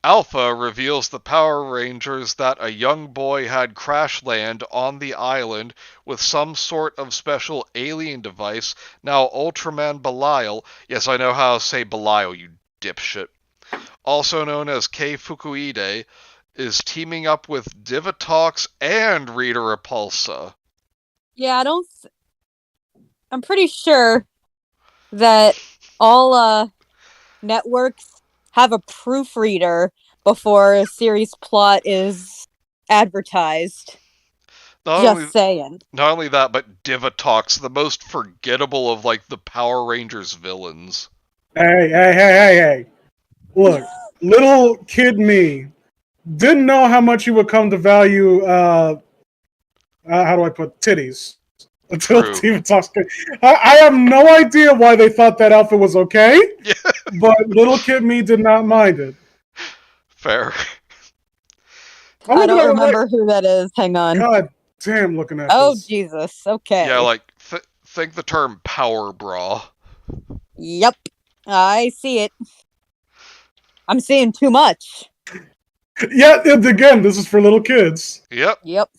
Alpha reveals the Power Rangers that a young boy had crash land on the island with some sort of special alien device. Now Ultraman Belial, yes, I know how to say Belial, you dipshit, also known as Kei Fukuide, is teaming up with Divatox and Rita Repulsa. Yeah, I'm pretty sure that all networks have a proofreader before a series plot is advertised. Saying. Not only that, but Divatox, the most forgettable of, like, the Power Rangers villains. Hey. Look, little kid me didn't know how much you would come to value, how do I put titties? Until Divatox came. I have no idea why they thought that outfit was okay, yeah. But little kid me did not mind it. Fair. I don't remember who that is. Hang on. God damn, looking at this. this. Jesus. Okay. Yeah, like, think the term power bra. Yep. I see it. I'm seeing too much. Yeah, again, this is for little kids. Yep.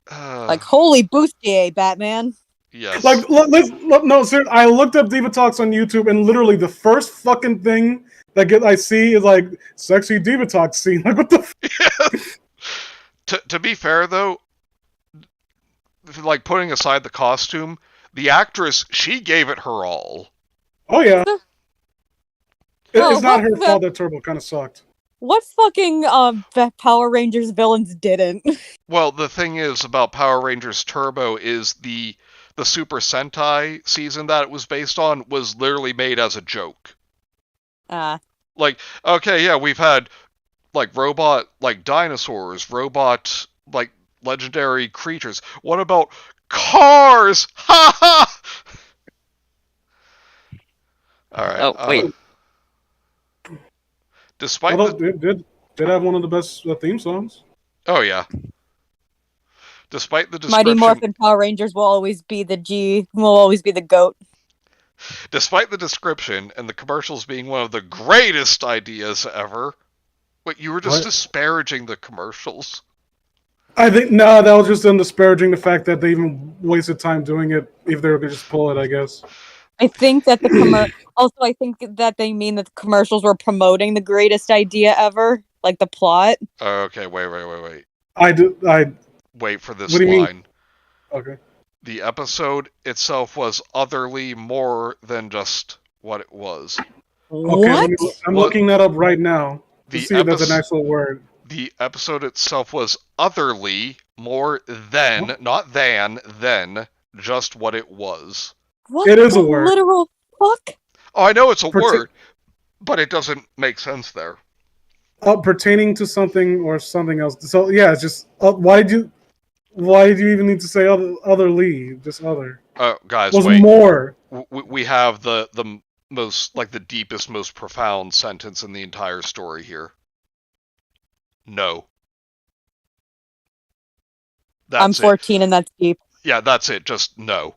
Like, holy bustier, Batman. Yes. Like, no, seriously, I looked up Divatox on YouTube, and literally the first fucking thing that I see is, like, sexy Divatox scene. Like, what the To be fair, though, like, putting aside the costume, the actress, she gave it her all. Oh, yeah. It's not her fault that Turbo kind of sucked. What fucking Power Rangers villains didn't? Well, the thing is about Power Rangers Turbo is the Super Sentai season that it was based on was literally made as a joke. Like, okay, yeah, we've had, like, robot, like, dinosaurs, robot, like, legendary creatures. What about cars? Ha ha! Alright. Oh, wait. Despite did have one of the best theme songs. Oh, yeah. Despite the description... Mighty Morphin Power Rangers will always be the GOAT. Despite the description and the commercials being one of the greatest ideas ever... Wait, you were just disparaging the commercials. I think, no, that was just them disparaging the fact that they even wasted time doing it if they were going to just pull it, I guess. I think that I think that they mean that the commercials were promoting the greatest idea ever, like the plot. Okay, wait. I wait for this what do you line. Mean? Okay. The episode itself was otherly more than just what it was. Okay, I'm looking that up right now to see if that's an actual word. The episode itself was otherly more than, not than, just what it was. What it is a word. Literal fuck? Oh, I know it's a word, but it doesn't make sense there. Pertaining to something or something else. So yeah, it's just why did you even need to say otherly? Just other. Guys, was wait. More. We have the most, like, the deepest, most profound sentence in the entire story here. No. I'm 14 and that's deep. Yeah, that's it. Just no.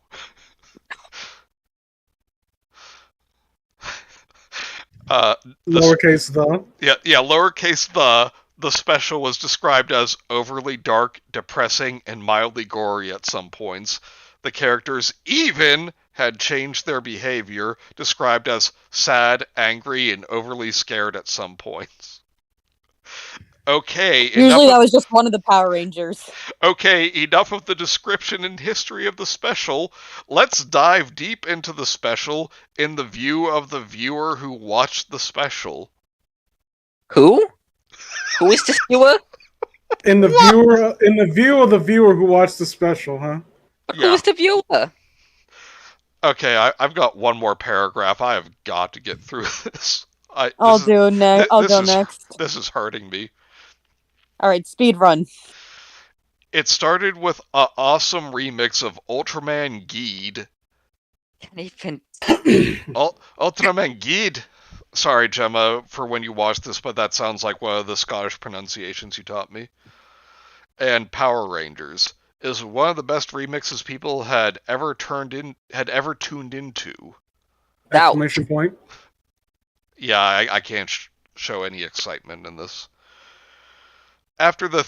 Lowercase the. Yeah, lowercase the. The special was described as overly dark, depressing, and mildly gory at some points. The characters even had changed their behavior, described as sad, angry, and overly scared at some points. Okay, Usually that was just one of the Power Rangers. Okay, enough of the description and history of the special. Let's dive deep into the special in the view of the viewer who watched the special. Who? Who is this viewer? In the view of the viewer who watched the special, huh? Who is the viewer? Okay, I've got one more paragraph. I have got to get through this. I'll go next. This is hurting me. All right, speed run. It started with an awesome remix of Ultraman Geed. Ultraman Geed. Sorry, Gemma, for when you watched this, but that sounds like one of the Scottish pronunciations you taught me. And Power Rangers is one of the best remixes people had ever tuned into. Exclamation point. Yeah, I can't show any excitement in this. After the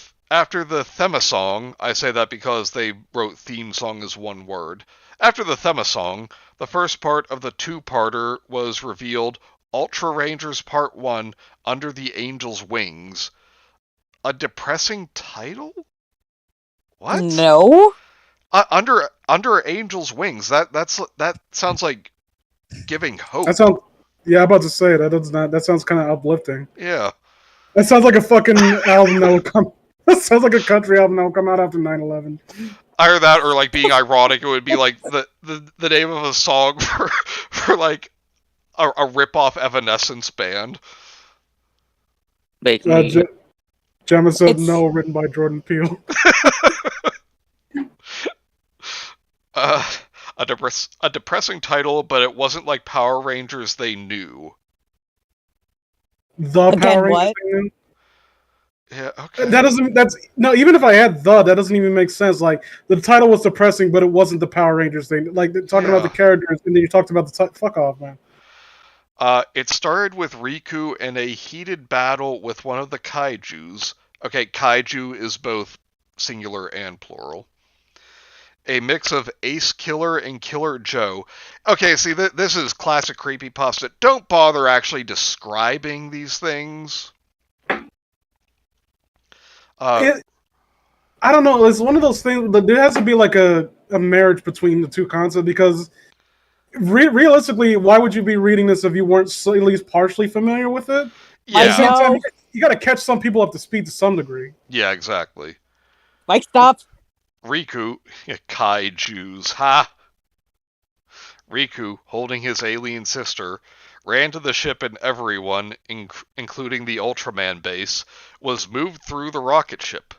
theme song, I say that because they wrote theme song as one word. After the theme song, the first part of the two-parter was revealed, UltraRangers Part 1, Under the Angel's Wings. A depressing title? What? No. Under Angel's Wings. That sounds like giving hope. Yeah, I'm about to say that sounds kind of uplifting. Yeah. That sounds like a fucking album that would come. That sounds like a country album that would come out after 9/11. Either that, or like being ironic, it would be like the name of a song for like a rip-off Evanescence band. Gemma said no, written by Jordan Peele. A depressing title, but it wasn't like Power Rangers they knew. The Power Rangers they knew? Yeah, okay. Even if I had that doesn't even make sense. Like, the title was depressing, but it wasn't the Power Rangers thing. Like, talking about the characters, and then you talked about the fuck off, man. It started with Riku in a heated battle with one of the kaijus. Okay, kaiju is both singular and plural. A mix of Ace Killer and Killer Joe. Okay, see, this is classic creepypasta. Don't bother actually describing these things. I don't know. It's one of those things that there has to be like a marriage between the two concepts, because realistically, why would you be reading this if you weren't at least partially familiar with it? Yeah. At the same time, you got to catch some people up to speed to some degree. Yeah, exactly. Mike, stop. Riku, kaijus, ha! Riku, holding his alien sister, ran to the ship, and everyone, including the Ultraman base, was moved through the rocket ship.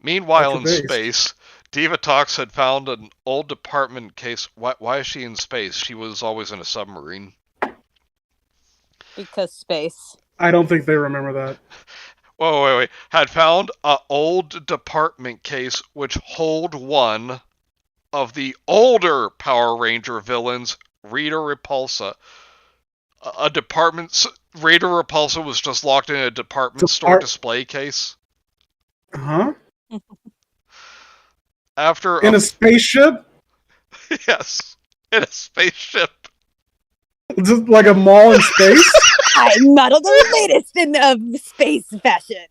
Meanwhile, in space, Divatox had found an old department case. Why is she in space? She was always in a submarine. Because space. I don't think they remember that. Whoa, wait. Had found an old department case which hold one of the older Power Ranger villains, Rita Repulsa. Rita Repulsa was just locked in a department store display case. Huh? In a spaceship? Yes, in a spaceship. Just like a mall in space? I'm not on the latest in space fashion.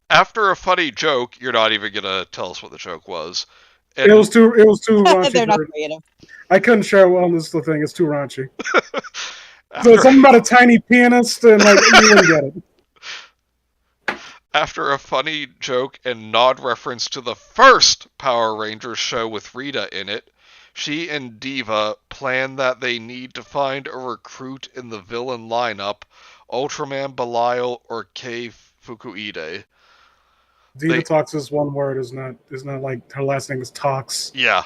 After a funny joke, you're not even gonna tell us what the joke was. It was too raunchy. They're not creative. I couldn't share on this thing. It's too raunchy. So it's something about a tiny pianist, and like you wouldn't get it. After a funny joke and nod reference to the first Power Rangers show with Rita in it, she and Diva plan that they need to find a recruit in the villain lineup, Ultraman Belial or Kei Fukuide. Diva Talks is one word, is not like her last name is Talks. Yeah.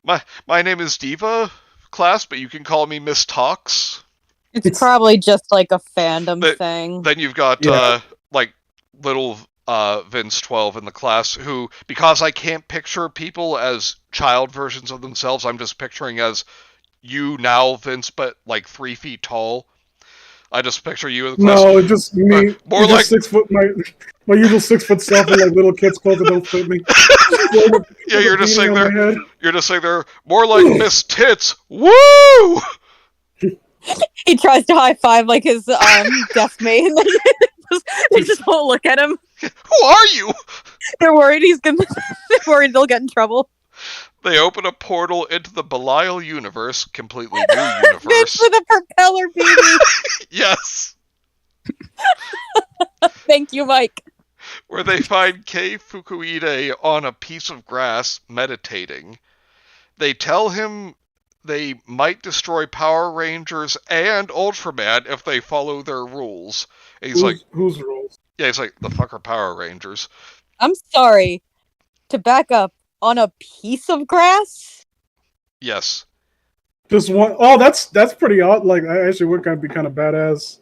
My name is Diva, class, but you can call me Miss Talks. It's probably just like a fandom thing. Then you've got like little Vince 12 in the class who, because I can't picture people as child versions of themselves, I'm just picturing as you now, Vince, but like 3 feet tall. I just picture you in the class. No, just me. More like 6 foot. My usual 6 foot self, and like little kids' clothes that don't fit me. Yeah, you're just saying there. You're just saying there. More like Miss Tits. Woo! He tries to high five like his deaf mate. They just won't look at him. Who are you? They're worried they're worried they'll get in trouble. They open a portal into the Belial universe, completely new universe. Thanks for the propeller beanie. Yes! Thank you, Mike. Where they find Kei Fukuide on a piece of grass, meditating. They tell him they might destroy Power Rangers and Ultraman if they follow their rules. And he's like, whose rules? Yeah, he's like, the fuck are Power Rangers? I'm sorry. To back up, on a piece of grass? Yes. Just one. Oh, that's pretty odd. Like, I actually would kind of be kind of badass.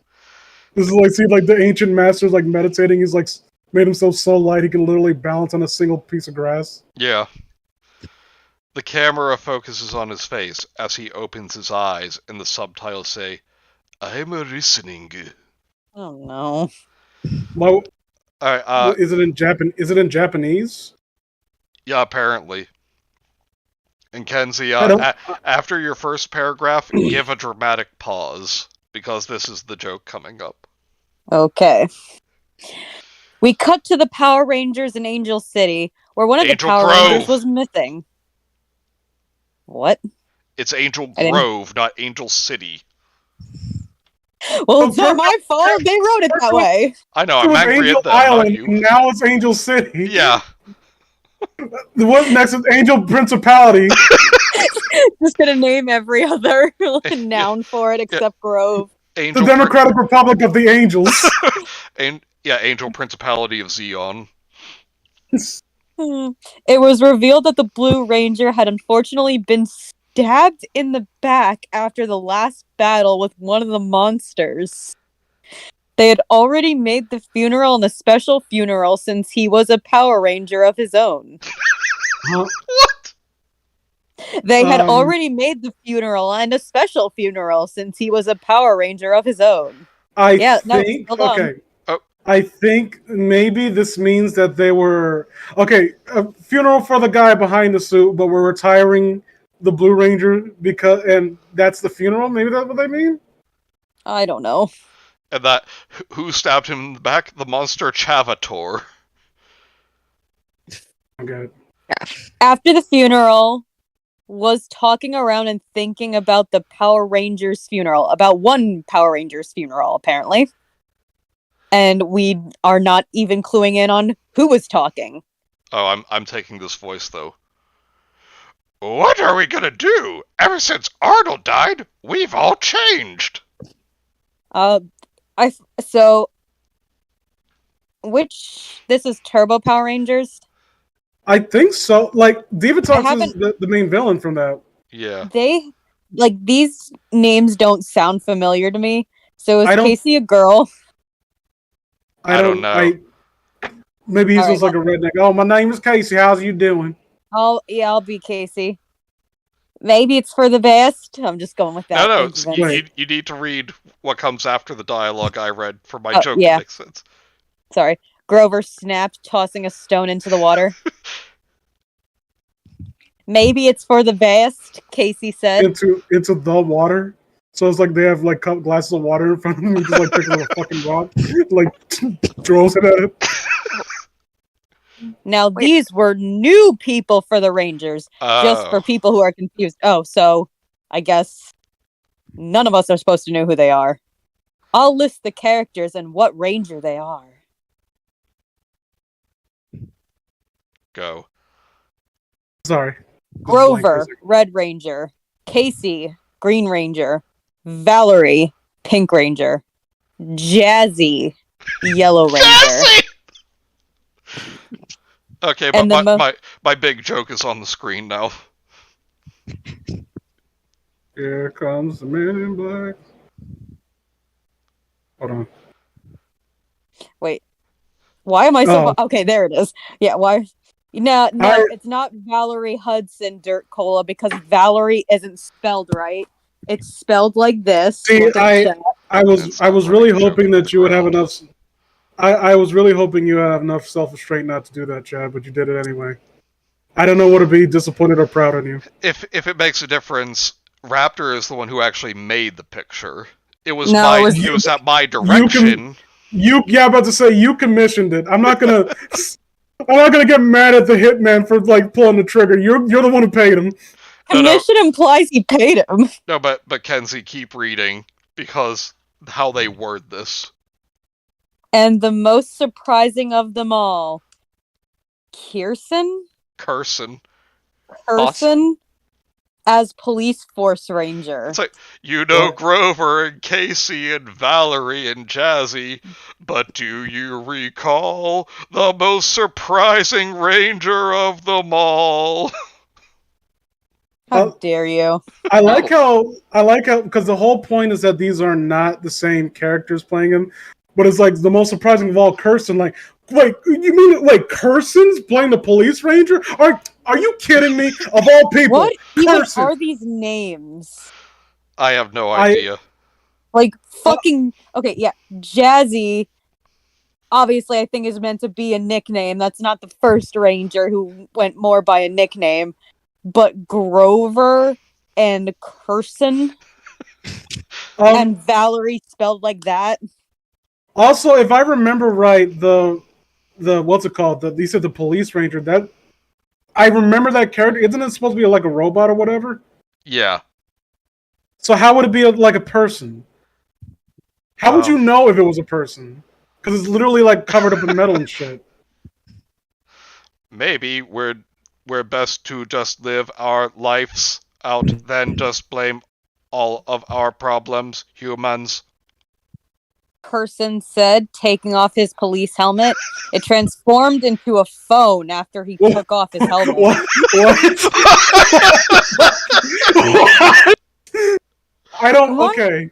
This is like, see, like the ancient masters like meditating. He's like made himself so light he can literally balance on a single piece of grass. Yeah. The camera focuses on his face as he opens his eyes, and the subtitles say, "I'm listening." Oh no. Well, Alright, is it in Japanese? yeah, apparently. And Kenzie, after your first paragraph, give a dramatic pause, because this is the joke coming up. Okay. We cut to the Power Rangers in Angel City, where one of the Angel Power Grove. Rangers was missing. What? It's Angel I didn't- Grove, not Angel City. Well, it's not my fault. They wrote it that way. I know, It I'm was angry Angel at them, not Island. you. Now it's Angel City. Yeah. What next is Angel Principality? Just gonna name every other noun for it except Grove. Angel The Democratic Republic of the Angels. Angel Principality of Zeon. It was revealed that the Blue Ranger had unfortunately been stabbed in the back after the last battle with one of the monsters. They had already made the funeral and a special funeral since he was a Power Ranger of his own. Huh? What? They had already made the funeral and a special funeral since he was a Power Ranger of his own. I think hold on. okay. I think maybe this means that they were a funeral for the guy behind the suit, but we're retiring the Blue Ranger and that's the funeral. Maybe that's what they mean. I don't know. And that who stabbed him in the back? The monster Chavator. Okay. After the funeral, was talking around and thinking about the Power Rangers funeral, about one Power Rangers funeral, apparently. And we are not even cluing in on who was talking. Oh, I'm taking this voice though. What are we gonna do? Ever since Arnold died, we've all changed. This is Turbo Power Rangers? I think so. Like Divatox is the main villain from that. Yeah. These names don't sound familiar to me. So is I don't- Casey a girl? I don't know. Maybe he's All just right, like a redneck. Oh, my name is Casey. How's you doing? I'll be Casey. Maybe it's for the best. I'm just going with that. No, Thank you, Vince. you need to read what comes after the dialogue I read for my joke yeah. to make sense. Sorry. Grover snapped, tossing a stone into the water. Maybe it's for the best, Casey said. Into the water. So it's like they have like glasses of water in front of them. He just like picks up a fucking rock, like throws it at it. Now these were new people for the Rangers, just for people who are confused. Oh, so I guess none of us are supposed to know who they are. I'll list the characters and what Ranger they are. Go. Sorry. Grover, Red Ranger. Casey, Green Ranger. Valerie, Pink Ranger. Jazzy, Yellow Ranger. Jazzy! Okay, but And my big joke is on the screen now. Here comes the man in black. Hold on. Wait. Why am I so... Okay, there it is. Yeah, why... No, it's not Valerie Hudson Dirt Cola because Valerie isn't spelled right. It's spelled like this. See, I was really hoping that you would have enough. I was really hoping you had enough self-restraint not to do that, Chad, but you did it anyway. I don't know what to be disappointed or proud on you. If it makes a difference, Raptor is the one who actually made the picture. It was at my direction. About to say you commissioned it. I'm not gonna get mad at the hitman for like pulling the trigger. You're the one who paid him. Commission implies he paid him. No, but Kenzie, keep reading because how they word this. And the most surprising of them all, Kirsten as police force ranger. It's like, you know Grover and Casey and Valerie and Jazzy, but do you recall the most surprising ranger of them all? How dare you? I like how because the whole point is that these are not the same characters playing him, but it's like the most surprising of all, Kirsten. Like, wait, you mean Kirsten's playing the police ranger? Are you kidding me? Of all people, what even are these names? I have no idea. Fucking okay, yeah, Jazzy. Obviously, I think is meant to be a nickname. That's not the first ranger who went more by a nickname. But Grover and Kirsten and Valerie spelled like that. Also, if I remember right, the what's it called? You said the police ranger. That I remember that character. Isn't it supposed to be like a robot or whatever? Yeah. So how would it be like a person? How would you know if it was a person? Because it's literally like covered up in metal and shit. Maybe we're best to just live our lives out than just blame all of our problems, humans. Kirsten said, taking off his police helmet. It transformed into a phone after he took off his helmet. What? Okay.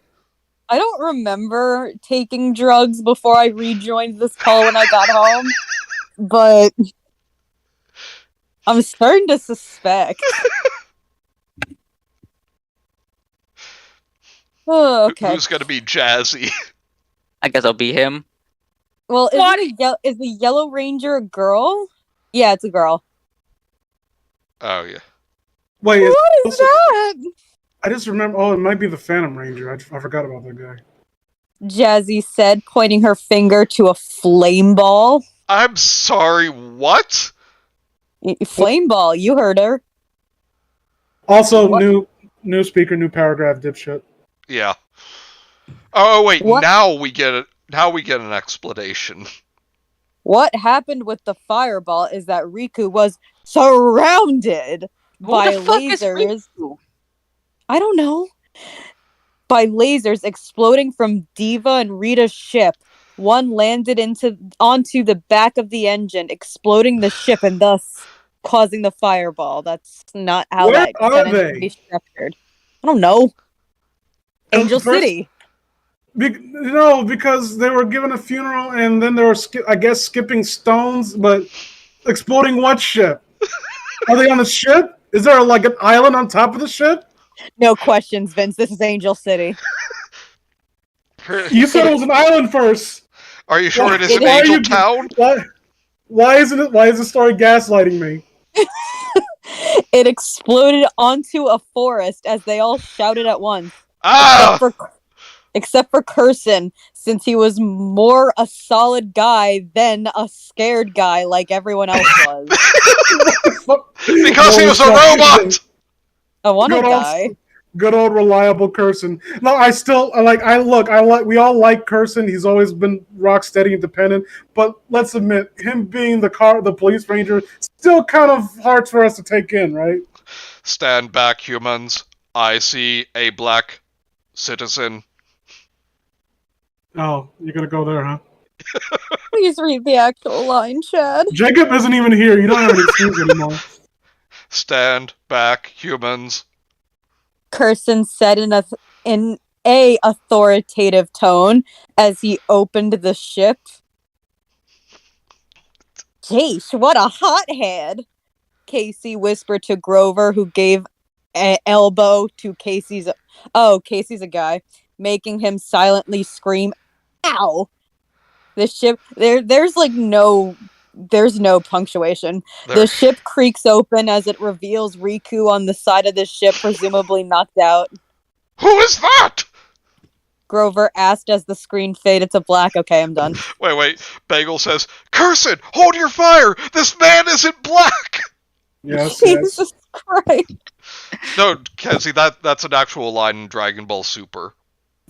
I don't remember taking drugs before I rejoined this call when I got home, but I'm starting to suspect. Oh, okay. Who's gonna be Jazzy? I guess I'll be him. Well, is the Yellow Ranger a girl? Yeah, it's a girl. Oh, yeah. Wait, what is that? I just remember. Oh, it might be the Phantom Ranger. I forgot about that guy. Jazzy said, pointing her finger to a flame ball. I'm sorry, what? Flame ball, you heard her. Also, new speaker, new paragraph, dipshit. Yeah. Oh wait, what? Now we get an explanation. What happened with the fireball is that Riku was surrounded by lasers. I don't know. By lasers exploding from Diva and Rita's ship. One landed onto the back of the engine, exploding the ship and thus causing the fireball. That's not how Where that are sentence should be structured. I don't know. Angel City. Because they were given a funeral and then they were, skipping stones, but exploding what ship? Are they on the ship? Is there an island on top of the ship? No questions, Vince. This is Angel City. You said it was an island first. Are you sure it isn't Angel Town? Why is the story gaslighting me? It exploded onto a forest as they all shouted at once. Ah! Except for Kirsten, since he was more a solid guy than a scared guy like everyone else was. Because he was a robot! I want to die. Good old reliable Kirsten. No, we all like Kirsten. He's always been rock steady, independent. But let's admit, him being the police ranger, still kind of hard for us to take in, right? Stand back, humans. I see a black citizen. Oh, you're gonna go there, huh? Please read the actual line, Chad. Jacob isn't even here. You don't have any excuse anymore. Stand back, humans. Kirsten said in a authoritative tone as he opened the ship. Jeez, what a hothead! Casey whispered to Grover, who gave an elbow to Casey's a guy, making him silently scream, "Ow!" The ship there's no punctuation. The ship creaks open as it reveals Riku on the side of the ship, presumably knocked out. Who is that? Grover asked as the screen faded to black. Okay, I'm done. Wait. Bagel says, "Curse it! Hold your fire! This man isn't black!" Yes, Jesus Christ. No, Kenzie, that's an actual line in Dragon Ball Super.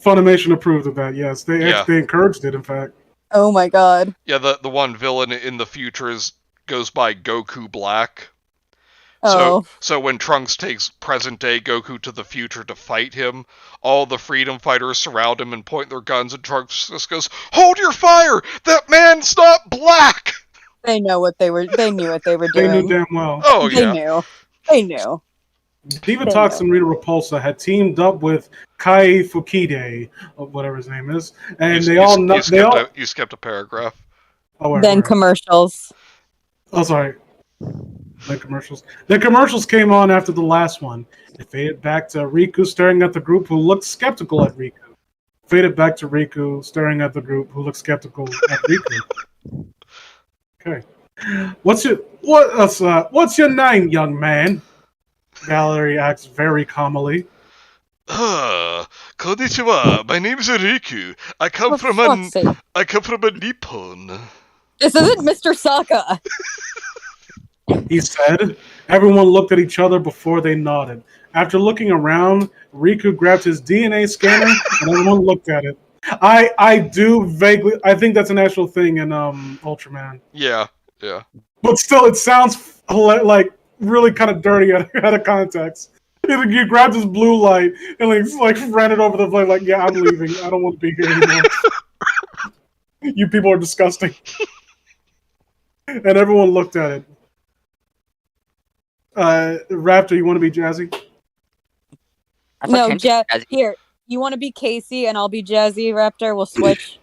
Funimation approved of that, yes. They encouraged it, in fact. Oh my god. Yeah, the one villain in the future goes by Goku Black. Oh. So when Trunks takes present-day Goku to the future to fight him, all the freedom fighters surround him and point their guns, and Trunks just goes, "Hold your fire! That man's not black!" They knew what they were doing. They knew damn well. Oh, yeah. They knew. Divatox and Rita Repulsa had teamed up with Kai Fukide, or whatever his name is, and you skipped a paragraph. Then commercials. Oh, sorry. The commercials. The commercials came on after the last one. It faded back to Riku staring at the group who looked skeptical at Riku. Faded back to Riku staring at the group who looked skeptical at Riku. Okay. What's your name, young man? Valerie acts very calmly. Konnichiwa. My name's Riku. I come from a Nippon. This isn't Mr. Saka. He said. Everyone looked at each other before they nodded. After looking around, Riku grabbed his DNA scanner and everyone looked at it. I think that's an actual thing in Ultraman. Yeah. But still, it sounds like really kind of dirty out of context. He grabbed his blue light and like ran it over the plate like, yeah, I'm leaving. I don't want to be here anymore. You people are disgusting. And everyone looked at it. Raptor, you want to be Jazzy? No, here. You want to be Casey and I'll be Jazzy, Raptor? We'll switch.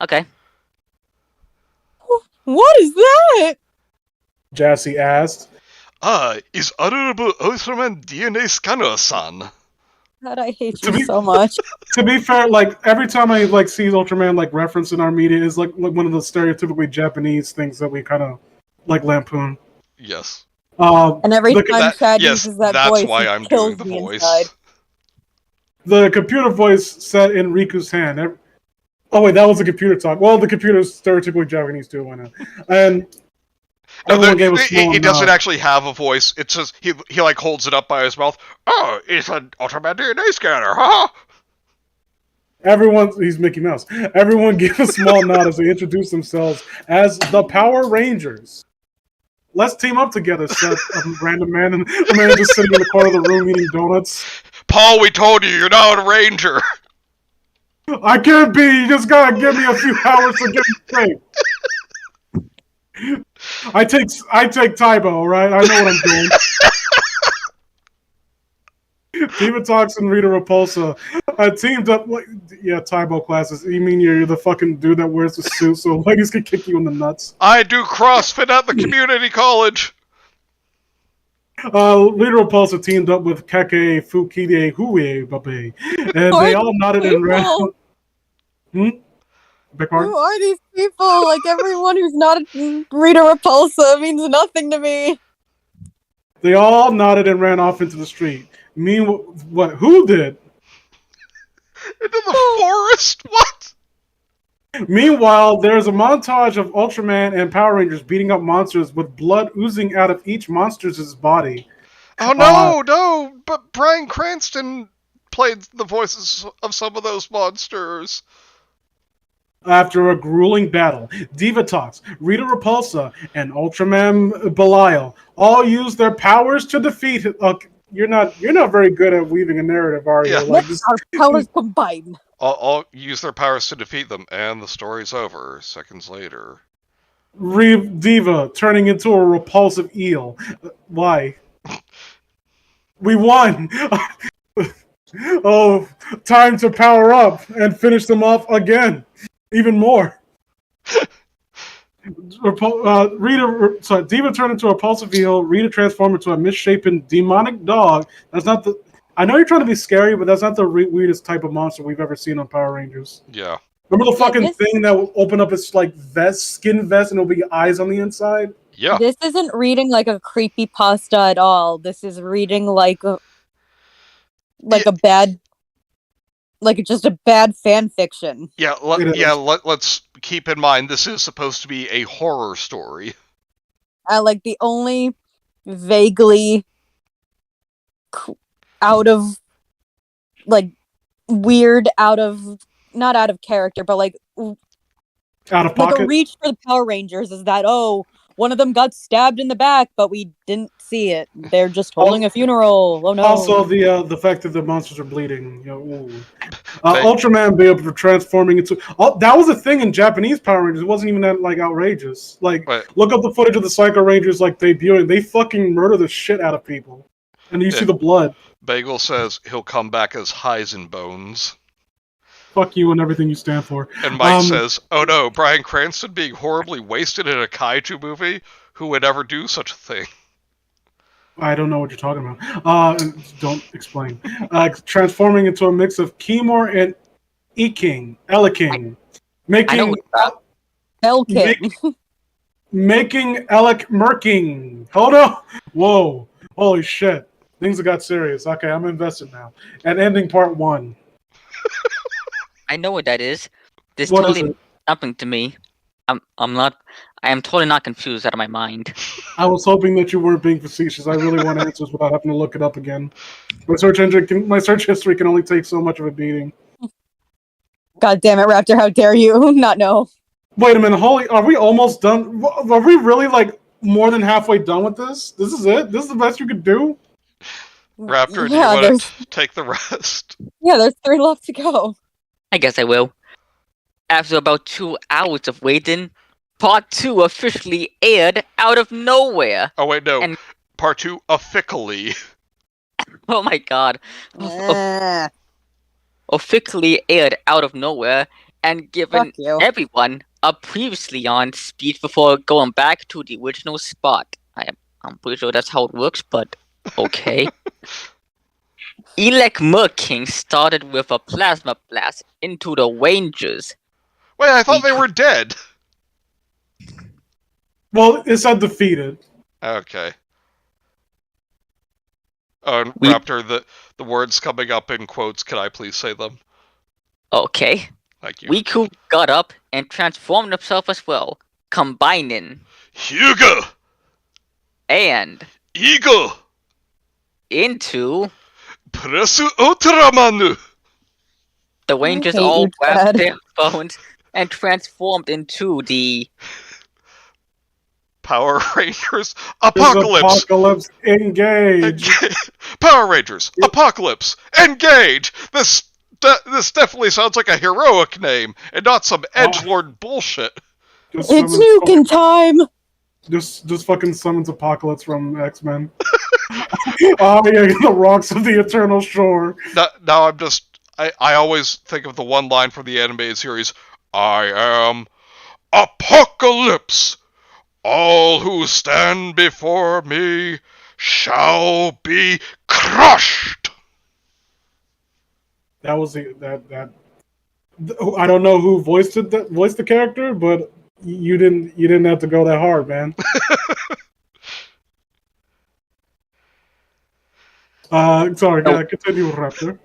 Okay. What is that? Jazzy asked. Is Honorable Ultraman DNA Scanner-san. God, I hate you so much. To be fair, like every time I see Ultraman like referenced in our media is like one of the stereotypically Japanese things that we kind of like lampoon. Yes. And every time Chad uses that that's voice, why I'm doing the voice. Inside. The computer voice set in Riku's hand. Oh wait, that was the computer talk. Well, the computer's stereotypically Japanese too. Why not? And everyone gave a small he doesn't nod. actually have a voice. It's just he like holds it up by his mouth. Oh, it's an Ultraman DNA scanner, huh? He's Mickey Mouse. Everyone gave a small nod as they introduced themselves as the Power Rangers. Let's team up together, said a random man, and a man just sitting in the corner of the room eating donuts. Paul, we told you, you're not a ranger. I can't be. You just gotta give me a few hours to get straight. I take Tybo, all right? I know what I'm doing. Divatox and Rita Repulsa teamed up. Tybo classes. You mean you're the fucking dude that wears the suit so ladies can kick you in the nuts? I do CrossFit at the community college. Rita Repulsa teamed up with Kake Fukide Hue Babe, and they all nodded and ran. Who are these people? Like everyone who's not Rita Repulsa means nothing to me. They all nodded and ran off into the street. What? Who did? Into the forest? What? Meanwhile, there's a montage of Ultraman and Power Rangers beating up monsters with blood oozing out of each monster's body. Oh no! But Bryan Cranston played the voices of some of those monsters. After a grueling battle, Divatox, Rita Repulsa, and Ultraman Belial all used their powers to defeat. You're not very good at weaving a narrative, are you? Yeah. Let's our powers combined. All use their powers to defeat them, and the story's over. Seconds later. Diva turning into a repulsive eel. Why? We won! Oh, time to power up and finish them off again. Even more. Diva turned into a repulsive eel. Rita transformed into a misshapen demonic dog. That's not the. I know you're trying to be scary, but that's not the weirdest type of monster we've ever seen on Power Rangers. Yeah. Remember the fucking thing that will open up its like skin vest, and it'll be eyes on the inside? Yeah. This isn't reading like a creepypasta at all. This is reading like a bad like just a bad fan fiction. Yeah, let's keep in mind this is supposed to be a horror story. Like the only vaguely out of like weird, not out of character, but like Out of pocket. a reach for the Power Rangers is that one of them got stabbed in the back, but we didn't see it. They're just holding a funeral. Oh no! Also, the fact that the monsters are bleeding. Ultraman be able to transforming into. That was a thing in Japanese Power Rangers. It wasn't even that like outrageous. Like, look up the footage of the Psycho Rangers like debuting. They fucking murder the shit out of people, and you see the blood. Bagel says he'll come back as Heisenbones. Fuck you and everything you stand for. And Mike says, "Oh no, Bryan Cranston being horribly wasted in a kaiju movie? Who would ever do such a thing?" I don't know what you're talking about. Don't explain. Transforming into a mix of Kimor and Eleking. Making Alec Merking. Hold on. Whoa. Holy shit. Things have got serious. Okay, I'm invested now. And ending part 1. I know what that is. This What totally is it? nothing to me. I am totally not confused out of my mind. I was hoping that you weren't being facetious. I really want answers without having to look it up again. My search history can only take so much of a beating. God damn it, Raptor! How dare you not know? Wait a minute. Are we almost done? Are we really like more than halfway done with this? This is it? This is the best you could do? Raptor, do you want to take the rest? Yeah, there's 3 left to go. I guess I will. After about 2 hours of waiting, Part 2 officially aired out of nowhere. Oh wait, no. Part 2 officially. Oh my god. Officially aired out of nowhere and given everyone a previously on speech before going back to the original spot. I'm pretty sure that's how it works, but okay. Elec Merking started with a plasma blast into the Rangers. Wait, I thought they were dead. Well, it said defeated. Okay. Raptor, the words coming up in quotes, can I please say them? Okay. Thank you. Riku got up and transformed himself as well, combining Hugo and Eagle into Presu Ultramanu. The Rangers all grabbed their phones and transformed into the Power Rangers Apocalypse. Apocalypse engage. Power Rangers Apocalypse engage. This definitely sounds like a heroic name and not some edgelord bullshit. It's nuking time. Just fucking summons Apocalypse from X-Men. The rocks of the eternal shore. Now I always think of the one line from the animated series. I am Apocalypse. All who stand before me shall be crushed. That was that. I don't know who voiced the character, but you didn't have to go that hard, man. Sorry, continue, Raptor.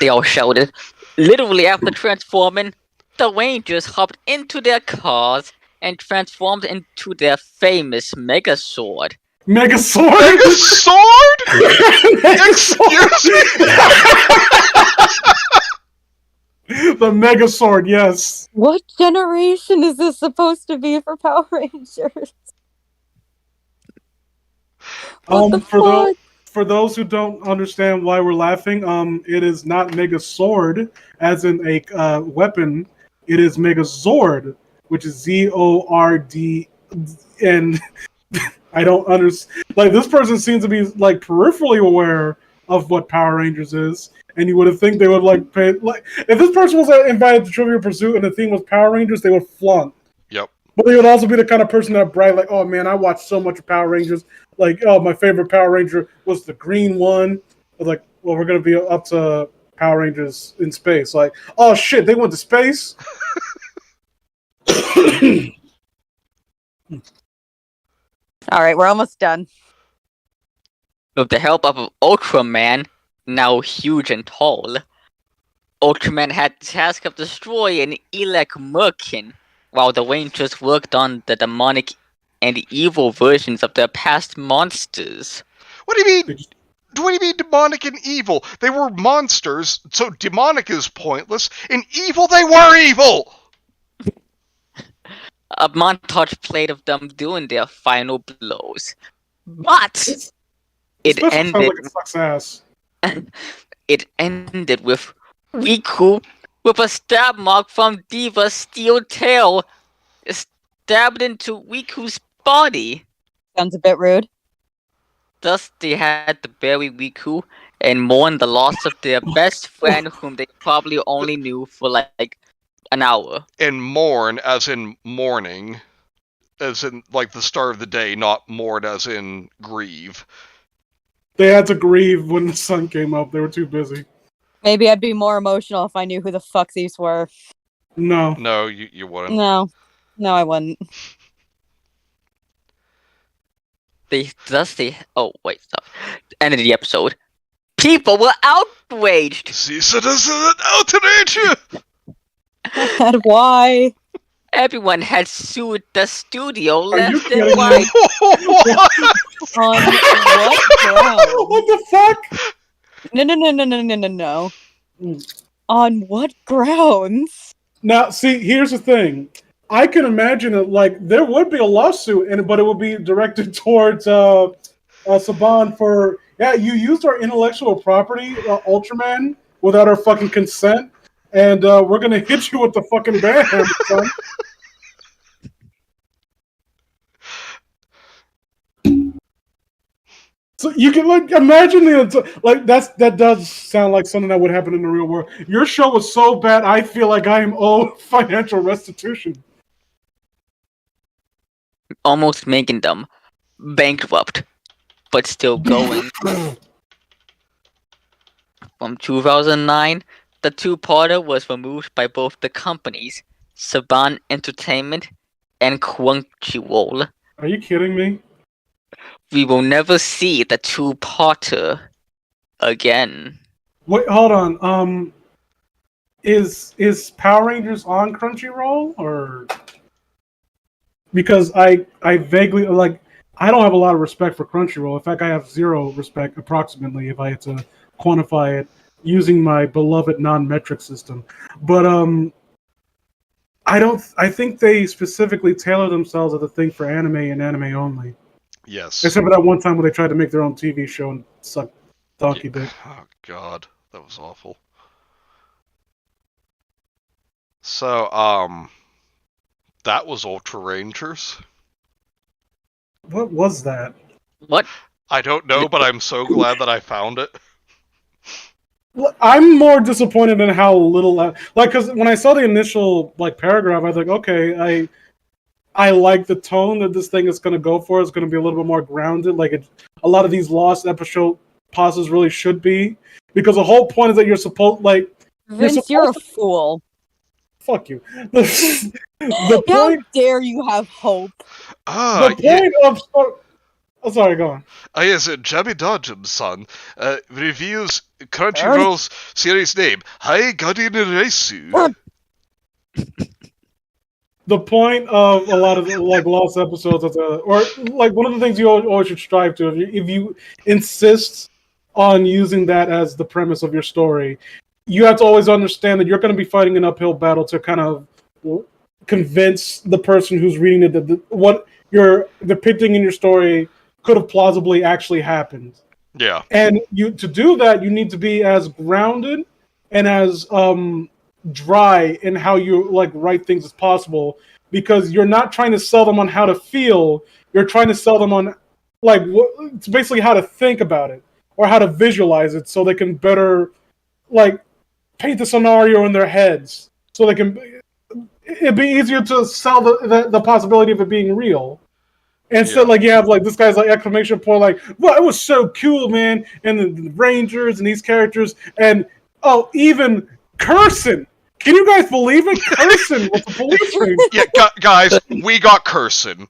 They all shouted. Literally after transforming, the Rangers hopped into their cars and transformed into their famous Megazord. Megazord? Megazord? Excuse me? The Megazord, yes. What generation is this supposed to be for Power Rangers? For those who don't understand why we're laughing, it is not Megazord, as in a weapon. It is Megazord, which is Z-O-R-D, and I don't understand. Like, this person seems to be like peripherally aware of what Power Rangers is, and you would think they would like pay. Like, if this person was invited to Trivial Pursuit and the theme was Power Rangers, they would flunk. Yep. But they would also be the kind of person that brag like, "Oh man, I watched so much of Power Rangers. Like, oh, my favorite Power Ranger was the green one." I was like, well, we're gonna be up to Power Rangers in space. Like, oh shit, they went to space. All right, we're almost done. With the help of Ultraman, now huge and tall, Ultraman had the task of destroying Elec Merkin, while the Rangers worked on the demonic and evil versions of their past monsters. What do you mean? What do you mean demonic and evil? They were monsters, so demonic is pointless. And evil, they were evil! A montage played of them doing their final blows. But it ended. Like it sucks ass. It ended with Riku with a stab mark from Diva's steel tail stabbed into Riku's body. Sounds a bit rude. Thus, they had to bury Riku and mourn the loss of their best friend, whom they probably only knew for like an hour. And mourn, as in morning, as in like the start of the day, not mourn as in grieve. They had to grieve when the sun came up. They were too busy. Maybe I'd be more emotional if I knew who the fuck these were. No. No, you wouldn't. No, I wouldn't. Oh, wait, stop. End of the episode. People were outraged! Season is an outrage! And why? Everyone had sued the studio left and kidding right. On what ground? What the fuck? No. On what grounds? Now, see, here's the thing. I can imagine it like there would be a lawsuit, but it would be directed towards Saban for you used our intellectual property, Ultraman, without our fucking consent, and we're gonna hit you with the fucking ban, son. So you can like imagine that does sound like something that would happen in the real world. Your show was so bad, I feel like I am owed financial restitution. Almost making them bankrupt, but still going. From 2009, the two-parter was removed by both the companies, Saban Entertainment and Crunchyroll. Are you kidding me? We will never see the two-parter again. Wait, hold on. Is Power Rangers on Crunchyroll or? Because I vaguely like I don't have a lot of respect for Crunchyroll. In fact, I have zero respect, approximately, if I had to quantify it using my beloved non-metric system. But I think they specifically tailor themselves as a thing for anime and anime only. Yes. Except for that one time where they tried to make their own TV show and suck donkey dick. Oh god, that was awful. So, that was UltraRangers. What was that? What? I don't know, but I'm so glad that I found it. I'm more disappointed in how little, because when I saw the initial paragraph, I was like, okay, I like the tone that this thing is going to go for. It's going to be a little bit more grounded, a lot of these lost episode pauses really should be, because the whole point is that you're supposed Vince, you're a fool. Fuck you. The How point. dare you have hope? The point of. Oh, sorry, go on. Yes, Jabby Dodgem-san reveals Crunchyroll's series name, Hai Guardian Reisu. The point of a lot of lost episodes, or one of the things you always should strive to, if you insist on using that as the premise of your story, you have to always understand that you're going to be fighting an uphill battle to kind of convince the person who's reading it that what you're depicting in your story could have plausibly actually happened. Yeah. And to do that, you need to be as grounded and as dry in how you write things as possible, because you're not trying to sell them on how to feel. You're trying to sell them on it's basically how to think about it or how to visualize it, so they can better paint the scenario in their heads, so they can. It'd be easier to sell the possibility of it being real. Instead, you have this guy's exclamation point, well, it was so cool, man, and the Rangers and these characters, and even Cursin. Can you guys believe it? Cursin with the police ring. Yeah, guys, we got Cursin.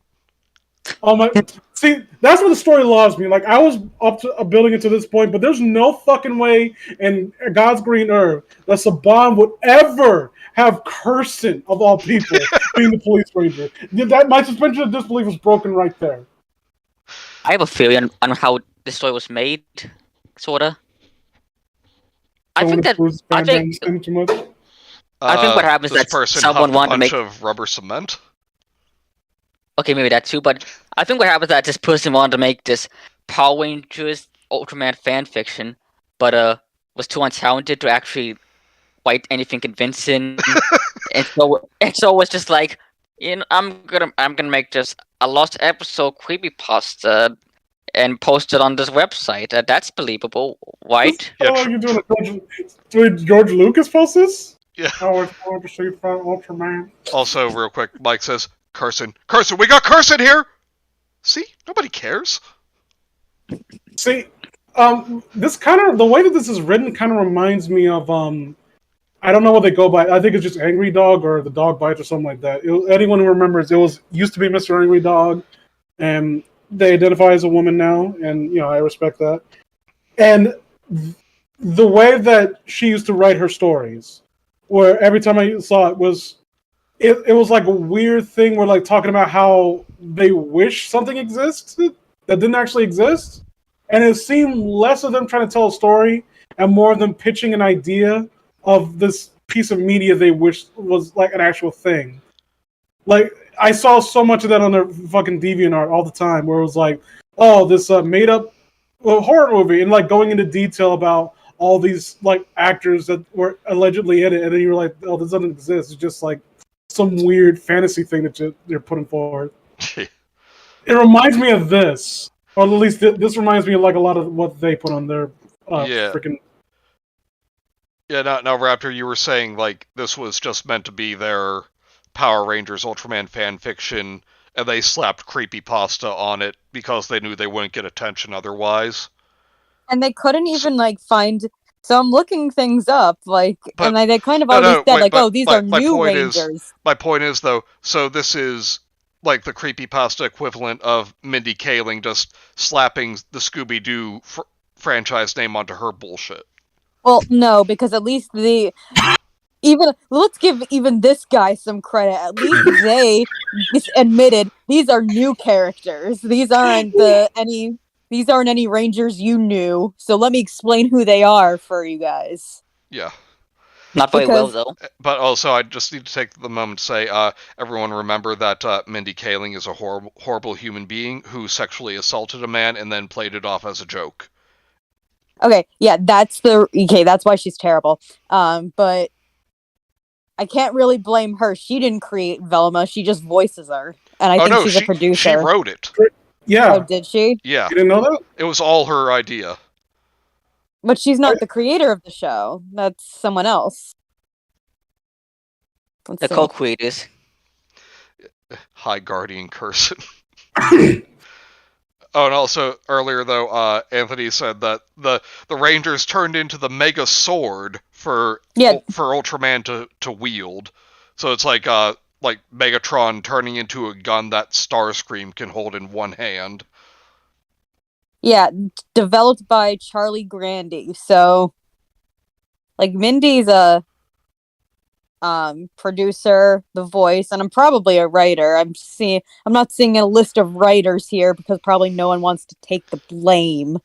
Oh my! See, that's where the story lost me. Like I was up to building it to this point, but there's no fucking way in God's green earth that Saban would ever have Kirsten of all people being the police ranger. That my suspension of disbelief was broken right there. I have a theory on how this story was made, sorta. I think what happens is that someone wanted to make of rubber cement. Okay, maybe that too, but I think what happens is that this person wanted to make this Power Rangers Ultraman fan fiction, but was too untalented to actually write anything convincing, and so it was just like, I'm gonna make just a lost episode creepypasta and post it on this website. That's believable, right? Oh, you're doing George Lucas post this? Yeah. Oh, it's going to see from Ultraman. Also, real quick, Mike says, Carson, we got Carson here! See? Nobody cares. See, this kind of, the way that this is written kind of reminds me of, I don't know what they go by. I think it's just Angry Dog or The Dog Bites or something like that. Anyone who remembers, used to be Mr. Angry Dog, and they identify as a woman now, and, I respect that. And the way that she used to write her stories, where every time I saw it was, it was like a weird thing where like talking about how they wish something existed that didn't actually exist. And it seemed less of them trying to tell a story and more of them pitching an idea of this piece of media they wish was like an actual thing. Like, I saw so much of that on their fucking DeviantArt all the time, where it was like, oh, this made-up horror movie, and like going into detail about all these like actors that were allegedly in it, and then you were like, oh, this doesn't exist. It's just like some weird fantasy thing that they're putting forward. It reminds me of this, or at least this reminds me of like a lot of what they put on their freaking. Yeah, now, Raptor, you were saying like this was just meant to be their Power Rangers Ultraman fan fiction, and they slapped creepypasta on it because they knew they wouldn't get attention otherwise. And they couldn't even like find. So I'm looking things up, like, and they kind of already said, like, oh, these are new Rangers. My point is, though, so this is like the creepypasta equivalent of Mindy Kaling just slapping the Scooby-Doo franchise name onto her bullshit. Well, no, because at least let's give even this guy some credit. At least they admitted these are new characters. These aren't any Rangers you knew. So let me explain who they are for you guys. Yeah. Not very well, though. But also, I just need to take the moment to say, everyone remember that Mindy Kaling is a horrible human being who sexually assaulted a man and then played it off as a joke. Okay, yeah, that's why she's terrible. But I can't really blame her. She didn't create Velma. She just voices her. And I think she's a producer. She wrote it. Yeah. Oh, did she? Yeah. You didn't know that? It was all her idea. But she's not the creator of the show. That's someone else. The co-creators. High Guardian Carson. Oh, and also, earlier, though, Anthony said that the Rangers turned into the Mega Sword for Ultraman to wield. So it's like Megatron turning into a gun that Starscream can hold in one hand. Yeah, developed by Charlie Grandy. So, like, Mindy's a producer, the voice, and I'm probably a writer. I'm not seeing a list of writers here because probably no one wants to take the blame.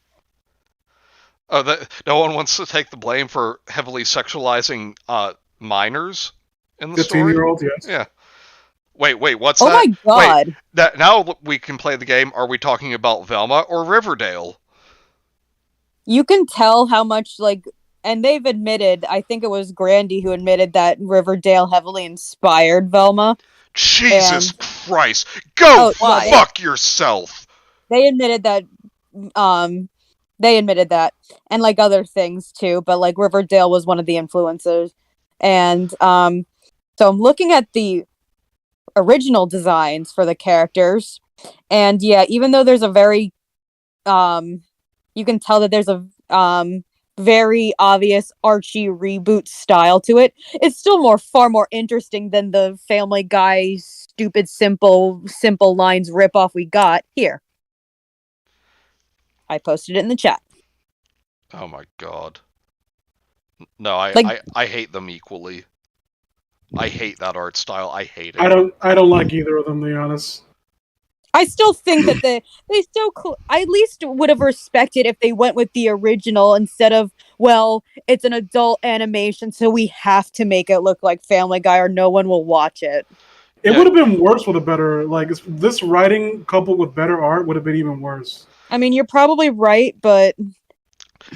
Oh, no one wants to take the blame for heavily sexualizing minors in the story? 15-year-old, yes. Yeah. Wait, what's that? Oh my god! Wait, now we can play the game. Are we talking about Velma or Riverdale? You can tell how much, like, and they've admitted, I think it was Grandy who admitted that Riverdale heavily inspired Velma. Jesus Christ! Go fuck yourself! They admitted that, and like other things too, but like Riverdale was one of the influences. And so I'm looking at the original designs for the characters, and yeah, even though there's a very, you can tell that there's very obvious Archie reboot style to it. It's still far more interesting than the Family Guy stupid simple lines ripoff we got here. I posted it in the chat. Oh my god. No, I hate them equally. I hate that art style. I hate it. I don't like either of them, to be honest. I still think that they still I at least would have respected if they went with the original instead of, well, it's an adult animation, so we have to make it look like Family Guy or no one will watch it. It would have been worse with a better, like, this writing coupled with better art would have been even worse. I mean, you're probably right, but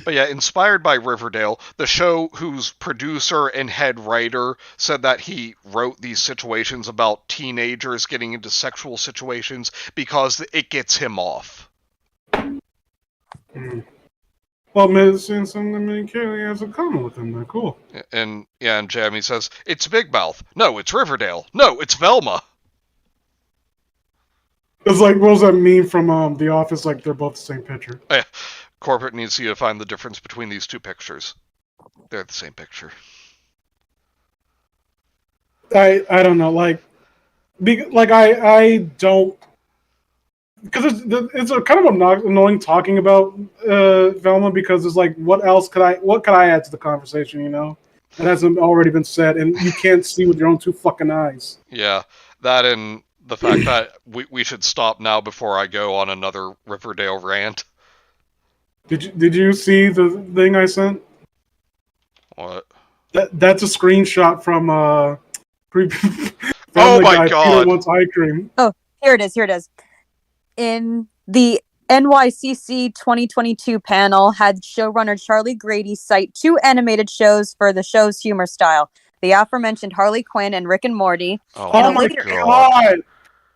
yeah, inspired by Riverdale, the show whose producer and head writer said that he wrote these situations about teenagers getting into sexual situations because it gets him off. Well, man, seeing something that Kelly has in common with them, they're cool. And Jamie says, it's Big Mouth. No, it's Riverdale. No, it's Velma. It's like, what was that meme from The Office? Like, they're both the same picture. Yeah. Corporate needs you to find the difference between these two pictures. They're the same picture. I don't know, I don't, because it's a kind of annoying talking about Velma, because it's like, what could I add to the conversation, you know? It hasn't already been said, and you can't see with your own two fucking eyes. Yeah, that and the fact that we should stop now before I go on another Riverdale rant. Did you see the thing I sent? What? That's a screenshot from oh my god! Peter wants eye cream. Oh, here it is. In the NYCC 2022 panel, had showrunner Charlie Grady cite 2 animated shows for the show's humor style: the aforementioned Harley Quinn and Rick and Morty. Oh my god!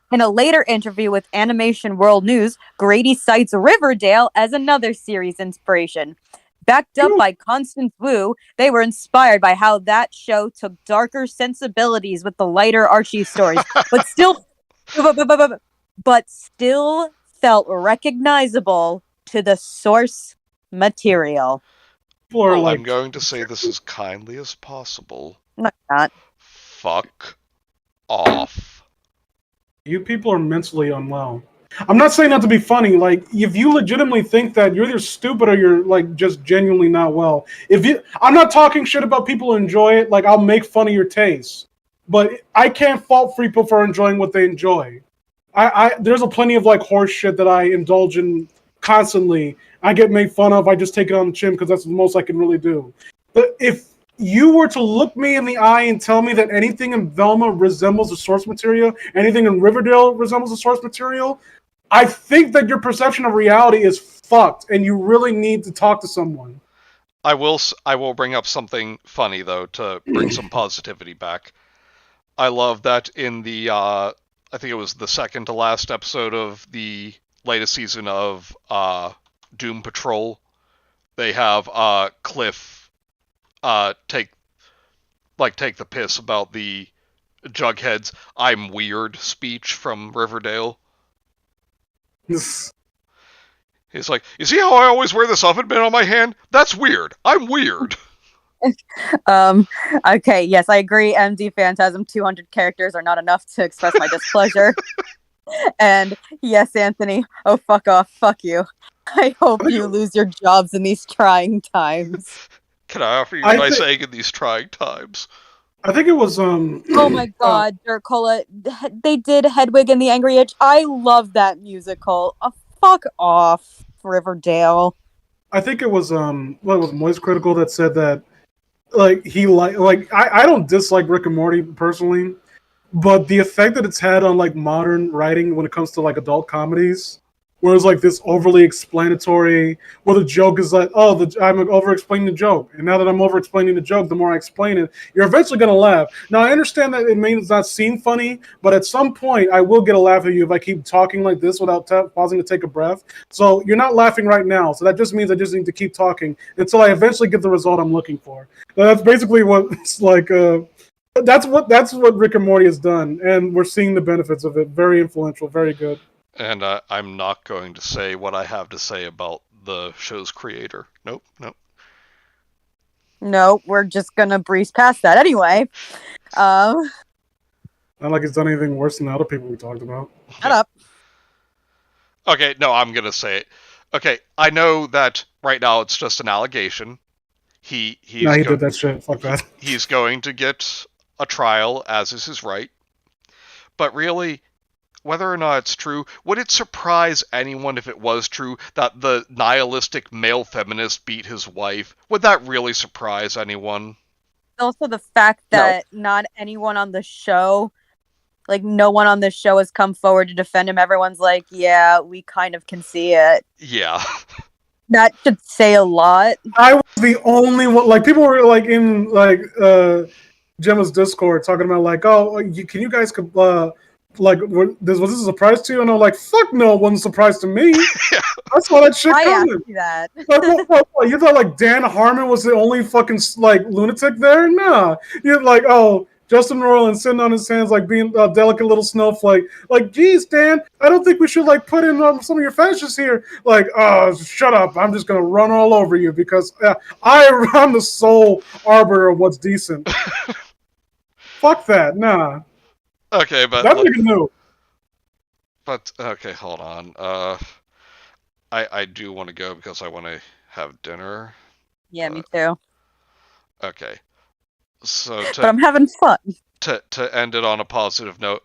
In a later interview with Animation World News, Grady cites Riverdale as another series inspiration. Backed up by Constance Wu, they were inspired by how that show took darker sensibilities with the lighter Archie stories, but still felt recognizable to the source material. I'm going to say this as kindly as possible. No, not. Fuck off. You people are mentally unwell. I'm not saying that to be funny. Like, if you legitimately think that, you're either stupid or you're like just genuinely not well. I'm not talking shit about people who enjoy it. Like, I'll make fun of your taste, but I can't fault people for enjoying what they enjoy. There's a plenty of like horse shit that I indulge in constantly. I get made fun of. I just take it on the chin because that's the most I can really do. But if you were to look me in the eye and tell me that anything in Velma resembles the source material, anything in Riverdale resembles the source material, I think that your perception of reality is fucked, and you really need to talk to someone. I will bring up something funny, though, to bring some positivity back. I love that in the, I think it was the second to last episode of the latest season of Doom Patrol, they have Cliff take the piss about the Jughead's "I'm weird" speech from Riverdale. He's like, you see how I always wear this oven mitt on my hand? That's weird. I'm weird. Okay, yes, I agree. MD Phantasm 200 characters are not enough to express my displeasure. And yes, Anthony, oh fuck off, fuck you. I hope you lose your jobs in these trying times. Can I offer you a nice egg in these trying times? I think it was oh my god, Dirk Cola. They did Hedwig and the Angry Itch. I love that musical. Fuck off, Riverdale. I think it was Moist Critical that said that I don't dislike Rick and Morty personally, but the effect that it's had on like modern writing when it comes to like adult comedies, where it's like this overly explanatory, where the joke is like, I'm over-explaining the joke. And now that I'm over-explaining the joke, the more I explain it, you're eventually going to laugh. Now, I understand that it may not seem funny, but at some point, I will get a laugh at you if I keep talking like this without pausing to take a breath. So you're not laughing right now. So that just means I just need to keep talking until I eventually get the result I'm looking for. That's basically what it's like. That's what Rick and Morty has done. And we're seeing the benefits of it. Very influential, very good. And I'm not going to say what I have to say about the show's creator. Nope. No, we're just gonna breeze past that anyway. Not like it's done anything worse than the other people we talked about. Shut up. Okay, no, I'm gonna say it. Okay, I know that right now it's just an allegation. He did that shit. Fuck that. He's going to get a trial, as is his right. But really, whether or not it's true, would it surprise anyone if it was true that the nihilistic male feminist beat his wife? Would that really surprise anyone? Also, the fact that not anyone on the show, like no one on the show has come forward to defend him. Everyone's like, yeah, we kind of can see it. Yeah. That should say a lot. I was the only one. Like, people were like in like Gemma's Discord talking about like, oh, can you guys like, was this a surprise to you? And I'm like, fuck no, it wasn't a surprise to me. I saw that shit coming. Asked you that. Like, what, you thought like Dan Harmon was the only fucking like lunatic there? Nah. You're like, oh, Justin Roiland sitting on his hands like being a delicate little snowflake. Like, geez, Dan, I don't think we should like put in some of your fetishes here. Like, oh, shut up. I'm just going to run all over you because I'm the sole arbiter of what's decent. Fuck that. Nah. Okay, but that nigga knew. But okay, hold on. I do want to go because I want to have dinner. Yeah, me too. Okay. So but I'm having fun. To end it on a positive note,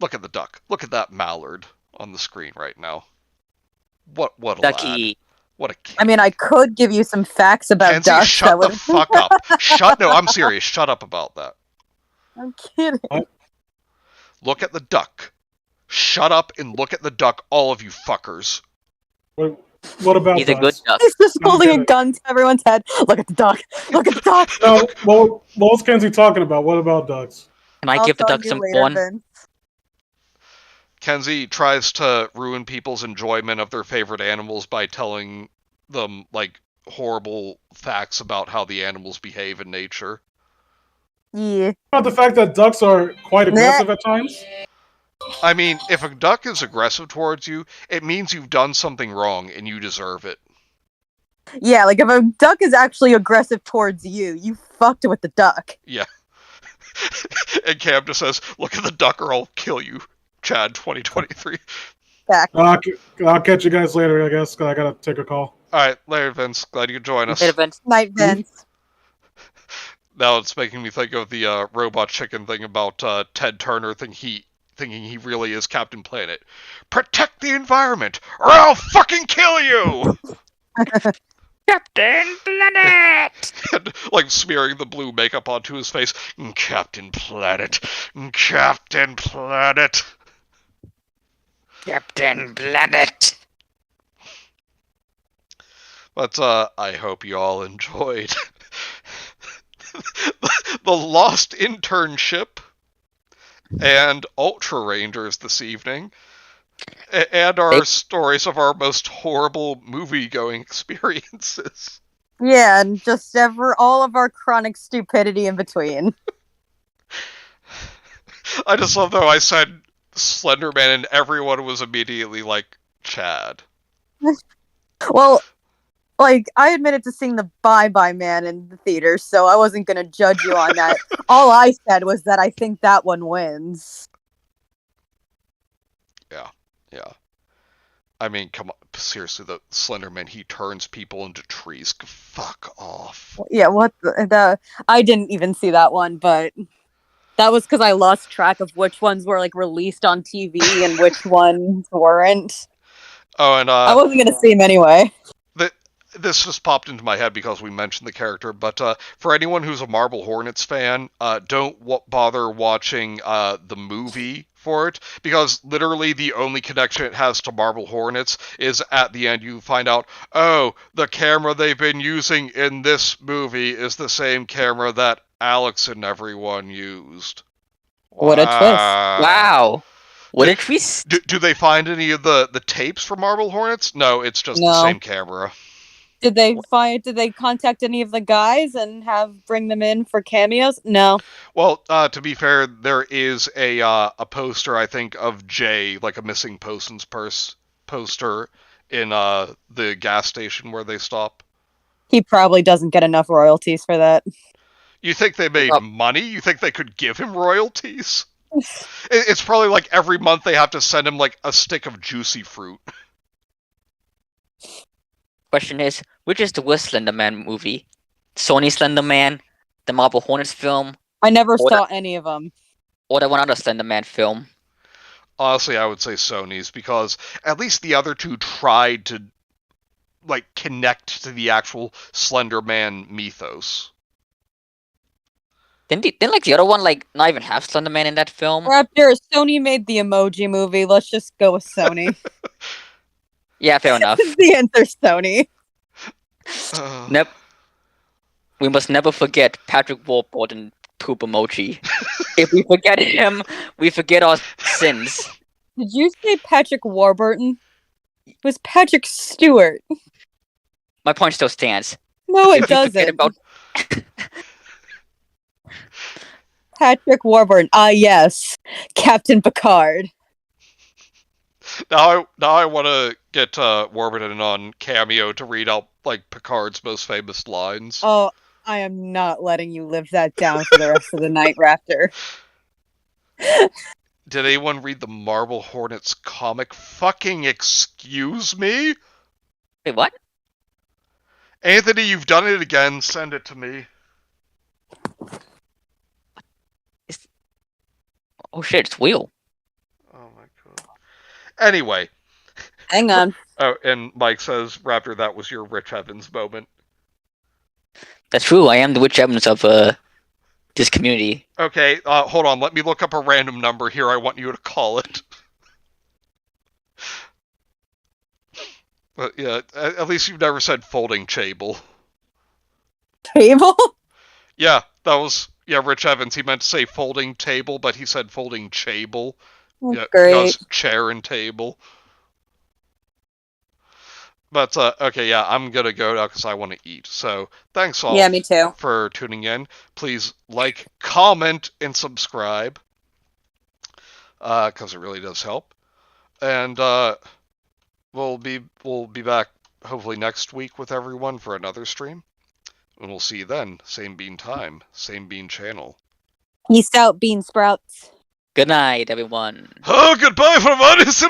look at the duck. Look at that mallard on the screen right now. What a Ducky. lad. What a kid. I mean, I could give you some facts about Kenzie, ducks. shut the fuck up. No, I'm serious. Shut up about that. I'm kidding. What? Look at the duck. Shut up and look at the duck, all of you fuckers. What about He's a good duck. He's just holding a gun to everyone's head. Look at the duck. Look at the duck. No, what was Kenzie talking about? What about ducks? Can I I'll give the tell duck you some later, corn? Vince. Kenzie tries to ruin people's enjoyment of their favorite animals by telling them, like, horrible facts about how the animals behave in nature. Yeah. About the fact that ducks are quite aggressive at times? I mean, if a duck is aggressive towards you, it means you've done something wrong and you deserve it. Yeah, like if a duck is actually aggressive towards you, you fucked with the duck. Yeah. And Cam just says, look at the duck or I'll kill you, Chad 2023. Back. I'll catch you guys later, I guess, because I gotta take a call. Alright, later, Vince. Glad you could join us. Later, Vince. Night, Vince. Now it's making me think of the Robot Chicken thing about Ted Turner thinking he really is Captain Planet. Protect the environment, or I'll fucking kill you! Captain Planet! And, like, smearing the blue makeup onto his face. Captain Planet. Captain Planet. Captain Planet. But, I hope you all enjoyed the Lost Internship and UltraRangers this evening, and our stories of our most horrible movie-going experiences. Yeah, and just all of our chronic stupidity in between. I just love though I said Slenderman and everyone was immediately like, Chad. Well, like, I admitted to seeing the Bye-Bye Man in the theater, so I wasn't gonna judge you on that. All I said was that I think that one wins. Yeah. I mean, come on, seriously, the Slenderman, he turns people into trees. Fuck off. Yeah, what the I didn't even see that one, but that was because I lost track of which ones were, like, released on TV and which ones weren't. Oh, and I wasn't gonna see him anyway. This just popped into my head because we mentioned the character, but for anyone who's a Marble Hornets fan, don't bother watching the movie for it, because literally the only connection it has to Marble Hornets is at the end you find out, oh, the camera they've been using in this movie is the same camera that Alex and everyone used. What a twist. Wow. What a twist. Do they find any of the tapes for Marble Hornets? No, it's just the same camera. Did they contact any of the guys and bring them in for cameos? No. Well, to be fair, there is a poster, I think, of Jay, like a missing poster in the gas station where they stop. He probably doesn't get enough royalties for that. You think they made money? You think they could give him royalties? It's probably like every month they have to send him like a stick of juicy fruit. Question is, which is the worst Slender Man movie? Sony Slender Man, the Marvel Hornets film, I never saw any of them. or the one other Slender Man film? Honestly, I would say Sony's, because at least the other two tried to like connect to the actual Slender Man mythos. Didn't like the other one like not even have Slender Man in that film? Raptor, Sony made the Emoji Movie. Let's just go with Sony. Yeah, fair enough. The answer, Sony. Nope. We must never forget Patrick Warburton poop emoji. If we forget him, we forget our sins. Did you say Patrick Warburton? It was Patrick Stewart. My point still stands. No, it If we forget doesn't. about Patrick Warburton. Ah, yes. Captain Picard. Now I want to get Warburton on Cameo to read out like Picard's most famous lines. Oh, I am not letting you live that down for the rest of the night, Raptor. Did anyone read the Marble Hornets comic? Fucking excuse me? Wait, what? Anthony, you've done it again. Send it to me. Oh shit, it's Wheel. Oh my god. Anyway. Hang on. Oh, and Mike says, Raptor, that was your Rich Evans moment. That's true, I am the Rich Evans of this community. Okay, hold on. Let me look up a random number here. I want you to call it. But yeah, at least you've never said folding table. Table? Yeah, that was... Yeah, Rich Evans, he meant to say folding table, but he said folding chable. Yeah, Great. chair and table. But, okay, yeah, I'm gonna go now because I want to eat. So, thanks all Me too. for tuning in. Please like, comment, and subscribe. Because it really does help. And, we'll be back hopefully next week with everyone for another stream. And we'll see you then. Same bean time, same bean channel. Peace out, bean sprouts. Good night, everyone. Oh, goodbye from us!